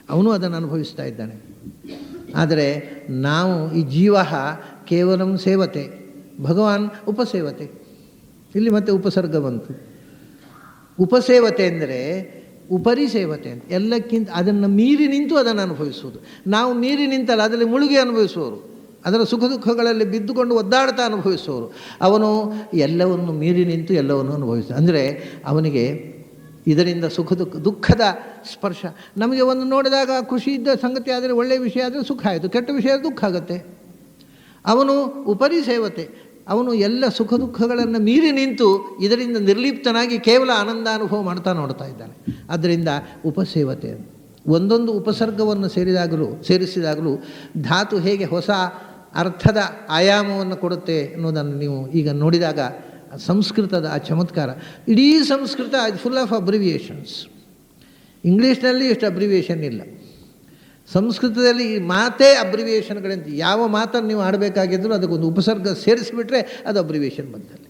ಅವನು ಅದನ್ನು ಅನುಭವಿಸ್ತಾ ಇದ್ದಾನೆ. ಆದರೆ ನಾವು ಈ ಜೀವ ಕೇವಲಂ ಸೇವತೆ, ಭಗವಾನ್ ಉಪಸೇವತೆ. ಇಲ್ಲಿ ಮತ್ತೆ ಉಪಸರ್ಗ ಬಂತು. ಉಪಸೇವತೆ ಅಂದರೆ ಉಪರಿ ಸೇವತೆ ಅಂತ, ಎಲ್ಲಕ್ಕಿಂತ ಅದನ್ನು ಮೀರಿ ನಿಂತು ಅದನ್ನು ಅನುಭವಿಸುವುದು. ನಾವು ಮೀರಿ ನಿಂತಲ್ಲ, ಅದರಲ್ಲಿ ಮುಳುಗಿ ಅನುಭವಿಸುವವರು, ಅದರ ಸುಖ ದುಃಖಗಳಲ್ಲಿ ಬಿದ್ದುಕೊಂಡು ಒದ್ದಾಡ್ತಾ ಅನುಭವಿಸುವವರು. ಅವನು ಎಲ್ಲವನ್ನು ಮೀರಿ ನಿಂತು ಎಲ್ಲವನ್ನು ಅನುಭವಿಸ್ತಾನೆ. ಅಂದರೆ ಅವನಿಗೆ ಇದರಿಂದ ದುಃಖದ ಸ್ಪರ್ಶ. ನಮಗೆ ಒಂದು ನೋಡಿದಾಗ ಖುಷಿ ಇದ್ದ ಸಂಗತಿ ಆದರೆ, ಒಳ್ಳೆಯ ವಿಷಯ ಆದರೆ ಸುಖ ಆಯಿತು, ಕೆಟ್ಟ ವಿಷಯ ದುಃಖ ಆಗುತ್ತೆ. ಅವನು ಉಪರಿ ಸೇವತೆ, ಅವನು ಎಲ್ಲ ಸುಖ ದುಃಖಗಳನ್ನು ಮೀರಿ ನಿಂತು ಇದರಿಂದ ನಿರ್ಲಿಪ್ತನಾಗಿ ಕೇವಲ ಆನಂದ ಅನುಭವ ಮಾಡ್ತಾ ನೋಡ್ತಾ ಇದ್ದಾನೆ. ಆದ್ದರಿಂದ ಉಪಸೇವತೆ. ಒಂದೊಂದು ಉಪಸರ್ಗವನ್ನು ಸೇರಿಸಿದಾಗಲೂ ಧಾತು ಹೇಗೆ ಹೊಸ ಅರ್ಥದ ಆಯಾಮವನ್ನು ಕೊಡುತ್ತೆ ಅನ್ನೋದನ್ನು ನೀವು ಈಗ ನೋಡಿದಾಗ ಸಂಸ್ಕೃತದ ಆ ಚಮತ್ಕಾರ. ಇಡೀ ಸಂಸ್ಕೃತ ಫುಲ್ ಆಫ್ ಅಬ್ರಿವಿಯೇಷನ್ಸ್. ಇಂಗ್ಲೀಷ್ನಲ್ಲಿ ಇಷ್ಟು ಅಬ್ರಿವಿಯೇಷನ್ ಇಲ್ಲ, ಸಂಸ್ಕೃತದಲ್ಲಿ ಈ ಮಾತೇ ಅಬ್ರಿವಿಯೇಷನ್ಗಳಂತ. ಯಾವ ಮಾತನ್ನು ನೀವು ಆಡಬೇಕಾಗಿದ್ದರೂ ಅದಕ್ಕೊಂದು ಉಪಸರ್ಗ ಸೇರಿಸಿಬಿಟ್ರೆ ಅದು ಅಬ್ರಿವಿಯೇಷನ್ ಬಂದಲ್ಲಿ.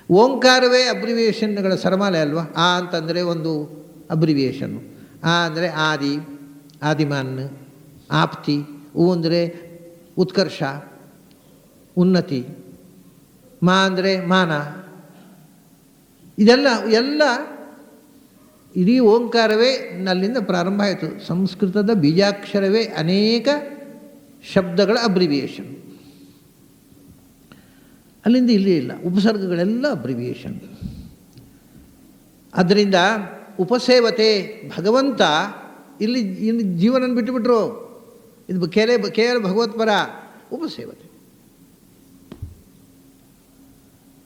ಓಂಕಾರವೇ ಅಬ್ರಿವಿಯೇಷನ್ಗಳ ಸರಮಾಲೆ ಅಲ್ವಾ? ಆ ಅಂತಂದರೆ ಒಂದು ಅಬ್ರಿವಿಯೇಷನ್ನು, ಆ ಅಂದರೆ ಆದಿ, ಆದಿಮಾನ್, ಆಪ್ತಿ, ಉ ಅಂದರೆ ಉತ್ಕರ್ಷ, ಉನ್ನತಿ, ಮಾ ಅಂದರೆ ಮಾನ. ಇದೆಲ್ಲ ಎಲ್ಲ ಇಡೀ ಓಂಕಾರವೇ ಅಲ್ಲಿಂದ ಪ್ರಾರಂಭ ಆಯಿತು. ಸಂಸ್ಕೃತದ ಬೀಜಾಕ್ಷರವೇ ಅನೇಕ ಶಬ್ದಗಳ ಅಬ್ರಿವಿಯೇಷನ್. ಅಲ್ಲಿಂದ ಇಲ್ಲಿ ಇಲ್ಲ, ಉಪಸರ್ಗಗಳೆಲ್ಲ ಅಬ್ರಿವಿಯೇಷನ್. ಅದರಿಂದ ಉಪಸೇವತೆ, ಭಗವಂತ ಇಲ್ಲಿ ಜೀವನ ಬಿಟ್ಟುಬಿಟ್ರು. ಇದು ಕೇವಲ ಭಗವತ್ಪರ ಉಪಸೇವತೆ.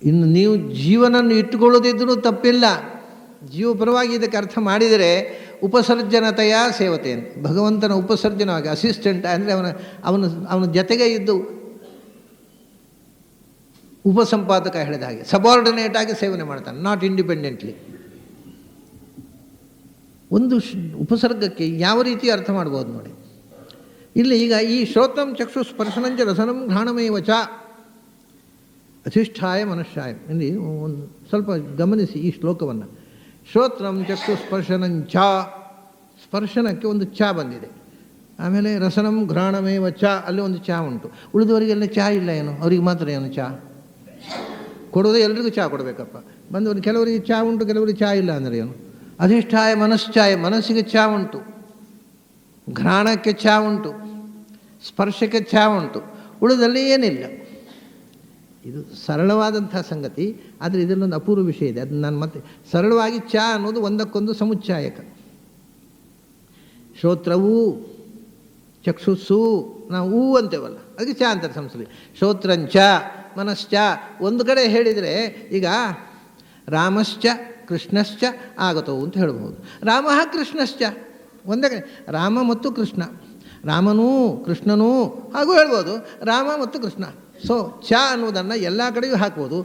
ಇನ್ನು ನೀವು ಜೀವನನ್ನು ಇಟ್ಟುಕೊಳ್ಳೋದಿದ್ರೂ ತಪ್ಪಿಲ್ಲ. ಜೀವಪರವಾಗಿ ಇದಕ್ಕೆ ಅರ್ಥ ಮಾಡಿದರೆ ಉಪಸರ್ಜನತೆಯ ಸೇವತೆ ಅಂತ. ಭಗವಂತನ ಉಪಸರ್ಜನವಾಗಿ ಅಸಿಸ್ಟೆಂಟ್ ಅಂದರೆ ಅವನ ಜೊತೆಗೆ ಇದ್ದು ಉಪಸಂಪಾದಕ ಹೇಳಿದ ಹಾಗೆ ಸಬಾರ್ಡಿನೇಟ್ ಆಗಿ ಸೇವನೆ ಮಾಡ್ತಾನೆ, ನಾಟ್ ಇಂಡಿಪೆಂಡೆಂಟ್ಲಿ. ಒಂದು ಉಪಸರ್ಗಕ್ಕೆ ಯಾವ ರೀತಿ ಅರ್ಥ ಮಾಡ್ಬೋದು ನೋಡಿ. ಇಲ್ಲಿ ಈಗ ಈ ಶ್ರೋತ್ರಂ ಚಕ್ಷು ಸ್ಪರ್ಶನಂಚ ರಸನಂ ಘ್ರಾಣಮೇವ ಚ ಅಧಿಷ್ಠಾಯ ಮನುಷ್ಯಾಯ. ಇಲ್ಲಿ ಒಂದು ಸ್ವಲ್ಪ ಗಮನಿಸಿ ಈ ಶ್ಲೋಕವನ್ನು. ಶ್ರೋತ್ರಂ ಚಕ್ಷು ಸ್ಪರ್ಶನಂಚ, ಸ್ಪರ್ಶನಕ್ಕೆ ಒಂದು ಚ ಬಂದಿದೆ. ಆಮೇಲೆ ರಸನಂ ಘ್ರಾಣಮೇವ ಚ, ಅಲ್ಲಿ ಒಂದು ಚ ಉಂಟು. ಉಳಿದವರಿಗೆಲ್ಲ ಚ ಇಲ್ಲ ಏನು? ಅವರಿಗೆ ಮಾತ್ರ ಏನು ಚ ಕೊಡೋದು? ಎಲ್ರಿಗೂ ಚ ಕೊಡಬೇಕಪ್ಪ. ಬಂದವರು ಕೆಲವರಿಗೆ ಚ ಉಂಟು, ಕೆಲವರಿಗೆ ಚ ಇಲ್ಲ ಅಂದರೆ ಏನು? ಅಧಿಷ್ಠಾಯ ಮನಶ್ಚಾಯ, ಮನಸ್ಸಿಗೆ ಚ ಉಂಟು, ಘ್ರಾಣಕ್ಕೆ ಚ ಉಂಟು, ಸ್ಪರ್ಶಕ್ಕೆ ಚ ಉಂಟು, ಉಳಿದಲ್ಲಿ ಏನಿಲ್ಲ. ಇದು ಸರಳವಾದಂಥ ಸಂಗತಿ. ಆದರೆ ಇದರಲ್ಲೊಂದು ಅಪೂರ್ವ ವಿಷಯ ಇದೆ. ಅದು ನಾನು ಮತ್ತೆ ಸರಳವಾಗಿ ಚ ಅನ್ನೋದು ಒಂದಕ್ಕೊಂದು ಸಮುಚ್ಚಾಯಕ. ಶ್ರೋತ್ರವೂ ಚಕ್ಷುಸ್ಸು ನಾವು ಹೂ ಅಂತೇವಲ್ಲ, ಅದಕ್ಕೆ ಚ ಅಂತಾರೆ ಸಂಸ್ಕೃತಿ. ಶ್ರೋತ್ರಂಚ ಮನಶ್ಚ ಒಂದು ಕಡೆ ಹೇಳಿದರೆ, ಈಗ ರಾಮಶ್ಚ ಕೃಷ್ಣಶ್ಚ ಆಗತವು ಅಂತ ಹೇಳ್ಬೋದು. ರಾಮ ಕೃಷ್ಣಶ್ಚ ಒಂದೇ ಕಡೆ, ರಾಮ ಮತ್ತು ಕೃಷ್ಣ, ರಾಮನೂ ಕೃಷ್ಣನೂ ಹಾಗೂ ಹೇಳ್ಬೋದು, ರಾಮ ಮತ್ತು ಕೃಷ್ಣ. ಸೊ ಚ ಅನ್ನೋದನ್ನು ಎಲ್ಲ ಕಡೆಯೂ ಹಾಕ್ಬೋದು.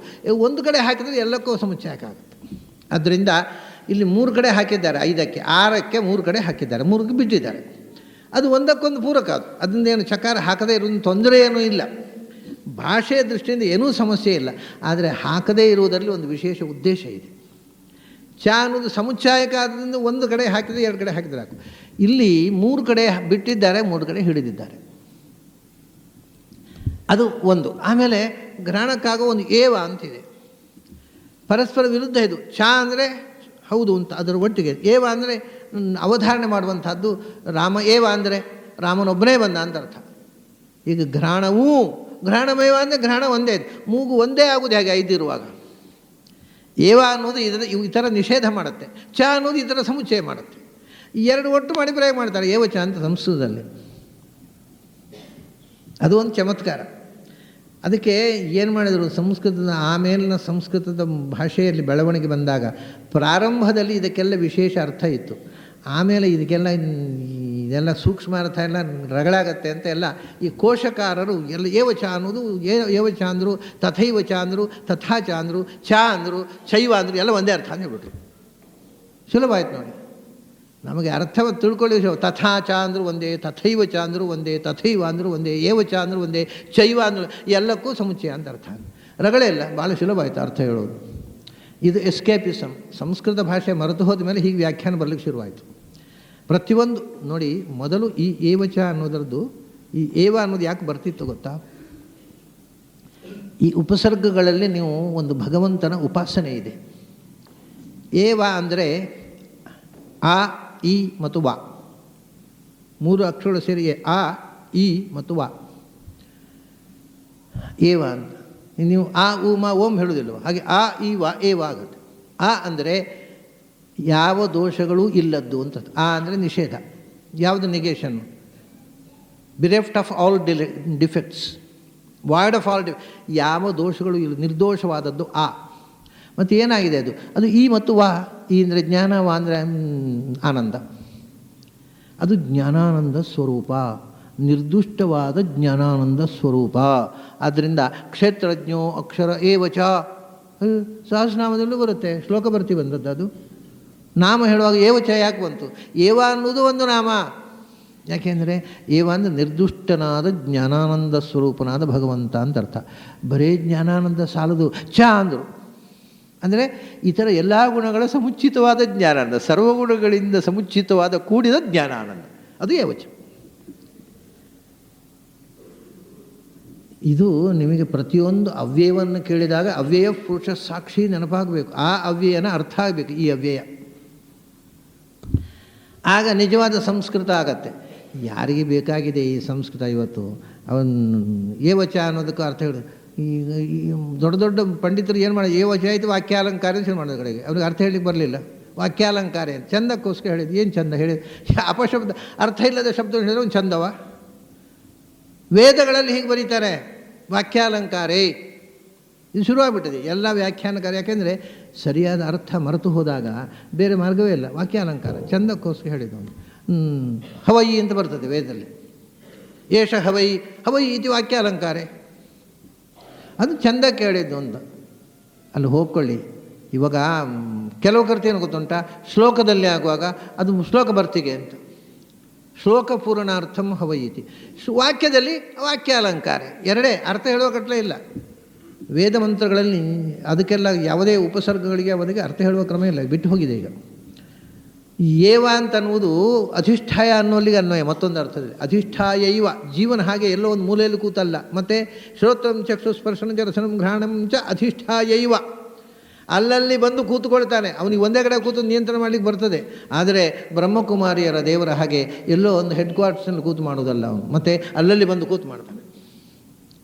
ಒಂದು ಕಡೆ ಹಾಕಿದರೆ ಎಲ್ಲಕ್ಕೂ ಸಮುಚ್ಚಾಯಕ ಆಗುತ್ತೆ. ಆದ್ದರಿಂದ ಇಲ್ಲಿ 3 ಕಡೆ ಹಾಕಿದ್ದಾರೆ, 5ಕ್ಕೆ 6ಕ್ಕೆ 3 ಕಡೆ ಹಾಕಿದ್ದಾರೆ, 3ಕ್ಕೆ ಬಿಟ್ಟಿದ್ದಾರೆ. ಅದು ಒಂದಕ್ಕೊಂದು ಪೂರಕ. ಅದು ಅದರಿಂದ ಏನು ಚಕಾರ ಹಾಕದೇ ಇರೋದು ತೊಂದರೆ ಏನೂ ಇಲ್ಲ, ಭಾಷೆಯ ದೃಷ್ಟಿಯಿಂದ ಏನೂ ಸಮಸ್ಯೆ ಇಲ್ಲ. ಆದರೆ ಹಾಕದೇ ಇರುವುದರಲ್ಲಿ ಒಂದು ವಿಶೇಷ ಉದ್ದೇಶ ಇದೆ. ಚ ಅನ್ನೋದು ಸಮುಚ್ಚಾಯಕ ಆದ್ದರಿಂದ ಒಂದು ಕಡೆ ಹಾಕಿದರೆ 2 ಕಡೆ ಹಾಕಿದರೆ ಹಾಕು. ಇಲ್ಲಿ 3 ಕಡೆ ಬಿಟ್ಟಿದ್ದಾರೆ, 3 ಕಡೆ ಹಿಡಿದಿದ್ದಾರೆ. ಅದು ಒಂದು. ಆಮೇಲೆ ಗ್ರಹಣಕ್ಕಾಗೋ ಒಂದು ಏವ ಅಂತಿದೆ, ಪರಸ್ಪರ ವಿರುದ್ಧ. ಇದು ಚ ಅಂದರೆ ಹೌದು ಅಂತ ಅದರ ಒಟ್ಟಿಗೆ, ಏವ ಅಂದರೆ ಅವಧಾರಣೆ ಮಾಡುವಂಥದ್ದು. ರಾಮ ಏವ ಅಂದರೆ ರಾಮನೊಬ್ಬನೇ ಬಂದ ಅಂತ ಅರ್ಥ. ಈಗ ಗ್ರಹಣವೂ ಗ್ರಹಣಮೇವ ಅಂದರೆ ಗ್ರಹಣ ಒಂದೇ, ಮೂಗು ಒಂದೇ ಆಗುವುದು ಹೇಗೆ 5 ಇರುವಾಗ. ಏವ ಅನ್ನೋದು ಈ ಥರ ನಿಷೇಧ ಮಾಡುತ್ತೆ, ಚ ಅನ್ನೋದು ಈ ಥರ ಸಮುಚ್ಚಯ ಮಾಡುತ್ತೆ. ಈ 2 ಒಟ್ಟು ಮಾಡಿ ಪ್ರಯೋಗ ಮಾಡ್ತಾರೆ ಏವ ಚ ಅಂತ ಸಂಸ್ಕೃತದಲ್ಲಿ. ಅದು ಒಂದು ಚಮತ್ಕಾರ. ಅದಕ್ಕೆ ಏನು ಮಾಡಿದರು ಸಂಸ್ಕೃತದ, ಆಮೇಲಿನ ಸಂಸ್ಕೃತದ ಭಾಷೆಯಲ್ಲಿ ಬೆಳವಣಿಗೆ ಬಂದಾಗ ಪ್ರಾರಂಭದಲ್ಲಿ ಇದಕ್ಕೆಲ್ಲ ವಿಶೇಷ ಅರ್ಥ ಇತ್ತು. ಆಮೇಲೆ ಇದೆಲ್ಲ ಸೂಕ್ಷ್ಮ ಅರ್ಥ ಎಲ್ಲ ರಗಳಾಗತ್ತೆ ಅಂತ ಎಲ್ಲ ಈ ಕೋಶಕಾರರು ಎಲ್ಲ ಏವಚ ಅನ್ನೋದು ಏವಚ ಅಂದರು, ತಥೈವ ಚ ಅಂದರು, ತಥಾ ಚ ಅಂದರು, ಚ ಅಂದರು, ಶೈವ ಅಂದರು, ಎಲ್ಲ ಒಂದೇ ಅರ್ಥ ಹೇಳ್ಬಿಟ್ರು. ಸುಲಭ ಆಯ್ತು ನೋಡಿ. ನಮಗೆ ಅರ್ಥವನ್ನು ತಿಳ್ಕೊಳ್ಳಿ. ತಥಾ ಚ ಅಂದರು ಒಂದೇ, ತಥೈವ ಚ ಅಂದರು ಒಂದೇ, ತಥೈವ ಅಂದರು ಒಂದೇ, ಏವ ಚ ಅಂದರು ಒಂದೇ, ಶೈವ ಅಂದರು ಎಲ್ಲಕ್ಕೂ ಸಮುಚ್ಚಯ ಅಂತ ಅರ್ಥ. ರಗಳೇ ಇಲ್ಲ, ಭಾಳ ಸುಲಭ ಆಯಿತು ಅರ್ಥ ಹೇಳೋದು. ಇದು ಎಸ್ಕೇಪಿಸಮ್. ಸಂಸ್ಕೃತ ಭಾಷೆ ಮರೆತು ಹೋದ ಮೇಲೆ ಹೀಗೆ ವ್ಯಾಖ್ಯಾನ ಬರಲಿಕ್ಕೆ ಶುರುವಾಯಿತು. ಪ್ರತಿಯೊಂದು ನೋಡಿ, ಮೊದಲು ಈ ಏವಚ ಅನ್ನೋದರದ್ದು, ಈ ಏವ ಅನ್ನೋದು ಯಾಕೆ ಬರ್ತಿತ್ತು ಗೊತ್ತಾ? ಈ ಉಪಸರ್ಗಗಳಲ್ಲಿ ನೀವು ಒಂದು ಭಗವಂತನ ಉಪಾಸನೆ ಇದೆ. ಏವ ಅಂದರೆ ಆ, ಈ ಮತ್ತು ವಾ, 3 ಅಕ್ಷರಗಳು ಸೇರಿ ಆ, ಈ ಮತ್ತು ವಾ, ಏವ ಅಂತ. ನೀವು ಆ, ಉ, ಮ, ಓಂ ಹೇಳೋದಿಲ್ವ, ಹಾಗೆ ಆ, ಈ, ವಾ, ಏವ ಆಗುತ್ತೆ. ಆ ಅಂದರೆ ಯಾವ ದೋಷಗಳೂ ಇಲ್ಲದ್ದು ಅಂತ. ಆ ಅಂದರೆ ನಿಷೇಧ, ಯಾವುದು negation, bereft of all defects, void of all ಯಾವ ದೋಷಗಳು ಇಲ್ಲ, ನಿರ್ದೋಷವಾದದ್ದು ಆ. ಮತ್ತು ಏನಾಗಿದೆ ಅದು ಈ ಮತ್ತು ವಾ. ಈ ಅಂದರೆ ಜ್ಞಾನ, ವಾ ಅಂದರೆ ಆನಂದ. ಅದು ಜ್ಞಾನಾನಂದ ಸ್ವರೂಪ, ನಿರ್ದುಷ್ಟವಾದ ಜ್ಞಾನಾನಂದ ಸ್ವರೂಪ. ಆದ್ದರಿಂದ ಕ್ಷೇತ್ರಜ್ಞೋ ಅಕ್ಷರ ಏವಚ ಸಹಸ್ರನಾಮದಲ್ಲೂ ಬರುತ್ತೆ, ಶ್ಲೋಕ ಬರ್ತಿ ಬಂದದ್ದು. ಅದು ನಾಮ ಹೇಳುವಾಗ ಏವಚ ಯಾಕೆ ಬಂತು? ಏವ ಅನ್ನೋದು ಒಂದು ನಾಮ. ಯಾಕೆಂದರೆ ಏವ ಅಂದರೆ ನಿರ್ದುಷ್ಟನಾದ ಜ್ಞಾನಾನಂದ ಸ್ವರೂಪನಾದ ಭಗವಂತ ಅಂತ ಅರ್ಥ. ಬರೇ ಜ್ಞಾನಾನಂದ ಸಾಲದು, ಚ ಅಂದರು ಅಂದರೆ ಇತರ ಎಲ್ಲ ಗುಣಗಳ ಸಮುಚಿತವಾದ ಜ್ಞಾನಾನಂದ, ಸರ್ವಗುಣಗಳಿಂದ ಸಮುಚಿತವಾದ ಕೂಡಿದ ಜ್ಞಾನಾನಂದ. ಅದು ಏವಚ. ಇದು ನಿಮಗೆ ಪ್ರತಿಯೊಂದು ಅವ್ಯಯವನ್ನು ಕೇಳಿದಾಗ ಅವ್ಯಯ ಪುರುಷ ಸಾಕ್ಷಿ ನೆನಪಾಗಬೇಕು, ಆ ಅವ್ಯಯನ ಅರ್ಥ ಆಗಬೇಕು, ಈ ಅವ್ಯಯ. ಆಗ ನಿಜವಾದ ಸಂಸ್ಕೃತ ಆಗತ್ತೆ. ಯಾರಿಗೆ ಬೇಕಾಗಿದೆ ಈ ಸಂಸ್ಕೃತ ಇವತ್ತು? ಅವನು ಏವಚ ಅನ್ನೋದಕ್ಕೆ ಅರ್ಥ ಹೇಳಿ, ಈಗ ಈ ದೊಡ್ಡ ದೊಡ್ಡ ಪಂಡಿತರು ಏನು ಮಾಡಿ ಏವಚ ಆಯಿತು ವಾಕ್ಯಾಲಂಕಾರ ಶುರು ಮಾಡೋದು ಕಡೆಗೆ. ಅವ್ರಿಗೆ ಅರ್ಥ ಹೇಳಲಿಕ್ಕೆ ಬರಲಿಲ್ಲ. ವಾಕ್ಯಾಲಂಕಾರ ಏನು ಚಂದಕ್ಕೋಸ್ಕರ ಹೇಳಿದ್ದು. ಏನು ಚಂದ ಹೇಳಿ, ಅಪಶಬ್ದ ಅರ್ಥ ಇಲ್ಲದ ಶಬ್ದ ಹೇಳಿದ್ರೆ ಒಂದು ಚಂದವ? ವೇದಗಳಲ್ಲಿ ಹೀಗೆ ಬರೀತಾರೆ, ವಾಕ್ಯಾಲಂಕಾರೇ. ಇದು ಶುರುವಾಗ್ಬಿಟ್ಟಿದೆ ಎಲ್ಲ ವ್ಯಾಖ್ಯಾನಕಾರ. ಯಾಕೆಂದರೆ ಸರಿಯಾದ ಅರ್ಥ ಮರೆತು ಹೋದಾಗ ಬೇರೆ ಮಾರ್ಗವೇ ಇಲ್ಲ. ವಾಕ್ಯಾಲಂಕಾರ ಚಂದಕ್ಕೋಸ್ಕರ ಹೇಳಿದವನು. ಹವಯಿ ಅಂತ ಬರ್ತದೆ ವೇದದಲ್ಲಿ, ಏಷ ಹವೈ ಹವೈ ಇದು ವಾಕ್ಯಾಲಂಕಾರೆ. ಅದು ಚಂದಕ್ಕೆ ಹೇಳಿದ್ದು ಅಂತ ಅಲ್ಲಿ ಹೋಗ್ಕೊಳ್ಳಿ. ಇವಾಗ ಕೆಲವು ಕರ್ತಿ ಏನು ಗೊತ್ತುಂಟ, ಶ್ಲೋಕದಲ್ಲಿ ಆಗುವಾಗ ಅದು ಶ್ಲೋಕ ಬರ್ತಿಗೆ ಅಂತ, ಶ್ಲೋಕ ಪೂರ್ಣಾರ್ಥಂ ಹವಯಿತಿ. ವಾಕ್ಯದಲ್ಲಿ ವಾಕ್ಯಾಲಂಕಾರ ಎರಡೇ, ಅರ್ಥ ಹೇಳುವ ಕಟ್ಲೆ ಇಲ್ಲ. ವೇದ ಮಂತ್ರಗಳಲ್ಲಿ ಅದಕ್ಕೆಲ್ಲ ಯಾವುದೇ ಉಪಸರ್ಗಗಳಿಗೆ ಅವನಿಗೆ ಅರ್ಥ ಹೇಳುವ ಕ್ರಮ ಇಲ್ಲ, ಬಿಟ್ಟು ಹೋಗಿದೆ ಈಗ. ಏವ ಅಂತ ಅನ್ನುವುದು ಅಧಿಷ್ಠಾಯ ಅನ್ನೋಲ್ಲಿಗೆ ಅನ್ವಯ. ಮತ್ತೊಂದು ಅರ್ಥದಲ್ಲಿ ಅಧಿಷ್ಠಾಯ ಇವ, ಜೀವನ ಹಾಗೆ ಎಲ್ಲೋ ಒಂದು ಮೂಲೆಯಲ್ಲಿ ಕೂತಲ್ಲ. ಮತ್ತು ಶ್ರೋತ್ರಂ ಚಕ್ಷು ಸ್ಪರ್ಶನ ರಸನಂ ಘ್ರಾಣಂ ಚ ಅಧಿಷ್ಠಾಯ ಇವ, ಅಲ್ಲಲ್ಲಿ ಬಂದು ಕೂತ್ಕೊಳ್ತಾನೆ. ಅವನಿಗೆ ಒಂದೇ ಕಡೆ ಕೂತು ನಿಯಂತ್ರಣ ಮಾಡಲಿಕ್ಕೆ ಬರ್ತದೆ. ಆದರೆ ಬ್ರಹ್ಮಕುಮಾರಿಯರ ದೇವರ ಹಾಗೆ ಎಲ್ಲೋ ಒಂದು ಹೆಡ್ ಕ್ವಾರ್ಟರ್ಸಲ್ಲಿ ಕೂತು ಮಾಡೋದಲ್ಲ ಅವನು, ಮತ್ತು ಅಲ್ಲಲ್ಲಿ ಬಂದು ಕೂತು ಮಾಡ್ತಾನೆ.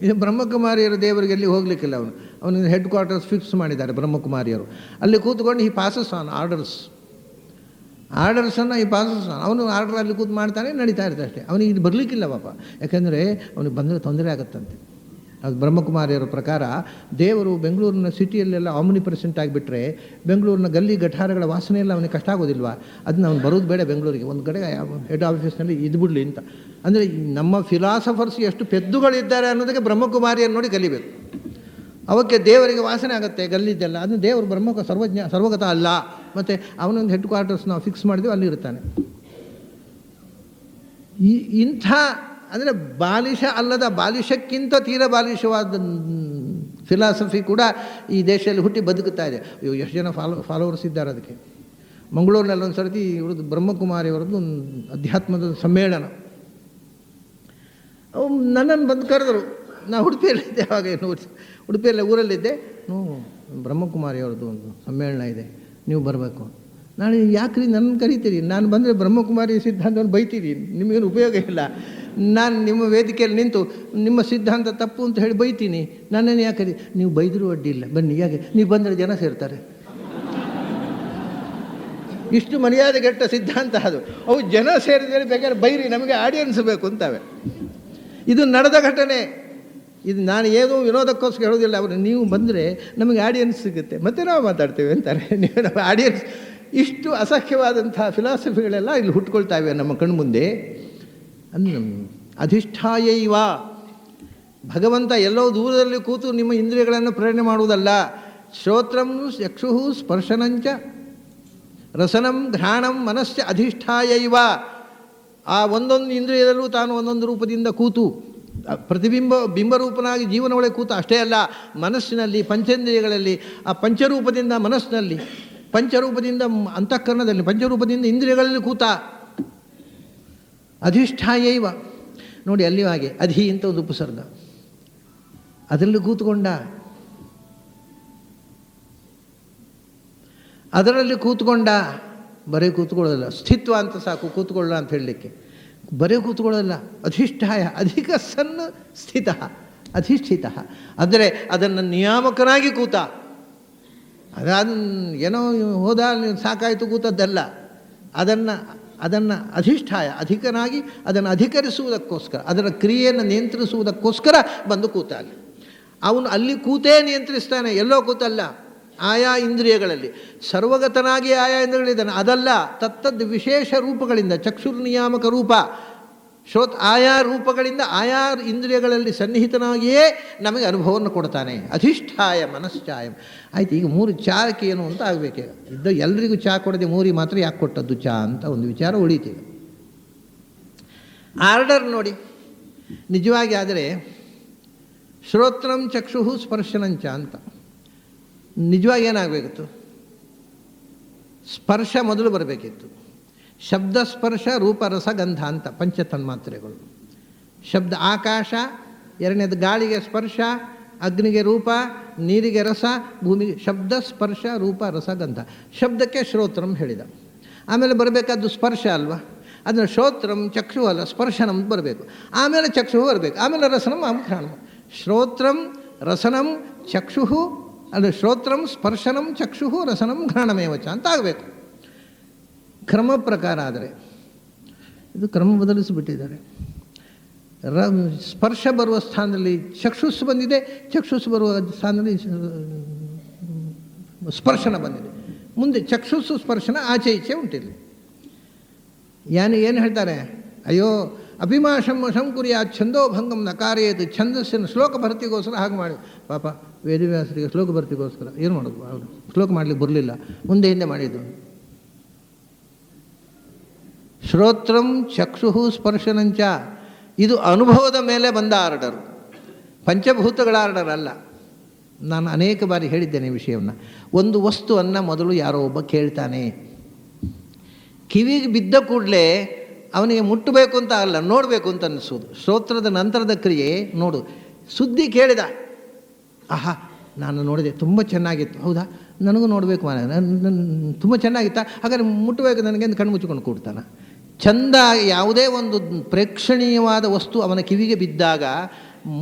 ಇದು ಬ್ರಹ್ಮಕುಮಾರಿಯರ ದೇವರಿಗೆ ಎಲ್ಲಿ ಹೋಗಲಿಕ್ಕಿಲ್ಲ. ಅವನಿಗೆ ಹೆಡ್ ಕ್ವಾರ್ಟರ್ಸ್ ಫಿಕ್ಸ್ ಮಾಡಿದ್ದಾರೆ ಬ್ರಹ್ಮಕುಮಾರಿಯರು. ಅಲ್ಲಿ ಕೂತ್ಕೊಂಡು ಈ ಪಾಸಸ್ ಆನ್ ಆರ್ಡರ್ಸನ್ನು ಈ ಪಾಸಸ್ ಆನ್, ಅವನು ಆರ್ಡರ್ ಅಲ್ಲಿ ಕೂತು ಮಾಡ್ತಾನೆ, ನಡೀತಾ ಇರ್ತಾರೆ ಅಷ್ಟೇ. ಅವನಿಗೆ ಇದು ಬರಲಿಕ್ಕಿಲ್ಲ ಪಾಪ, ಯಾಕೆಂದರೆ ಅವನಿಗೆ ಬಂದರೆ ತೊಂದರೆ ಆಗುತ್ತಂತೆ. ಅದು ಬ್ರಹ್ಮಕುಮಾರಿಯರ ಪ್ರಕಾರ ದೇವರು ಬೆಂಗಳೂರಿನ ಸಿಟಿಯಲ್ಲೆಲ್ಲ ಆಮ್ನಿಪ್ರೆಸೆಂಟ್ ಆಗಿಬಿಟ್ರೆ ಬೆಂಗಳೂರಿನ ಗಲ್ಲಿ ಗಠಾರಗಳ ವಾಸನೆ ಎಲ್ಲ ಅವನಿಗೆ ಕಷ್ಟ ಆಗೋದಿಲ್ವಾ? ಅದನ್ನ ಅವ್ನು ಬರೋದು ಬೇಡ ಬೆಂಗಳೂರಿಗೆ, ಒಂದು ಕಡೆ ಹೆಡ್ ಆಫೀಸ್ನಲ್ಲಿ ಇದು ಬಿಡಲಿ ಅಂತ. ಅಂದರೆ ನಮ್ಮ ಫಿಲಾಸಫರ್ಸ್ ಎಷ್ಟು ಪೆದ್ದುಗಳಿದ್ದಾರೆ ಅನ್ನೋದಕ್ಕೆ ಬ್ರಹ್ಮಕುಮಾರಿಯನ್ನು ನೋಡಿ ಕಲಿಬೇಕು. ಅವಕ್ಕೆ ದೇವರಿಗೆ ವಾಸನೆ ಆಗುತ್ತೆ ಗಲ್ಲಿದ್ದೆಲ್ಲ. ಅದನ್ನು ದೇವರು ಸರ್ವಗತ ಅಲ್ಲ. ಮತ್ತು ಅವನೊಂದು ಹೆಡ್ ಕ್ವಾರ್ಟರ್ಸ್ ನಾವು ಫಿಕ್ಸ್ ಮಾಡಿದ್ವಿ, ಅಲ್ಲಿ ಇರ್ತಾನೆ. ಇಂಥ ಅಂದರೆ ಬಾಲಿಶ ಅಲ್ಲದ, ಬಾಲಿಶಕ್ಕಿಂತ ತೀರ ಬಾಲಿಶವಾದ ಫಿಲಾಸಫಿ ಕೂಡ ಈ ದೇಶದಲ್ಲಿ ಹುಟ್ಟಿ ಬದುಕುತ್ತಾ ಇದೆ. ಎಷ್ಟು ಜನ ಫಾಲೋವರ್ಸ್ ಇದ್ದಾರೆ ಅದಕ್ಕೆ. ಮಂಗಳೂರಿನಲ್ಲಿ ಒಂದು ಸರ್ತಿ ಇವ್ರದ್ದು ಬ್ರಹ್ಮಕುಮಾರಿಯವರದ್ದು ಒಂದು ಅಧ್ಯಾತ್ಮದ ಸಮ್ಮೇಳನ. ನನ್ನನ್ನು ಬಂದು ಕರೆದರು. ನಾನು ಉಡುಪಿಯಲ್ಲಿದ್ದೆ ಆವಾಗ, ಉಡುಪಿಯಲ್ಲಿ ಊರಲ್ಲಿದ್ದೆ. ಬ್ರಹ್ಮಕುಮಾರಿಯವ್ರದ್ದು ಒಂದು ಸಮ್ಮೇಳನ ಇದೆ, ನೀವು ಬರಬೇಕು. ನಾಳೆ ಯಾಕ್ರಿ ನನ್ನನ್ನು ಕರಿತೀರಿ? ನಾನು ಬಂದರೆ ಬ್ರಹ್ಮಕುಮಾರಿ ಸಿದ್ಧಾಂತವನ್ನು ಬೈತೀರಿ, ನಿಮಗೇನು ಉಪಯೋಗ ಇಲ್ಲ. ನಾನು ನಿಮ್ಮ ವೇದಿಕೆಯಲ್ಲಿ ನಿಂತು ನಿಮ್ಮ ಸಿದ್ಧಾಂತ ತಪ್ಪು ಅಂತ ಹೇಳಿ ಬೈತೀನಿ, ನನ್ನನ್ನು ಯಾಕೆ ನೀವು ಬೈದರೂ ಅಡ್ಡಿ ಇಲ್ಲ, ಬನ್ನಿ. ಯಾಕೆ ನೀವು ಬಂದರೆ ಜನ ಸೇರ್ತಾರೆ. ಇಷ್ಟು ಮರ್ಯಾದೆಗೆಟ್ಟ ಸಿದ್ಧಾಂತ ಅದು. ಅವು ಜನ ಸೇರಿದರೆ ಬೇಕಾದ್ರೆ ಬೈರಿ, ನಮಗೆ ಆಡಿಯನ್ಸ್ ಬೇಕು ಅಂತವೆ. ಇದು ನಡೆದ ಘಟನೆ. ಇದು ನಾನು ಏನೋ ವಿನೋದಕ್ಕೋಸ್ಕರ ಹೇಳೋದಿಲ್ಲ. ಅವರು ನೀವು ಬಂದರೆ ನಮಗೆ ಆಡಿಯನ್ಸ್ ಸಿಗುತ್ತೆ, ಮತ್ತು ನಾವು ಮಾತಾಡ್ತೇವೆ ಅಂತಾರೆ. ನೀವು ನಮ್ಮ ಆಡಿಯನ್ಸ್. ಇಷ್ಟು ಅಸಹ್ಯವಾದಂಥ ಫಿಲಾಸಫಿಗಳೆಲ್ಲ ಇಲ್ಲಿ ಹುಟ್ಕೊಳ್ತಾವೆ ನಮ್ಮ ಕಣ್ಮುಂದೆ. ಅಧಿಷ್ಠಾಯ ಇವ, ಭಗವಂತ ಎಲ್ಲೋ ದೂರದಲ್ಲಿ ಕೂತು ನಿಮ್ಮ ಇಂದ್ರಿಯಗಳನ್ನು ಪ್ರೇರಣೆ ಮಾಡುವುದಲ್ಲ. ಶ್ರೋತ್ರಂ ಚಕ್ಷು ಸ್ಪರ್ಶನಂಚ ರಸನಂ ಘ್ರಾಣಂ ಮನಶ್ಚ ಅಧಿಷ್ಠಾಯ ಇವ. ಆ ಒಂದೊಂದು ಇಂದ್ರಿಯದಲ್ಲೂ ತಾನು ಒಂದೊಂದು ರೂಪದಿಂದ ಕೂತು ಬಿಂಬರೂಪನಾಗಿ ಜೀವನ ಒಳಗೆ ಕೂತ ಅಷ್ಟೇ ಅಲ್ಲ, ಮನಸ್ಸಿನಲ್ಲಿ ಪಂಚೇಂದ್ರಿಯಗಳಲ್ಲಿ, ಆ ಪಂಚರೂಪದಿಂದ ಮನಸ್ಸಿನಲ್ಲಿ, ಪಂಚರೂಪದಿಂದ ಅಂತಃಕರಣದಲ್ಲಿ, ಪಂಚರೂಪದಿಂದ ಇಂದ್ರಿಯಗಳಲ್ಲಿ ಕೂತ. ಅಧಿಷ್ಠಾಯ ಇವ ನೋಡಿ, ಅಲ್ಲಿಯೂ ಹಾಗೆ ಅಧಿ ಅಂತ ಒಂದು ಉಪಸರ್ಗ, ಅದರಲ್ಲಿ ಕೂತ್ಕೊಂಡ. ಅದರಲ್ಲಿ ಕೂತ್ಕೊಂಡ, ಬರೀ ಕೂತ್ಕೊಳ್ಳೋದಲ್ಲ, ಸ್ಥಿತ್ವ ಅಂತ ಸಾಕು ಕೂತ್ಕೊಳ್ಳ ಅಂತ ಹೇಳಲಿಕ್ಕೆ. ಬರೀ ಕೂತ್ಕೊಳ್ಳೋದಲ್ಲ, ಅಧಿಷ್ಠಾಯ, ಅಧಿಕ ಸನ್ನ ಸ್ಥಿತ, ಅಧಿಷ್ಠಿತ. ಅಂದರೆ ಅದನ್ನು ನಿಯಾಮಕನಾಗಿ ಕೂತ. ಏನೋ ಹೋದ ಸಾಕಾಯಿತು ಕೂತದ್ದಲ್ಲ, ಅದನ್ನು ಅಧಿಷ್ಠಾಯ, ಅಧಿಕನಾಗಿ ಅದನ್ನು ಅಧಿಕರಿಸುವುದಕ್ಕೋಸ್ಕರ, ಅದರ ಕ್ರಿಯೆಯನ್ನು ನಿಯಂತ್ರಿಸುವುದಕ್ಕೋಸ್ಕರ ಬಂದು ಕೂತ. ಅಲ್ಲಿ ಅವನು ಅಲ್ಲಿ ಕೂತೇ ನಿಯಂತ್ರಿಸ್ತಾನೆ, ಎಲ್ಲೋ ಕೂತಲ್ಲ. ಆಯಾ ಇಂದ್ರಿಯಗಳಲ್ಲಿ ಸರ್ವಗತನಾಗಿ ಆಯಾ ಇಂದ್ರಿಯಗಳಿದ್ದಾನೆ. ಅದಲ್ಲ, ತತ್ತದ್ದು ವಿಶೇಷ ರೂಪಗಳಿಂದ, ಚಕ್ಷುರ್ ನಿಯಾಮಕ ರೂಪ, ಆಯಾ ರೂಪಗಳಿಂದ ಆಯಾ ಇಂದ್ರಿಯಗಳಲ್ಲಿ ಸನ್ನಿಹಿತನಾಗಿಯೇ ನಮಗೆ ಅನುಭವವನ್ನು ಕೊಡ್ತಾನೆ. ಅಧಿಷ್ಠಾಯ ಮನಶ್ಚಾಯಂ. ಆಯ್ತು, ಈಗ 3 ಚಾಕ್ಕೆ ಏನು ಅಂತ ಆಗಬೇಕೀಗ. ಎಲ್ರಿಗೂ ಚಹಾ ಕೊಡದೆ 3 ಮಾತ್ರ ಯಾಕೆ ಕೊಟ್ಟದ್ದು ಚಹಾ ಅಂತ ಒಂದು ವಿಚಾರ ಉಳೀತೀಗ. ಆರ್ಡರ್ ನೋಡಿ, ನಿಜವಾಗಿ ಆದರೆ ಶ್ರೋತ್ರಂ ಚಕ್ಷು ಸ್ಪರ್ಶನಂಚ ಅಂತ ನಿಜವಾಗಿ ಏನಾಗಬೇಕಿತ್ತು? ಸ್ಪರ್ಶ ಮೊದಲು ಬರಬೇಕಿತ್ತು. ಶಬ್ದ ಸ್ಪರ್ಶ ರೂಪ ರಸ ಗಂಧ ಅಂತ ಪಂಚತನ್ಮಾತ್ರೆಗಳು. ಶಬ್ದ ಆಕಾಶ, ಎರಡನೇದು ಗಾಳಿಗೆ ಸ್ಪರ್ಶ, ಅಗ್ನಿಗೆ ರೂಪ, ನೀರಿಗೆ ರಸ, ಭೂಮಿಗೆ ಶಬ್ದ ಸ್ಪರ್ಶ ರೂಪ ರಸ ಗಂಧ. ಶಬ್ದಕ್ಕೆ ಶ್ರೋತ್ರಂ ಹೇಳಿದ. ಆಮೇಲೆ ಬರಬೇಕಾದ್ದು ಸ್ಪರ್ಶ ಅಲ್ವಾ, ಅದನ್ನು ಶ್ರೋತ್ರಂ ಚಕ್ಷು ಅಲ್ಲ ಸ್ಪರ್ಶನಂ ಬರಬೇಕು, ಆಮೇಲೆ ಚಕ್ಷು ಬರಬೇಕು, ಆಮೇಲೆ ರಸನಂ ಆಮ್ಘ್ರಾಣಂ. ಶ್ರೋತ್ರಂ ರಸನಂ ಚಕ್ಷು, ಅದು ಶ್ರೋತ್ರಂ ಸ್ಪರ್ಶನಂ ಚಕ್ಷು ರಸನಂ ಘ್ರಾಣಮೇವಚ ಅಂತ ಆಗಬೇಕು ಕ್ರಮ ಪ್ರಕಾರ. ಆದರೆ ಇದು ಕ್ರಮ ಬದಲಿಸಿಬಿಟ್ಟಿದ್ದಾರೆ. ಸ್ಪರ್ಶ ಬರುವ ಸ್ಥಾನದಲ್ಲಿ ಚಕ್ಷುಸ್ಸು ಬಂದಿದೆ, ಚಕ್ಷುಸ್ಸು ಬರುವ ಸ್ಥಾನದಲ್ಲಿ ಸ್ಪರ್ಶನ ಬಂದಿದೆ. ಮುಂದೆ ಚಕ್ಷುಸ್ಸು ಸ್ಪರ್ಶನ ಆಚೆ ಈಚೆ ಉಂಟಿಲ್ಲ. ಏನು ಹೇಳ್ತಾರೆ, ಅಯ್ಯೋ ಅಭಿಮಾಷಂ ಶಂಕುರಿಯ ಛಂದೋಭಂಗಂ ನಕಾರೇದು, ಛಂದಸ್ಸಿನ ಶ್ಲೋಕ ಭರ್ತಿಗೋಸ್ಕರ ಹಾಗೆ ಮಾಡಿ. ಪಾಪ ವೇದವ್ಯಾಸರಿಗೆ ಶ್ಲೋಕ ಭರ್ತಿಗೋಸ್ಕರ ಏನು ಮಾಡೋದು, ಅವರು ಶ್ಲೋಕ ಮಾಡಲಿಕ್ಕೆ ಬರಲಿಲ್ಲ, ಮುಂದೆ ಹಿಂದೆ ಮಾಡಿದ್ದು. ಶ್ರೋತ್ರಂ ಚಕ್ಷು ಸ್ಪರ್ಶನಂಚ, ಇದು ಅನುಭವದ ಮೇಲೆ ಬಂದ ಆರ್ಡರು, ಪಂಚಭೂತಗಳ ಆರ್ಡರ್ ಅಲ್ಲ. ನಾನು ಅನೇಕ ಬಾರಿ ಹೇಳಿದ್ದೇನೆ ಈ ವಿಷಯವನ್ನು. ಒಂದು ವಸ್ತುವನ್ನು ಮೊದಲು ಯಾರೋ ಒಬ್ಬ ಕೇಳ್ತಾನೆ, ಕಿವಿಗೆ ಬಿದ್ದ ಕೂಡಲೇ ಅವನಿಗೆ ಮುಟ್ಟಬೇಕು ಅಂತ ಅಲ್ಲ, ನೋಡಬೇಕು ಅಂತ ಅನ್ನಿಸೋದು. ಶ್ರೋತ್ರದ ನಂತರದ ಕ್ರಿಯೆ ನೋಡು. ಸುದ್ದಿ ಕೇಳಿದ, ಆಹಾ ನಾನು ನೋಡಿದೆ ತುಂಬ ಚೆನ್ನಾಗಿತ್ತು, ಹೌದಾ ನನಗೂ ನೋಡಬೇಕು, ತುಂಬ ಚೆನ್ನಾಗಿತ್ತಾ, ಹಾಗಾದ್ರೆ ಮುಟ್ಟಬೇಕು ನನಗೆ ಅಂತ ಕಣ್ಣು ಮುಚ್ಚಿಕೊಂಡು ಕೂಡ್ತಾನೆ. ಚಂದ ಯಾವುದೇ ಒಂದು ಪ್ರೇಕ್ಷಣೀಯವಾದ ವಸ್ತು ಅವನ ಕಿವಿಗೆ ಬಿದ್ದಾಗ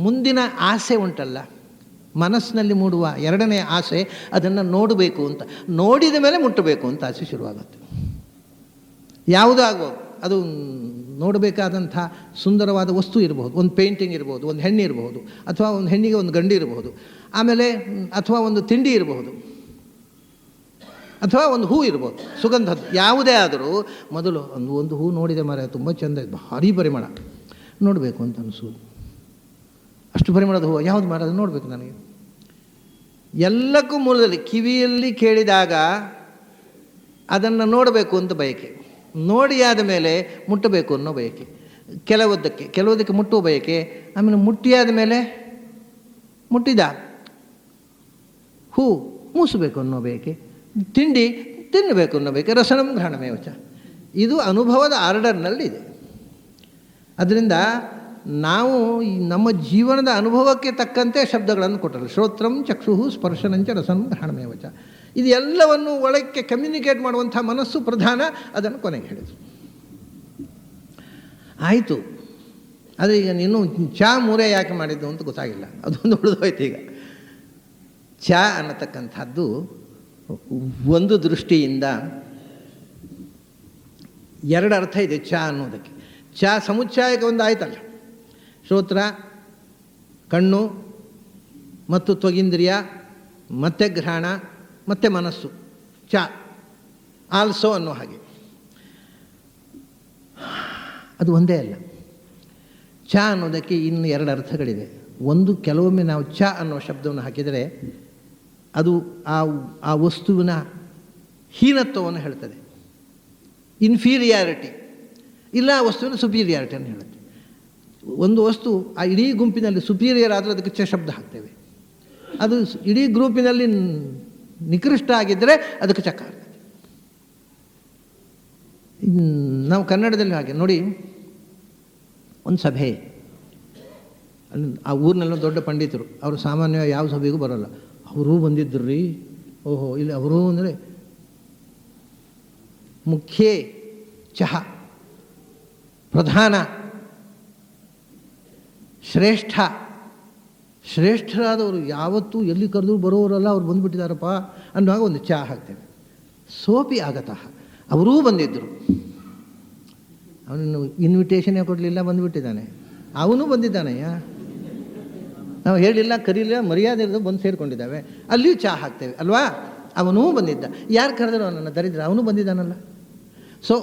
ಮುಂದಿನ ಆಸೆ ಉಂಟಲ್ಲ, ಮನಸ್ಸಿನಲ್ಲಿ ಮೂಡುವ ಎರಡನೇ ಆಸೆ, ಅದನ್ನು ನೋಡಬೇಕು ಅಂತ, ನೋಡಿದ ಮೇಲೆ ಮುಟ್ಟಬೇಕು ಅಂತ ಆಸೆ ಶುರುವಾಗುತ್ತೆ. ಯಾವುದೂ ಆಗ್ಬೋದು, ಅದು ನೋಡಬೇಕಾದಂಥ ಸುಂದರವಾದ ವಸ್ತು ಇರಬಹುದು, ಒಂದು ಪೇಂಟಿಂಗ್ ಇರಬಹುದು, ಒಂದು ಹೆಣ್ಣು ಇರಬಹುದು, ಅಥವಾ ಒಂದು ಹೆಣ್ಣಿಗೆ ಒಂದು ಗಂಡು ಇರಬಹುದು, ಆಮೇಲೆ ಅಥವಾ ಒಂದು ತಿಂಡಿ ಇರಬಹುದು, ಅಥವಾ ಒಂದು ಹೂ ಇರ್ಬೋದು, ಸುಗಂಧದ್ದು ಯಾವುದೇ ಆದರೂ ಮೊದಲು ಒಂದು ಹೂ ನೋಡಿದೆ ಮರ ತುಂಬ ಚೆಂದ, ಭಾರಿ ಪರಿಮಳ, ನೋಡಬೇಕು ಅಂತ ಅನಿಸೋದು. ಅಷ್ಟು ಪರಿಮಳದ ಹೂವು ಯಾವುದು ಮರ, ಅದು ನೋಡಬೇಕು ನನಗೆ. ಎಲ್ಲಕ್ಕೂ ಮೂಲದಲ್ಲಿ ಕಿವಿಯಲ್ಲಿ ಕೇಳಿದಾಗ ಅದನ್ನು ನೋಡಬೇಕು ಅಂತ ಬಯಕೆ, ನೋಡಿಯಾದ ಮೇಲೆ ಮುಟ್ಟಬೇಕು ಅನ್ನೋ ಬಯಕೆ, ಕೆಲವುದಕ್ಕೆ ಮುಟ್ಟುವ ಬಯಕೆ, ಆಮೇಲೆ ಮುಟ್ಟಿಯಾದ ಮೇಲೆ ಮುಟ್ಟಿದ ಹೂ ಮೂಸಬೇಕು ಅನ್ನೋ ಬಯಕೆ, ತಿಂಡಿ ತಿನ್ನಬೇಕು ಅನ್ನೋಬೇಕು, ರಸನಂ ಘ್ರಾಣಮೇವಚ. ಇದು ಅನುಭವದ ಆರ್ಡರ್ನಲ್ಲಿದೆ. ಅದರಿಂದ ನಾವು ನಮ್ಮ ಜೀವನದ ಅನುಭವಕ್ಕೆ ತಕ್ಕಂತೆ ಶಬ್ದಗಳನ್ನು ಕೊಟ್ಟರು. ಶ್ರೋತ್ರಂ ಚಕ್ಷು ಸ್ಪರ್ಶನಂಚ ರಸನಂ ಘ್ರಾಣಮೇವಚ. ಇದು ಎಲ್ಲವನ್ನು ಒಳಕ್ಕೆ ಕಮ್ಯುನಿಕೇಟ್ ಮಾಡುವಂಥ ಮನಸ್ಸು ಪ್ರಧಾನ, ಅದನ್ನು ಕೊನೆಗೆ ಹೇಳಿದರು. ಆಯಿತು, ಆದರೆ ಈಗ ನೀನು ಚಾ ಮೂರೇ ಯಾಕೆ ಮಾಡಿದ್ದು ಅಂತ ಗೊತ್ತಾಗಿಲ್ಲ, ಅದೊಂದು ಉಳಿದೋಯ್ತು. ಈಗ ಚಾ ಅನ್ನತಕ್ಕಂಥದ್ದು ಒಂದು ದೃಷ್ಟಿಯಿಂದ ಎರಡು ಅರ್ಥ ಇದೆ ಚಾ ಅನ್ನೋದಕ್ಕೆ. ಚಾ ಸಮುಚ್ಚಾಯಕ ಒಂದು ಆಯ್ತಲ್ಲ, ಶ್ರೋತ್ರ, ಕಣ್ಣು ಮತ್ತು ತ್ವಗೀಂದ್ರಿಯ ಮತ್ತು ಘ್ರಾಣ ಮತ್ತು ಮನಸ್ಸು, ಚಾ ಆಲ್ಸೋ ಅನ್ನೋ ಹಾಗೆ. ಅದು ಒಂದೇ ಅಲ್ಲ, ಚಾ ಅನ್ನೋದಕ್ಕೆ ಇನ್ನು ಎರಡು ಅರ್ಥಗಳಿದೆ. ಒಂದು, ಕೆಲವೊಮ್ಮೆ ನಾವು ಚಾ ಅನ್ನೋ ಶಬ್ದವನ್ನು ಹಾಕಿದರೆ ಅದು ಆ ವಸ್ತುವಿನ ಹೀನತ್ವವನ್ನು ಹೇಳ್ತದೆ, ಇನ್ಫೀರಿಯಾರಿಟಿ, ಇಲ್ಲ ಆ ವಸ್ತುವಿನ ಸುಪೀರಿಯಾರಿಟಿಯನ್ನು ಹೇಳುತ್ತೆ. ಒಂದು ವಸ್ತು ಆ ಇಡೀ ಗುಂಪಿನಲ್ಲಿ ಸುಪೀರಿಯರ್ ಆದರೂ ಅದಕ್ಕೆ ಚ ಶಬ್ದ ಹಾಕ್ತೇವೆ, ಅದು ಇಡೀ ಗ್ರೂಪಿನಲ್ಲಿ ನಿಕೃಷ್ಟ ಆಗಿದ್ದರೆ ಅದಕ್ಕೆ ಚಕ್ಕ ಆಗ್ತದೆ. ನಾವು ಕನ್ನಡದಲ್ಲಿ ಹಾಗೆ ನೋಡಿ, ಒಂದು ಸಭೆ, ಆ ಊರಿನಲ್ಲಿ ದೊಡ್ಡ ಪಂಡಿತರು, ಅವರು ಸಾಮಾನ್ಯವಾಗಿ ಯಾವ ಸಭೆಗೂ ಬರೋಲ್ಲ, ಅವರೂ ಬಂದಿದ್ದರು ರೀ, ಓಹೋ ಇಲ್ಲಿ ಅವರೂ ಅಂದರೆ ಮುಖ್ಯ ಚಹಾ, ಪ್ರಧಾನ, ಶ್ರೇಷ್ಠರಾದವರು ಯಾವತ್ತೂ ಎಲ್ಲಿ ಕರೆದು ಬರೋರಲ್ಲ, ಅವ್ರು ಬಂದುಬಿಟ್ಟಿದ್ದಾರಪ್ಪ ಅನ್ನುವಾಗ ಒಂದು ಚಹಾ ಹಾಕ್ತೇವೆ. ಸೋಪಿ ಆಗತಃ ಅವರೂ ಬಂದಿದ್ದರು, ಅವನು ಇನ್ವಿಟೇಷನ್ನೇ ಕೊಡಲಿಲ್ಲ, ಬಂದುಬಿಟ್ಟಿದ್ದಾನೆ, ಅವನು ಬಂದಿದ್ದಾನೆಯ್ಯ, ನಾವು ಹೇಳಿಲ್ಲ ಕರೀಲಿಲ್ಲ, ಮರ್ಯಾದೆ ಇರೋದು ಬಂದು ಸೇರಿಕೊಂಡಿದ್ದಾವೆ, ಅಲ್ಲಿಯೂ ಚಹಾ ಹಾಕ್ತೇವೆ ಅಲ್ವಾ. ಅವನೂ ಬಂದಿದ್ದ, ಯಾರು ಕರೆದ್ರು ಅವನನ್ನು ದರಿದ್ರ, ಅವನು ಬಂದಿದ್ದಾನಲ್ಲ. ಸೊ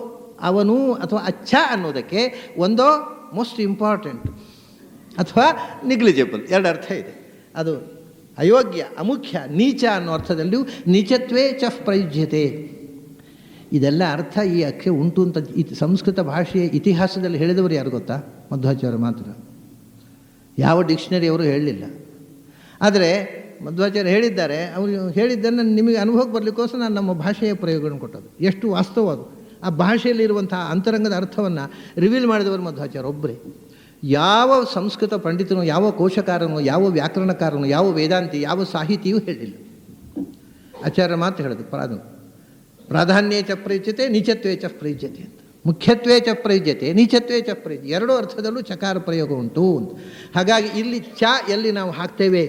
ಅವನು ಅಥವಾ ಅಚ್ಚ ಅನ್ನೋದಕ್ಕೆ ಒಂದೋ ಮೋಸ್ಟ್ ಇಂಪಾರ್ಟೆಂಟ್ ಅಥವಾ ನಿಗ್ಲಿಜಿಬಲ್ ಎರಡು ಅರ್ಥ ಇದೆ. ಅದು ಅಯೋಗ್ಯ, ಅಮುಖ್ಯ, ನೀಚ ಅನ್ನೋ ಅರ್ಥದಲ್ಲಿಯೂ ನೀಚತ್ವೇ ಚಫ್ ಪ್ರಯುಜ್ಯತೆ. ಇದೆಲ್ಲ ಅರ್ಥ ಈ ಅಕ್ಷರ ಉಂಟು ಅಂತ ಸಂಸ್ಕೃತ ಭಾಷೆಯ ಇತಿಹಾಸದಲ್ಲಿ ಹೇಳಿದವರು ಯಾರು ಗೊತ್ತಾ? ಮಧ್ವಾಚಾರ್ಯ ಮಾತ್ರ. ಯಾವ ಡಿಕ್ಷನರಿಯವರು ಹೇಳಲಿಲ್ಲ. ಆದರೆ ಮಧ್ವಾಚಾರ್ಯ ಹೇಳಿದ್ದಾರೆ. ಅವರು ಹೇಳಿದ್ದನ್ನು ನಿಮಗೆ ಅನುಭವಕ್ಕೆ ಬರಲಿಕ್ಕೋಸ್ಕರ ನಾನು ನಮ್ಮ ಭಾಷೆಯ ಪ್ರಯೋಗವನ್ನು ಕೊಟ್ಟದ್ದು. ಎಷ್ಟು ವಾಸ್ತವ ಅದು. ಆ ಭಾಷೆಯಲ್ಲಿರುವಂಥ ಅಂತರಂಗದ ಅರ್ಥವನ್ನು ರಿವೀಲ್ ಮಾಡಿದವರು ಮಧ್ವಾಚಾರ್ಯ ಒಬ್ಬರೇ. ಯಾವ ಸಂಸ್ಕೃತ ಪಂಡಿತನು, ಯಾವ ಕೋಶಕಾರನು, ಯಾವ ವ್ಯಾಕರಣಕಾರನು, ಯಾವ ವೇದಾಂತಿ, ಯಾವ ಸಾಹಿತಿಯೂ ಹೇಳಿಲ್ಲ. ಆಚಾರ್ಯ ಮಾತು ಹೇಳೋದು ಪ್ರಾಧಾನ್ಯೇ ಚ ಪ್ರಯುಜ್ಯತೆ, ನೀಚತ್ವೇ ಚ ಪ್ರಯುಜ್ಯತೆ ಅಂತ. ಮುಖ್ಯತ್ವೇ ಚ ಪ್ರಯುಜ್ಯತೆ, ನೀಚತ್ವೇ ಚ ಪ್ರಯುಜ್ಯತೆ, ಎರಡೂ ಅರ್ಥದಲ್ಲೂ ಚಕಾರ ಪ್ರಯೋಗ ಉಂಟು ಅಂತ. ಹಾಗಾಗಿ ಇಲ್ಲಿ ಚ ಎಲ್ಲಿ ನಾವು ಹಾಕ್ತೇವೆ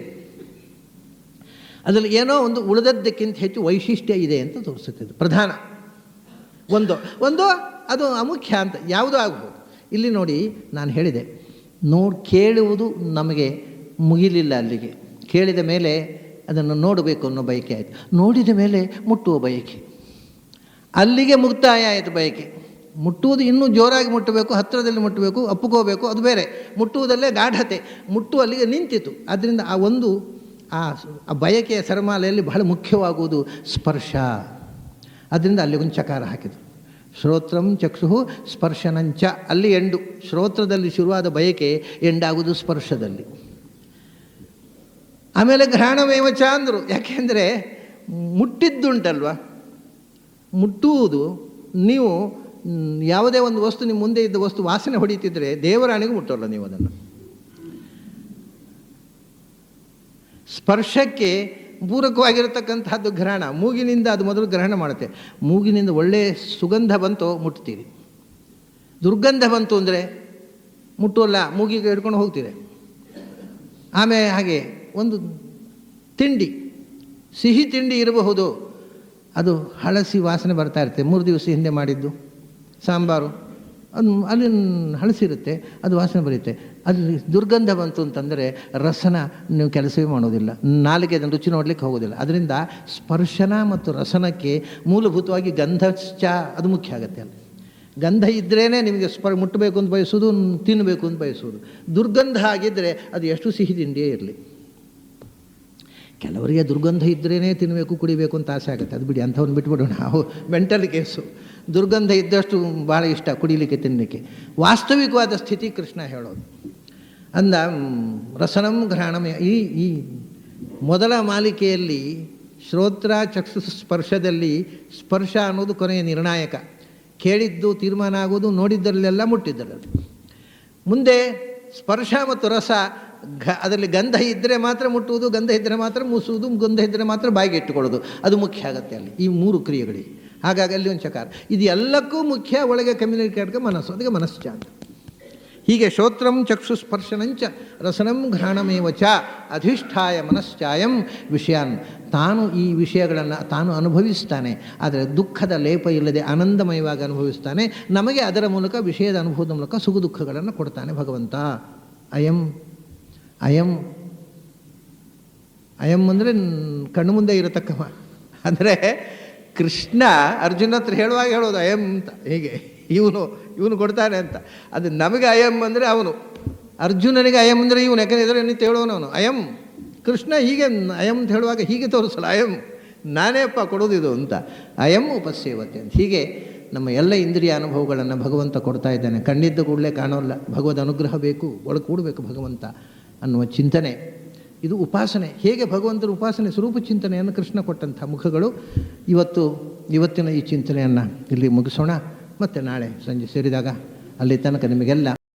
ಅದರಲ್ಲಿ ಏನೋ ಒಂದು ಉಳಿದದ್ದಕ್ಕಿಂತ ಹೆಚ್ಚು ವೈಶಿಷ್ಟ್ಯ ಇದೆ ಅಂತ ತೋರಿಸುತ್ತದೆ. ಪ್ರಧಾನ ಒಂದು ಅದು ಅಮುಖ್ಯ ಅಂತ ಯಾವುದೂ ಆಗ್ಬೋದು. ಇಲ್ಲಿ ನೋಡಿ, ನಾನು ಹೇಳಿದೆ, ಕೇಳುವುದು ನಮಗೆ ಮುಗಿಲಿಲ್ಲ. ಅಲ್ಲಿಗೆ ಕೇಳಿದ ಮೇಲೆ ಅದನ್ನು ನೋಡಬೇಕು ಅನ್ನೋ ಬಯಕೆ ಆಯಿತು. ನೋಡಿದ ಮೇಲೆ ಮುಟ್ಟುವ ಬಯಕೆ, ಅಲ್ಲಿಗೆ ಮುಕ್ತಾಯ ಆಯಿತು ಬಯಕೆ. ಮುಟ್ಟುವುದು ಇನ್ನೂ ಜೋರಾಗಿ ಮುಟ್ಟಬೇಕು, ಹತ್ತಿರದಲ್ಲಿ ಮುಟ್ಟಬೇಕು, ಅಪ್ಪುಕೋಬೇಕು, ಅದು ಬೇರೆ. ಮುಟ್ಟುವುದಲ್ಲೇ ಗಾಢತೆ, ಅಲ್ಲಿಗೆ ನಿಂತಿತು. ಆದ್ದರಿಂದ ಆ ಬಯಕೆಯ ಸರಮಾಲೆಯಲ್ಲಿ ಬಹಳ ಮುಖ್ಯವಾಗುವುದು ಸ್ಪರ್ಶ. ಅದರಿಂದ ಅಲ್ಲಿ ಒಂದು ಚಕಾರ ಹಾಕಿದರು. ಶ್ರೋತ್ರಂ ಚಕ್ಷು ಸ್ಪರ್ಶನಂಚ, ಅಲ್ಲಿ ಎಂಡು. ಶ್ರೋತ್ರದಲ್ಲಿ ಶುರುವಾದ ಬಯಕೆ ಎಂಡಾಗುವುದು ಸ್ಪರ್ಶದಲ್ಲಿ. ಆಮೇಲೆ ಘ್ರಾಣಮೇವಚ ಅಂದರು. ಯಾಕೆಂದರೆ ಮುಟ್ಟಿದ್ದುಂಟಲ್ವ, ಮುಟ್ಟುವುದು, ನೀವು ಯಾವುದೇ ಒಂದು ವಸ್ತು ನಿಮ್ಮ ಮುಂದೆ ಇದ್ದ ವಸ್ತು ವಾಸನೆ ಹೊಡಿತಿದ್ರೆ ದೇವರಾಣಿಗೂ ಮುಟ್ಟೋಲ್ಲ ನೀವು ಅದನ್ನು. ಸ್ಪರ್ಶಕ್ಕೆ ಪೂರಕವಾಗಿರತಕ್ಕಂಥದ್ದು ಘ್ರಾಣ. ಮೂಗಿನಿಂದ ಅದು ಮೊದಲು ಗ್ರಹಣ ಮಾಡುತ್ತೆ. ಮೂಗಿನಿಂದ ಒಳ್ಳೆಯ ಸುಗಂಧ ಬಂತು ಮುಟ್ತೀರಿ, ದುರ್ಗಂಧ ಬಂತು ಅಂದರೆ ಮುಟ್ಟೋಲ್ಲ, ಮೂಗಿಗೆ ಹಿಡ್ಕೊಂಡು ಹೋಗ್ತೀರಿ. ಆಮೇಲೆ ಹಾಗೆ ಒಂದು ತಿಂಡಿ, ಸಿಹಿ ತಿಂಡಿ ಇರಬಹುದು, ಅದು ಹಳಸಿ ವಾಸನೆ ಬರ್ತಾ ಇರುತ್ತೆ. 3 ದಿವಸ ಹಿಂದೆ ಮಾಡಿದ್ದು ಸಾಂಬಾರು, ಅದು ಅಲ್ಲಿ ಹಳಸಿರುತ್ತೆ, ಅದು ವಾಸನೆ ಬರುತ್ತೆ. ಅಲ್ಲಿ ದುರ್ಗಂಧ ಬಂತು ಅಂತಂದರೆ ರಸನ ನೀವು ಕೆಲಸವೇ ಮಾಡೋದಿಲ್ಲ, ನಾಲಿಗೆ ಅದನ್ನು ರುಚಿ ನೋಡಲಿಕ್ಕೆ ಹೋಗೋದಿಲ್ಲ. ಅದರಿಂದ ಸ್ಪರ್ಶನ ಮತ್ತು ರಸನಕ್ಕೆ ಮೂಲಭೂತವಾಗಿ ಗಂಧಶ್ಚ ಅದು ಮುಖ್ಯ ಆಗುತ್ತೆ. ಅಲ್ಲಿ ಗಂಧ ಇದ್ರೇ ನಿಮಗೆ ಮುಟ್ಟಬೇಕು ಅಂತ ಬಯಸೋದು, ತಿನ್ನಬೇಕು ಅಂತ ಬಯಸೋದು. ದುರ್ಗಂಧ ಆಗಿದ್ದರೆ ಅದು ಎಷ್ಟು ಸಿಹಿ ತಿಂಡಿಯೇ ಇರಲಿ. ಕೆಲವರಿಗೆ ದುರ್ಗಂಧ ಇದ್ರೇ ತಿನ್ನಬೇಕು ಕುಡಿಬೇಕು ಅಂತ ಆಸೆ ಆಗುತ್ತೆ, ಅದು ಬಿಡಿ, ಅಂಥವ್ನು ಬಿಟ್ಬಿಡೋಣ. ನಾವು ಮೆಂಟಲ್ ಕೇಸು. ದುರ್ಗಂಧ ಇದ್ದಷ್ಟು ಭಾಳ ಇಷ್ಟ ಕುಡಿಲಿಕ್ಕೆ ತಿನ್ನಲಿಕ್ಕೆ. ವಾಸ್ತವಿಕವಾದ ಸ್ಥಿತಿ ಕೃಷ್ಣ ಹೇಳೋದು. ಅಂದ ರಸನಂ ಘ್ರಾಣಂ. ಈ ಮೊದಲ ಮಾಲಿಕೆಯಲ್ಲಿ ಶ್ರೋತ್ರ ಚಕ್ಷು ಸ್ಪರ್ಶದಲ್ಲಿ ಸ್ಪರ್ಶ ಅನ್ನೋದು ಕೊನೆಯ ನಿರ್ಣಾಯಕ. ಕೇಳಿದ್ದು ತೀರ್ಮಾನ ಆಗೋದು ನೋಡಿದ್ದರಲ್ಲೆಲ್ಲ ಮುಟ್ಟಿದ್ದರಲ್ಲಿ. ಮುಂದೆ ಸ್ಪರ್ಶ ಮತ್ತು ರಸ, ಅದರಲ್ಲಿ ಗಂಧ ಇದ್ದರೆ ಮಾತ್ರ ಮುಟ್ಟುವುದು, ಗಂಧ ಇದ್ದರೆ ಮಾತ್ರ ಮೂಸುವುದು, ಗಂಧ ಇದ್ದರೆ ಮಾತ್ರ ಬಾಯಿಗೆ ಇಟ್ಟುಕೊಳ್ಳೋದು, ಅದು ಮುಖ್ಯ ಆಗುತ್ತೆ ಅಲ್ಲಿ ಈ 3 ಕ್ರಿಯೆಗಳಿಗೆ. ಹಾಗಾಗಿ ಅಲ್ಲಿ ಒಂದು ಚಕಾರ. ಇದು ಎಲ್ಲಕ್ಕೂ ಮುಖ್ಯ ಒಳಗೆ ಕಮ್ಯುನಿಕೇಟ್ಗೆ ಮನಸ್ಸು, ಅದಕ್ಕೆ ಮನಸ್ಸು ಅಂತ. ಹೀಗೆ ಶ್ರೋತ್ರಂ ಚಕ್ಷು ಸ್ಪರ್ಶನಂಚ ರಸನಂ ಘ್ರಾಣಮೇವ ಚ ಅಧಿಷ್ಠಾಯ ಮನಶ್ಚಾಯಂ ವಿಷಯಾನ್. ತಾನು ಈ ವಿಷಯಗಳನ್ನು ತಾನು ಅನುಭವಿಸ್ತಾನೆ, ಆದರೆ ದುಃಖದ ಲೇಪ ಇಲ್ಲದೆ ಆನಂದಮಯವಾಗಿ ಅನುಭವಿಸ್ತಾನೆ. ನಮಗೆ ಅದರ ಮೂಲಕ, ವಿಷಯದ ಅನುಭವದ ಮೂಲಕ ಸುಖ ದುಃಖಗಳನ್ನು ಕೊಡ್ತಾನೆ ಭಗವಂತ. ಅಯಂ ಅಂದರೆ ಕಣ್ಣು ಮುಂದೆ ಇರತಕ್ಕವ. ಅಂದರೆ ಕೃಷ್ಣ ಅರ್ಜುನ ಹತ್ರ ಹೇಳುವಾಗ ಹೇಳೋದು ಅಯಂ ಅಂತ, ಹೀಗೆ ಇವನು ಕೊಡ್ತಾನೆ ಅಂತ. ಅದು ನಮಗೆ ಅಯಂ ಅಂದರೆ ಅವನು, ಅರ್ಜುನನಿಗೆ ಅಯಂ ಅಂದರೆ ಇವನು. ಯಾಕಂದರೆ ಎದುರು ಎನ್ನಿತ್ತು ಹೇಳೋನವನು ಅಯಂ. ಕೃಷ್ಣ ಹೀಗೆ ಅಯಂ ಅಂತ ಹೇಳುವಾಗ ಹೀಗೆ ತೋರಿಸಲ್ಲ, ಅಯಂ ನಾನೇಪ್ಪ ಕೊಡೋದಿದು ಅಂತ. ಅಯಂ ಉಪಸೇವತೆ ಅಂತ. ಹೀಗೆ ನಮ್ಮ ಎಲ್ಲ ಇಂದ್ರಿಯ ಅನುಭವಗಳನ್ನು ಭಗವಂತ ಕೊಡ್ತಾ ಇದ್ದಾನೆ. ಕಂಡಿದ್ದ ಕೂಡಲೇ ಕಾಣೋಲ್ಲ, ಭಗವದ್ ಅನುಗ್ರಹ ಬೇಕು, ಒಳಗೆ ಕೂಡಬೇಕು ಭಗವಂತ ಅನ್ನುವ ಚಿಂತನೆ. ಇದು ಉಪಾಸನೆ. ಹೇಗೆ ಭಗವಂತನ ಉಪಾಸನೆ ಸ್ವರೂಪ ಚಿಂತನೆಯನ್ನು ಕೃಷ್ಣ ಕೊಟ್ಟಂಥ ಮುಖಗಳು. ಇವತ್ತಿನ ಈ ಚಿಂತನೆಯನ್ನು ಇಲ್ಲಿ ಮುಗಿಸೋಣ. ಮತ್ತು ನಾಳೆ ಸಂಜೆ ಸೇರಿದಾಗ ಅಲ್ಲಿ ತನಕ ನಿಮಗೆಲ್ಲ